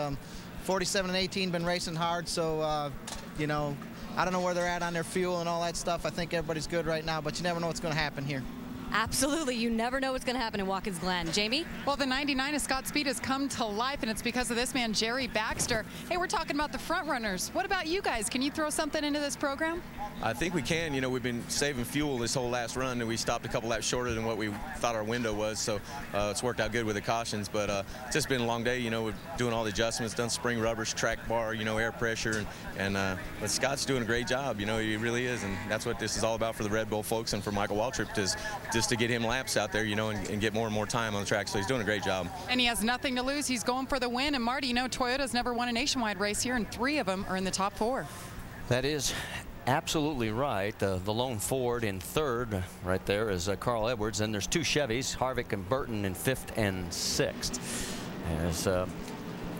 47 and 18 been racing hard, so, you know, I don't know where they're at on their fuel and all that stuff. I think everybody's good right now, but you never know what's going to happen here. Absolutely. You never know what's going to happen in Watkins Glen. Jamie? Well, the 99 of Scott Speed has come to life, and it's because of this man, Jerry Baxter. Hey, we're talking about the front runners. What about you guys? Can you throw something into this program? I think we can. You know, we've been saving fuel this whole last run, and we stopped a couple laps shorter than what we thought our window was, so it's worked out good with the cautions. But it's just been a long day. You know, we're doing all the adjustments, done spring rubbers, track bar, you know, air pressure, but Scott's doing a great job. You know, he really is, and that's what this is all about for the Red Bull folks and for Michael Waltrip, is just to get him laps out there, you know, and get more and more time on the track. So he's doing a great job. And he has nothing to lose. He's going for the win. And Marty, you know, Toyota's never won a nationwide race here, and 3 of them are in the top 4. That is absolutely right. The lone Ford in 3rd right there is Carl Edwards. And there's 2 Chevys, Harvick and Burton in 5th and 6th. As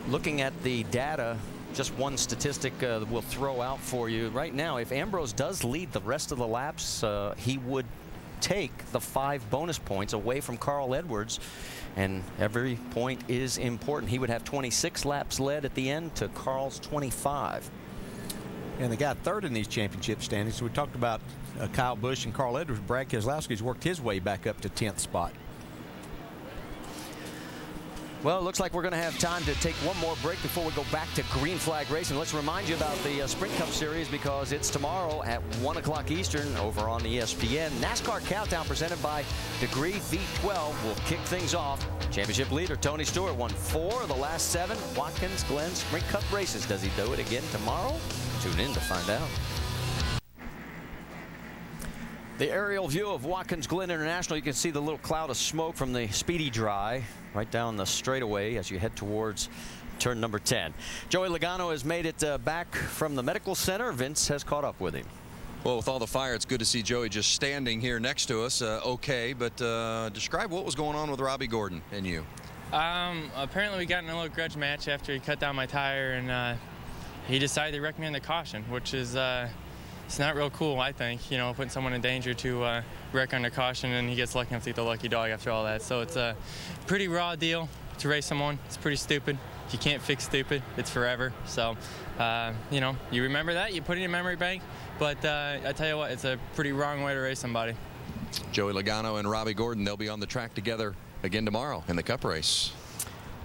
looking at the data, just one statistic we'll throw out for you right now. If Ambrose does lead the rest of the laps, he would take the 5 bonus points away from Carl Edwards, and every point is important. He would have 26 laps led at the end to Carl's 25. And the guy 3rd in these championship standings, we talked about Kyle Busch and Carl Edwards. Brad Keselowski's worked his way back up to 10th spot. Well, it looks like we're going to have time to take one more break before we go back to green flag racing. Let's remind you about the Sprint Cup Series, because it's tomorrow at 1 o'clock Eastern over on ESPN. NASCAR Countdown presented by Degree V12 will kick things off. Championship leader Tony Stewart won 4 of the last 7 Watkins Glen Sprint Cup races. Does he do it again tomorrow? Tune in to find out. The aerial view of Watkins Glen International, you can see the little cloud of smoke from the Speedy Dry right down the straightaway as you head towards turn number 10. Joey Logano has made it back from the medical center. Vince has caught up with him. Well, with all the fire, it's good to see Joey just standing here next to us. Okay, but describe what was going on with Robbie Gordon and you. Apparently we got in a little grudge match after he cut down my tire, and he decided to recommend the caution, which is it's not real cool, I think, you know, putting someone in danger to wreck under caution, and he gets lucky enough to get the lucky dog after all that. So it's a pretty raw deal to race someone. It's pretty stupid. You can't fix stupid. It's forever. So, you know, you remember that, you put it in your memory bank, but I tell you what, it's a pretty wrong way to race somebody. Joey Logano and Robbie Gordon, they'll be on the track together again tomorrow in the Cup race.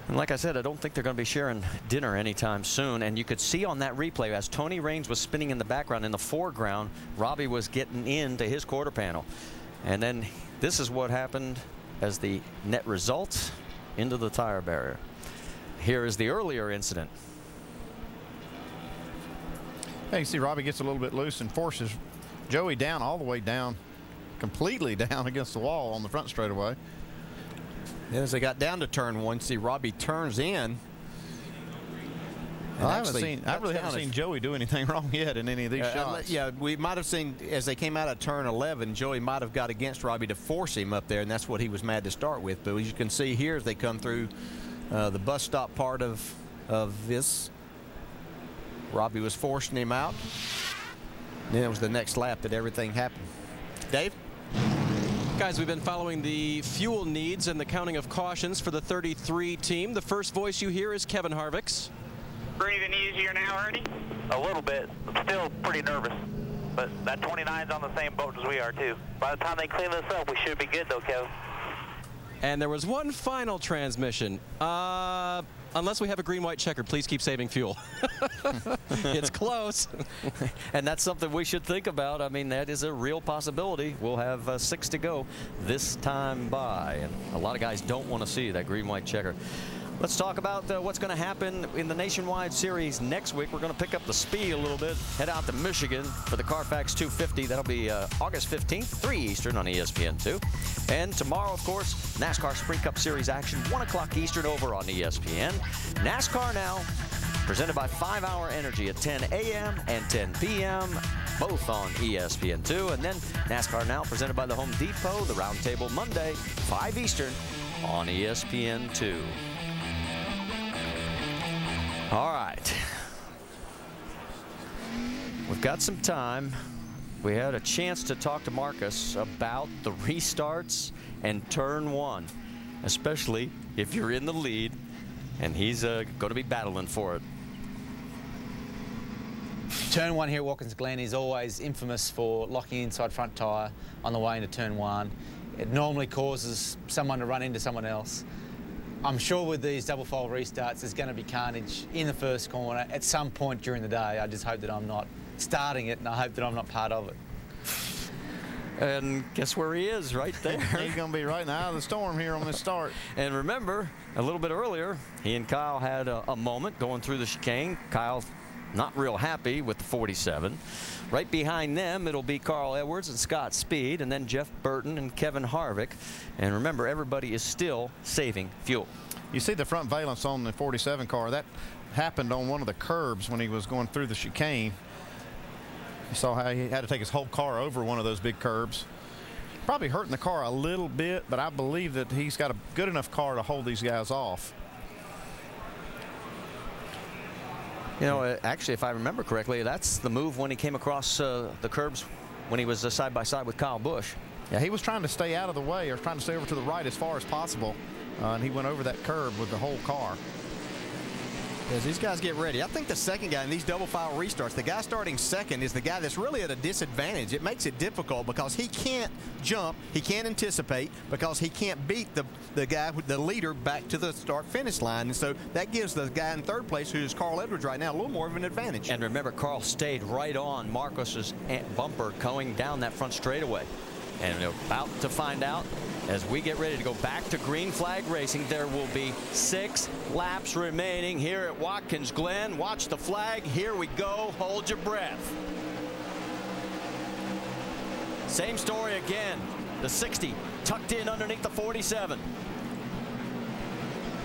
And like I said, I don't think they're going to be sharing dinner anytime soon. And you could see on that replay, as Tony Raines was spinning in the background, in the foreground, Robbie was getting into his quarter panel. And then this is what happened as the net result into the tire barrier. Here is the earlier incident. Hey, you see Robbie gets a little bit loose and forces Joey down, all the way down, completely down against the wall on the front straightaway. As they got down to turn 1, see Robbie turns in. I really haven't seen Joey do anything wrong yet in any of these shots. Yeah, we might have seen as they came out of turn 11, Joey might have got against Robbie to force him up there, and that's what he was mad to start with. But as you can see here, as they come through the bus stop part of this, Robbie was forcing him out. And then it was the next lap that everything happened. Dave? Guys, we've been following the fuel needs and the counting of cautions for the 33 team. The first voice you hear is Kevin Harvick's. Breathing easier now, Ernie? A little bit. I'm still pretty nervous. But that 29's on the same boat as we are, too. By the time they clean this up, we should be good, though, Kevin. And there was one final transmission. Unless we have a green-white checker, please keep saving fuel. It's close. And that's something we should think about. I mean, that is a real possibility. We'll have 6 to go this time by. And a lot of guys don't want to see that green-white checker. Let's talk about what's going to happen in the Nationwide Series next week. We're going to pick up the speed a little bit, head out to Michigan for the Carfax 250. That'll be August 15th, 3 Eastern on ESPN2. And tomorrow, of course, NASCAR Sprint Cup Series action, 1 o'clock Eastern over on ESPN. NASCAR Now, presented by 5 Hour Energy at 10 a.m. and 10 p.m., both on ESPN2. And then NASCAR Now, presented by the Home Depot, the Roundtable Monday, 5 Eastern on ESPN2. All right. We've got some time. We had a chance to talk to Marcus about the restarts and turn 1, especially if you're in the lead, and he's going to be battling for it. Turn 1 here at Watkins Glen is always infamous for locking inside front tyre on the way into turn 1. It normally causes someone to run into someone else. I'm sure with these double fold restarts, there's going to be carnage in the first corner at some point during the day. I just hope that I'm not starting it, and I hope that I'm not part of it. And guess where he is, right there. He's going to be right in the eye of the storm here on this start. And remember, a little bit earlier, he and Kyle had a moment going through the chicane. Kyle not real happy with the 47. Right behind them, it'll be Carl Edwards and Scott Speed, and then Jeff Burton and Kevin Harvick. And remember, everybody is still saving fuel. You see the front valence on the 47 car. That happened on one of the curbs when he was going through the chicane. You saw how he had to take his whole car over one of those big curbs. Probably hurting the car a little bit, but I believe that he's got a good enough car to hold these guys off. You know, actually, if I remember correctly, that's the move when he came across the curbs when he was side by side with Kyle Busch. Yeah, he was trying to stay out of the way, or trying to stay over to the right as far as possible, and he went over that curb with the whole car. As these guys get ready, I think the second guy in these double file restarts, the guy starting second is the guy that's really at a disadvantage. It makes it difficult because he can't jump, he can't anticipate, because he can't beat the guy, the leader, back to the start-finish line. And so that gives the guy in third place, who's Carl Edwards right now, a little more of an advantage. And remember, Carl stayed right on Marcus's bumper going down that front straightaway. And we're about to find out as we get ready to go back to green flag racing. There will be 6 laps remaining here at Watkins Glen. Watch the flag. Here we go. Hold your breath. Same story again. The 60 tucked in underneath the 47.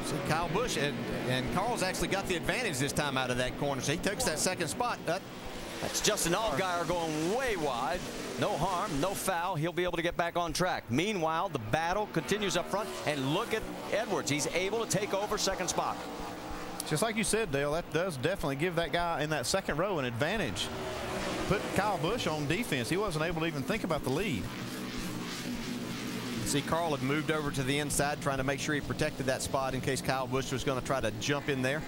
So Kyle Busch and Carl's actually got the advantage this time out of that corner. So he takes that second spot. That's Justin Allgaier going way wide. No harm, no foul. He'll be able to get back on track. Meanwhile, the battle continues up front. And look at Edwards. He's able to take over second spot. Just like you said, Dale, that does definitely give that guy in that second row an advantage. Put Kyle Busch on defense. He wasn't able to even think about the lead. See, Carl had moved over to the inside, trying to make sure he protected that spot in case Kyle Busch was going to try to jump in there.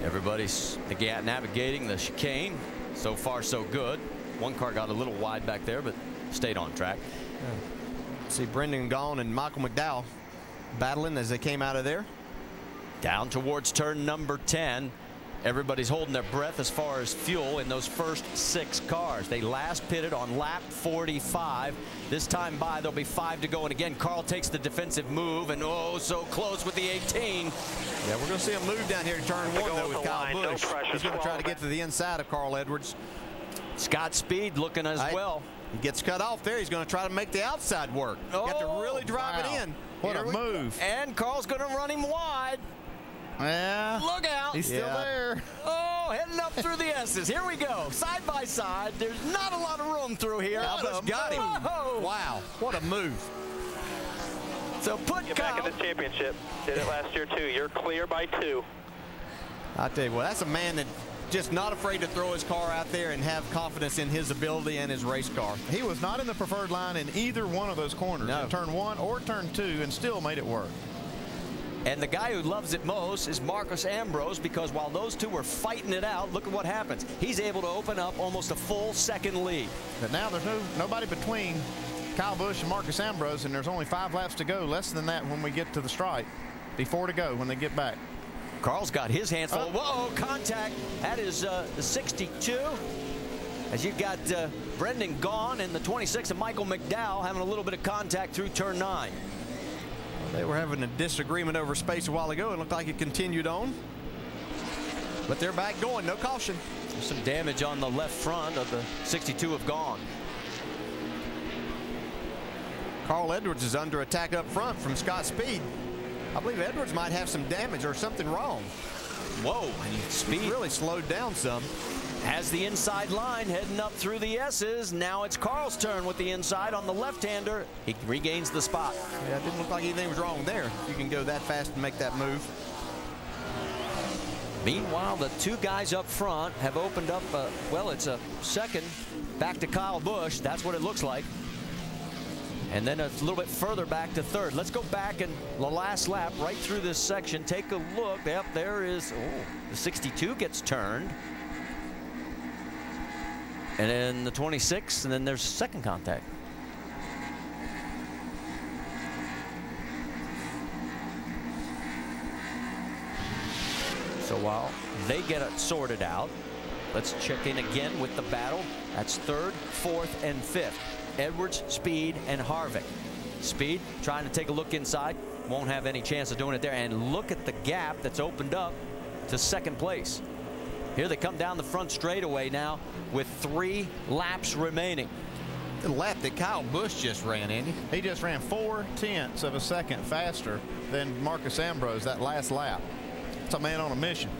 Everybody's navigating the chicane. So far, so good. One car got a little wide back there, but stayed on track. See Brendan Gaughan and Michael McDowell battling as they came out of there. Down towards turn number 10. Everybody's holding their breath as far as fuel in those first 6 cars. They last pitted on lap 45. This time by, there'll be 5 to go. And again, Carl takes the defensive move, and oh, so close with the 18. Yeah, we're going to see a move down here to turn 1, though, with Kyle Busch. He's going to try to get to the inside of Carl Edwards. Scott Speed looking as well. He gets cut off there. He's going to try to make the outside work. Got to really drive it in. What a move. And Carl's going to run him wide. Yeah. Look out. He's still there. Oh, heading up through the S's. Here we go. Side by side. There's not a lot of room through here. Kyle Busch got him. Wow. What a move. So put Get Kyle back in the championship. Did it last year, too. You're clear by 2. I tell you what, that's a man that just not afraid to throw his car out there and have confidence in his ability and his race car. He was not in the preferred line in either one of those corners. No. In turn 1 or turn 2, and still made it work. And the guy who loves it most is Marcus Ambrose, because while those two were fighting it out, look at what happens. He's able to open up almost a full second lead. But now there's nobody between Kyle Busch and Marcus Ambrose, and there's only 5 laps to go. Less than that when we get to the stripe. Be 4 to go when they get back. Carl's got his hands full. Whoa, contact. That is the 62. As you've got Brendan Gaughan and the 26 and Michael McDowell having a little bit of contact through turn 9. They were having a disagreement over space a while ago. It looked like it continued on. But they're back going. No caution. There's some damage on the left front of the 62 of Gaughan. Carl Edwards is under attack up front from Scott Speed. I believe Edwards might have some damage or something wrong. Whoa. Speed really slowed down some. Has the inside line heading up through the S's. Now it's Carl's turn with the inside on the left-hander. He regains the spot. Yeah, it didn't look like anything was wrong there. You can go that fast and make that move. Meanwhile, the 2 guys up front have opened up, well, it's a second back to Kyle Busch. That's what it looks like. And then a little bit further back to third. Let's go back in the last lap right through this section. Take a look. Yep, there is, the 62 gets turned. And then the 26, and then there's second contact. So while they get it sorted out, let's check in again with the battle. That's 3rd, 4th, and 5th. Edwards, Speed, and Harvick. Speed trying to take a look inside. Won't have any chance of doing it there. And look at the gap that's opened up to second place. Here they come down the front straightaway now with 3 laps remaining. The lap that Kyle Busch just ran, Andy. He just ran 0.4 of a second faster than Marcus Ambrose that last lap. It's a man on a mission.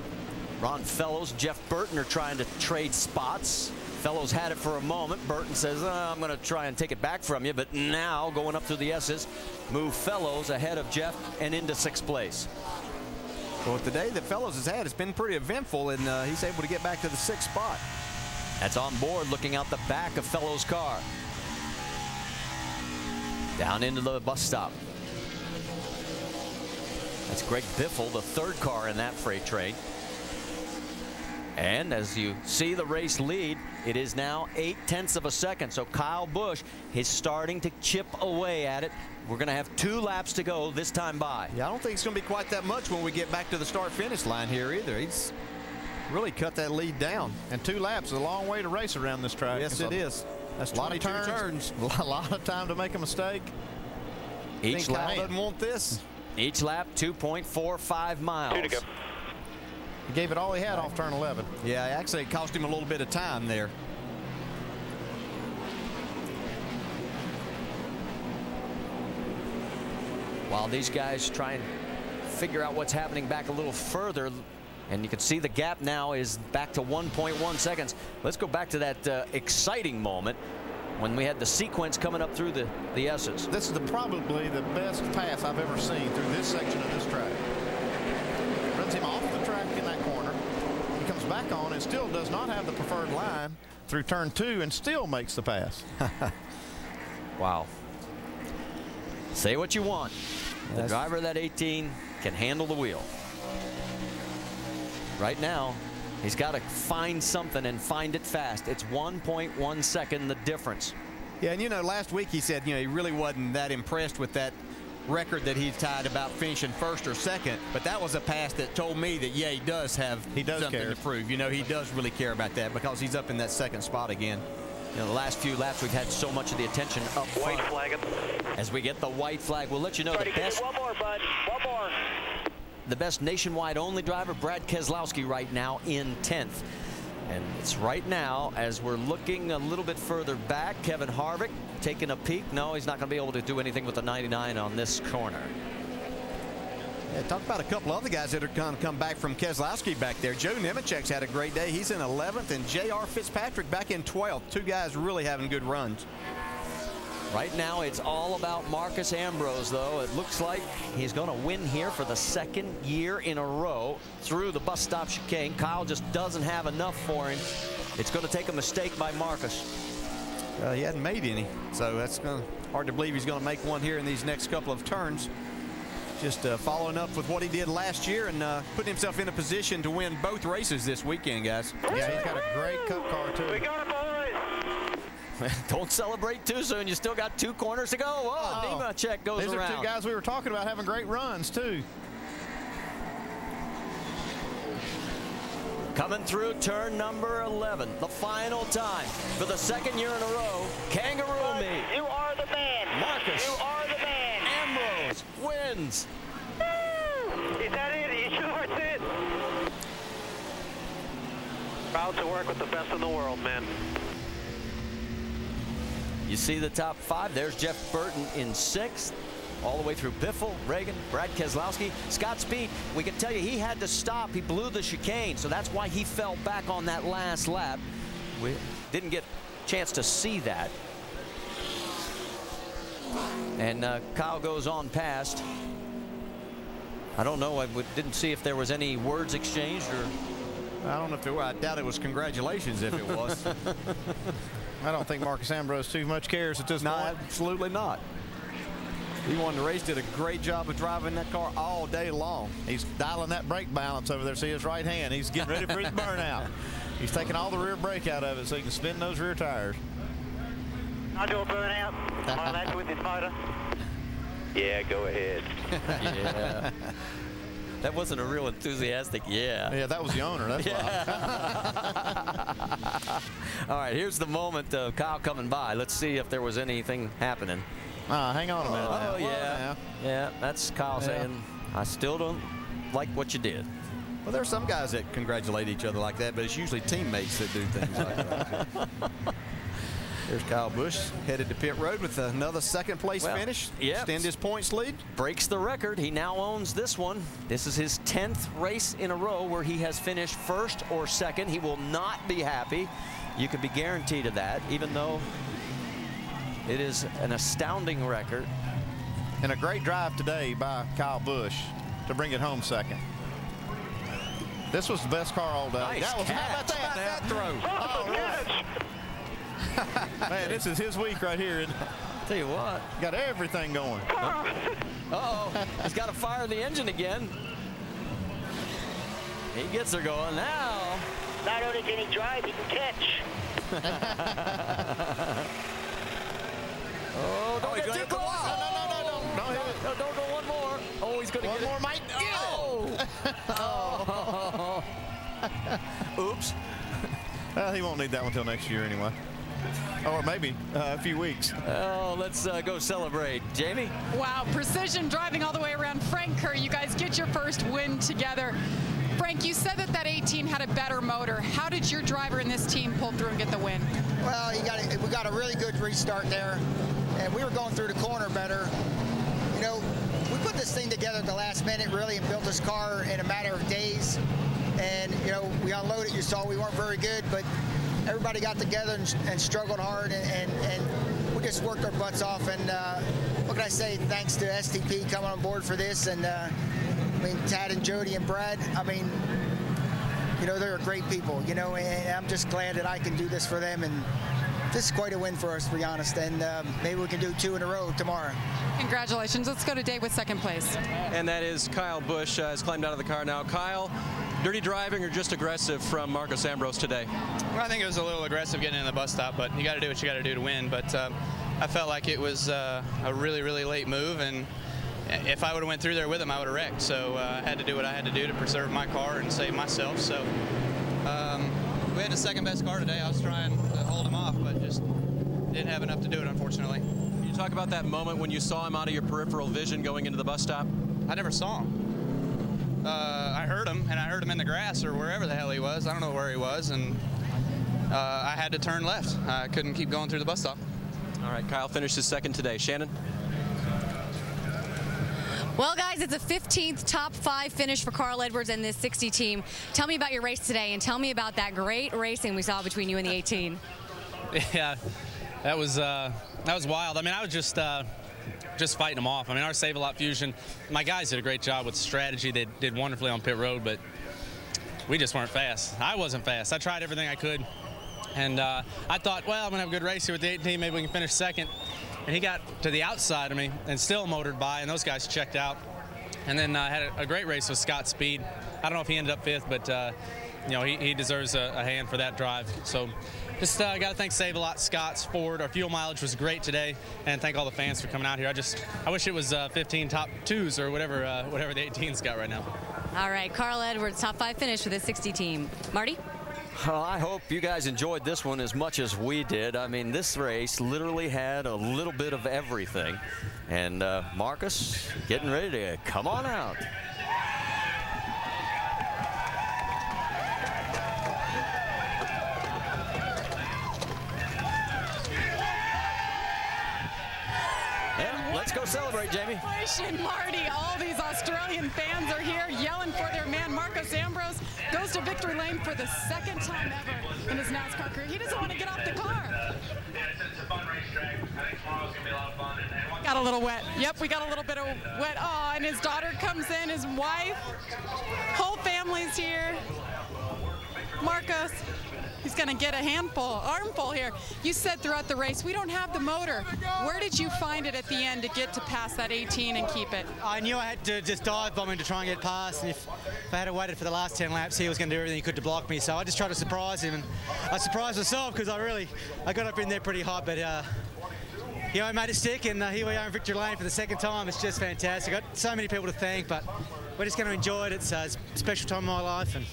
Ron Fellows, Jeff Burton are trying to trade spots. Fellows had it for a moment. Burton says, I'm going to try and take it back from you. But now going up through the S's, move Fellows ahead of Jeff and into 6th place. Well, the day that Fellows has had, it's been pretty eventful, and he's able to get back to the 6th spot. That's on board looking out the back of Fellows' car. Down into the bus stop. That's Greg Biffle, the 3rd car in that freight train. And as you see the race lead, it is now 0.8 of a second. So Kyle Busch is starting to chip away at it. We're going to have 2 laps to go this time by. Yeah, I don't think it's going to be quite that much when we get back to the start-finish line here either. He's really cut that lead down. And 2 laps is a long way to race around this track. Yes, it is. That's a lot of turns. A lot of time to make a mistake. Each lap Kyle doesn't want this. Each lap 2.45 miles. 2 to go. He gave it all he had off turn 11. Yeah, actually it cost him a little bit of time there. While these guys try and figure out what's happening back a little further, and you can see the gap now is back to 1.1 seconds. Let's go back to that exciting moment when we had the sequence coming up through the S's. This is probably the best pass I've ever seen through this section of this track. Runs him off the track in that corner. He comes back on and still does not have the preferred line through turn 2 and still makes the pass. Wow. Say what you want. The driver of that 18 can handle the wheel. Right now, he's got to find something and find it fast. It's 1.1 second the difference. Yeah, and you know, last week he said, you know, he really wasn't that impressed with that record that he's tied about finishing 1st or 2nd, but that was a pass that told me that, yeah, he does something to prove. You know, he does really care about that because he's up in that 2nd spot again. You know, the last few laps we've had so much of the attention up front. White flagging. As we get the white flag, we'll let you know the best. One more, bud. One more. The best nationwide only driver, Brad Keselowski, right now in 10th. And it's right now, as we're looking a little bit further back, Kevin Harvick taking a peek. No, he's not going to be able to do anything with the 99 on this corner. Yeah, talk about a couple other guys that are going to come back from Keselowski back there. Joe Nemechek's had a great day. He's in 11th, and J.R. Fitzpatrick back in 12th. 2 guys really having good runs. Right now, it's all about Marcus Ambrose, though. It looks like he's going to win here for the 2nd year in a row through the bus stop chicane. Kyle just doesn't have enough for him. It's going to take a mistake by Marcus. He hadn't made any, so that's hard to believe he's going to make one here in these next couple of turns. Just following up with what he did last year and putting himself in a position to win both races this weekend, guys. Yeah, he's got a great cup car, too. We got it, boys. Don't celebrate too soon. You still got 2 corners to go. Oh, Nemechek goes These around. These are 2 guys we were talking about having great runs, too. Coming through turn number 11, the final time for the 2nd year in a row. Kangaroo meet. You are the man. Marcus. You are the man. Ambrose wins. Is that it? You sure it's it? Proud to work with the best in the world, man. You see the top 5. There's Jeff Burton in 6th. All the way through Biffle, Reagan, Brad Keselowski, Scott Speed. We can tell you he had to stop. He blew the chicane, so that's why he fell back on that last lap. We didn't get a chance to see that. And Kyle goes on past. I don't know. I didn't see if there was any words exchanged or. I don't know if there were. I doubt it was congratulations if it was. I don't think Marcus Ambrose too much cares at this point. Absolutely not. He won the race, did a great job of driving that car all day long. He's dialing that brake balance over there. See his right hand. He's getting ready for his burnout. He's taking all the rear brake out of it so he can spin those rear tires. I'll do a burnout on that with his motor. Yeah, go ahead. Yeah. That wasn't a real enthusiastic yeah. Yeah, that was the owner. That's why. All right, here's the moment of Kyle coming by. Let's see if there was anything happening. Hang on a minute. Oh, yeah. Yeah, that's Kyle saying, I still don't like what you did. Well, there are some guys that congratulate each other like that, but it's usually teammates that do things like that. There's Kyle Busch headed to pit road with another second-place finish. Extend his points lead. Breaks the record. He now owns this one. This is his 10th race in a row where he has finished first or second. He will not be happy. You can be guaranteed of that, even though it is an astounding record. And a great drive today by Kyle Busch to bring it home second. This was the best car all day. Nice That was, catch. how about that throw? Oh, Man, this is his week right here. Tell you what. Got everything going. Uh-oh. He's got to fire the engine again. He gets her going now. Not only can he drive, he can catch. Oh, don't get too close. No, don't go one more. Oh, he's going to get one more, Mike. Oh. Oops. Well, he won't need that one until next year anyway. Or maybe a few weeks. Oh, let's go celebrate. Jamie? Wow, precision driving all the way around. Frank Kerr, you guys get your first win together. Frank, you said that 18 had a better motor. How did your driver in this team pull through and get the win? Well, we got a really good restart there, and we were going through the corner better. You know, we put this thing together at the last minute, really, and built this car in a matter of days. And, you know, we unloaded. You saw we weren't very good, but everybody got together and struggled hard, and we just worked our butts off. And what can I say? Thanks to STP coming on board for this, and I mean, Tad and Jody and Brad. I mean, you know, they're great people, you know, and I'm just glad that I can do this for them. And this is quite a win for us, to be honest. And maybe we can do 2 in a row tomorrow. Congratulations. Let's go to Dave with second place. And that is Kyle Busch has climbed out of the car now. Kyle, dirty driving or just aggressive from Marcos Ambrose today? Well, I think it was a little aggressive getting in the bus stop, but you got to do what you got to do to win. But I felt like it was a really, really late move, and if I would have went through there with him, I would have wrecked. So I had to do what I had to do to preserve my car and save myself. So we had the second best car today. I was trying to hold him off, but just didn't have enough to do it, unfortunately. Can you talk about that moment when you saw him out of your peripheral vision going into the bus stop? I never saw him. I heard him, and I heard him in the grass or wherever the hell he was. I don't know where he was, and I had to turn left. I couldn't keep going through the bus stop. All right, Kyle finished his second today. Shannon? Well, guys, it's a 15th top 5 finish for Carl Edwards and this 60 team. Tell me about your race today, and tell me about that great racing we saw between you and the 18. Yeah, that was wild. I mean, I was just fighting them off. I mean, our Save-A-Lot Fusion, my guys did a great job with strategy. They did wonderfully on pit road, but we just weren't fast. I wasn't fast. I tried everything I could, and I thought, well, I'm going to have a good race here with the 18. Maybe we can finish second. And he got to the outside of me and still motored by, and those guys checked out. And then I had a great race with Scott Speed. I don't know if he ended up 5th, but you know, he deserves a hand for that drive. So just got to thank Save-A-Lot, Scott's, Ford. Our fuel mileage was great today, and thank all the fans for coming out here. I wish it was 15 top 2s or whatever the 18's got right now. All right, Carl Edwards, top 5 finish for the 60 team. Marty? Well, I hope you guys enjoyed this one as much as we did. I mean, this race literally had a little bit of everything. And Marcus getting ready to come on out. And let's go celebrate, Jamie. Celebration, Marty. All these Australian fans are here yelling for their man, Marcos Ambrose. Goes to victory lane for the 2nd time ever in his NASCAR career. He doesn't want to get off the car. It's a fun racetrack. I think tomorrow's going to be a lot of fun. Got a little wet. Yep, we got a little bit of wet. Oh, and his daughter comes in, his wife. Whole family's here. Marcos, he's going to get a armful here. You said throughout the race, we don't have the motor. Where did you find it at the end to get to pass that 18 and keep it? I knew I had to just dive bomb him to try and get past, and if I had waited for the last 10 laps, he was going to do everything he could to block me. So I just tried to surprise him, and I surprised myself because I got up in there pretty hot, but you know, I made it stick, and here we are in victory lane for the 2nd time. It's just fantastic. Got so many people to thank, but we're just going to enjoy it. It's a special time in my life, and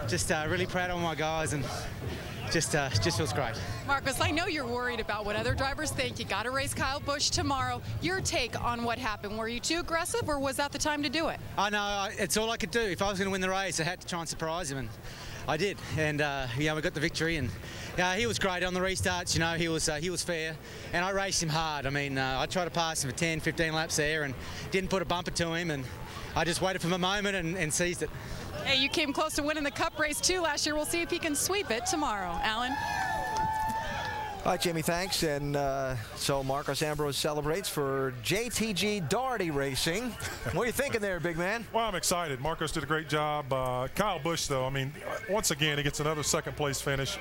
just really proud of all my guys, and just feels great. Marcos, I know you're worried about what other drivers think. You got to race Kyle Busch tomorrow. Your take on what happened? Were you too aggressive, or was that the time to do it? I know, it's all I could do. If I was going to win the race, I had to try and surprise him, and I did. And yeah, we got the victory, and he was great on the restarts. You know, he was fair, and I raced him hard. I mean, I tried to pass him for 10, 15 laps there, and didn't put a bumper to him, and I just waited for my moment and seized it. Hey, you came close to winning the Cup race too last year. We'll see if he can sweep it tomorrow. Alan? All right, Jamie, thanks. And so Marcos Ambrose celebrates for JTG Daugherty Racing. What are you thinking there, big man? Well, I'm excited. Marcos did a great job. Kyle Busch, though, I mean, once again, he gets another second-place finish.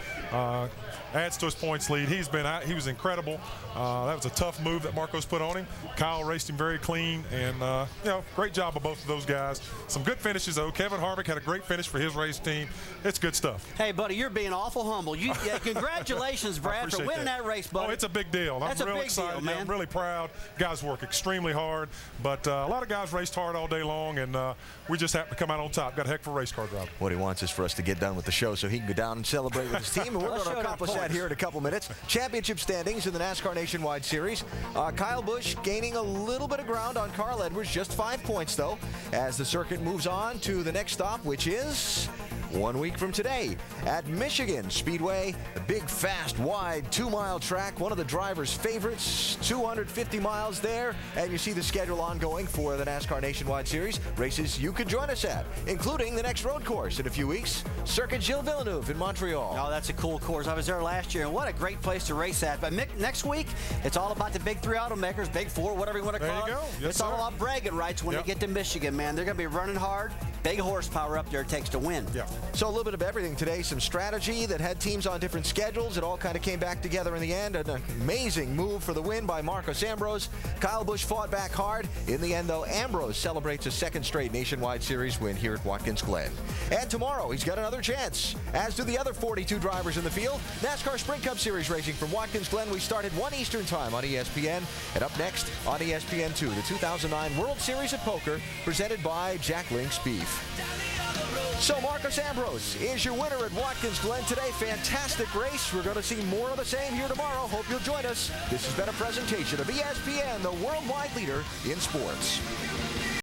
Adds to his points lead. He was incredible. That was a tough move that Marcos put on him. Kyle raced him very clean, and you know, great job of both of those guys. Some good finishes, though. Kevin Harvick had a great finish for his race team. It's good stuff. Hey, buddy, you're being awful humble. Congratulations, Brad, for winning that race, buddy. Oh, it's a big deal. I'm real excited. Man. I'm really proud. Guys work extremely hard, but a lot of guys raced hard all day long, and we just happened to come out on top. Got a heck of a race car driver. What he wants is for us to get done with the show so he can go down and celebrate with his team, and we're going to accomplish that here in a couple minutes. Championship standings in the NASCAR Nationwide Series. Kyle Busch gaining a little bit of ground on Carl Edwards, just 5 points, though, as the circuit moves on to the next stop, which is 1 week from today at Michigan Speedway, a big, fast, wide 2-mile track, one of the drivers' favorites, 250 miles there, and you see the schedule ongoing for the NASCAR Nationwide Series, races you can join us at, including the next road course in a few weeks, Circuit Gilles Villeneuve in Montreal. Oh, that's a cool course. I was there last year, and what a great place to race at. But next week, it's all about the big 3 automakers, big 4, whatever you want to call it. Yes, it's all about bragging rights when they get to Michigan, man. They're going to be running hard. Big horsepower up there it takes to win. Yeah. So a little bit of everything today, some strategy that had teams on different schedules. It all kind of came back together in the end. An amazing move for the win by Marcos Ambrose. Kyle Busch fought back hard. In the end, though, Ambrose celebrates a second straight Nationwide Series win here at Watkins Glen. And tomorrow, he's got another chance, as do the other 42 drivers in the field. NASCAR Sprint Cup Series racing from Watkins Glen. We start at 1 Eastern time on ESPN. And up next on ESPN2, the 2009 World Series of Poker, presented by Jack Link's Beef. So Marcos Ambrose is your winner at Watkins Glen today. Fantastic race. We're going to see more of the same here tomorrow. Hope you'll join us. This has been a presentation of ESPN, the worldwide leader in sports.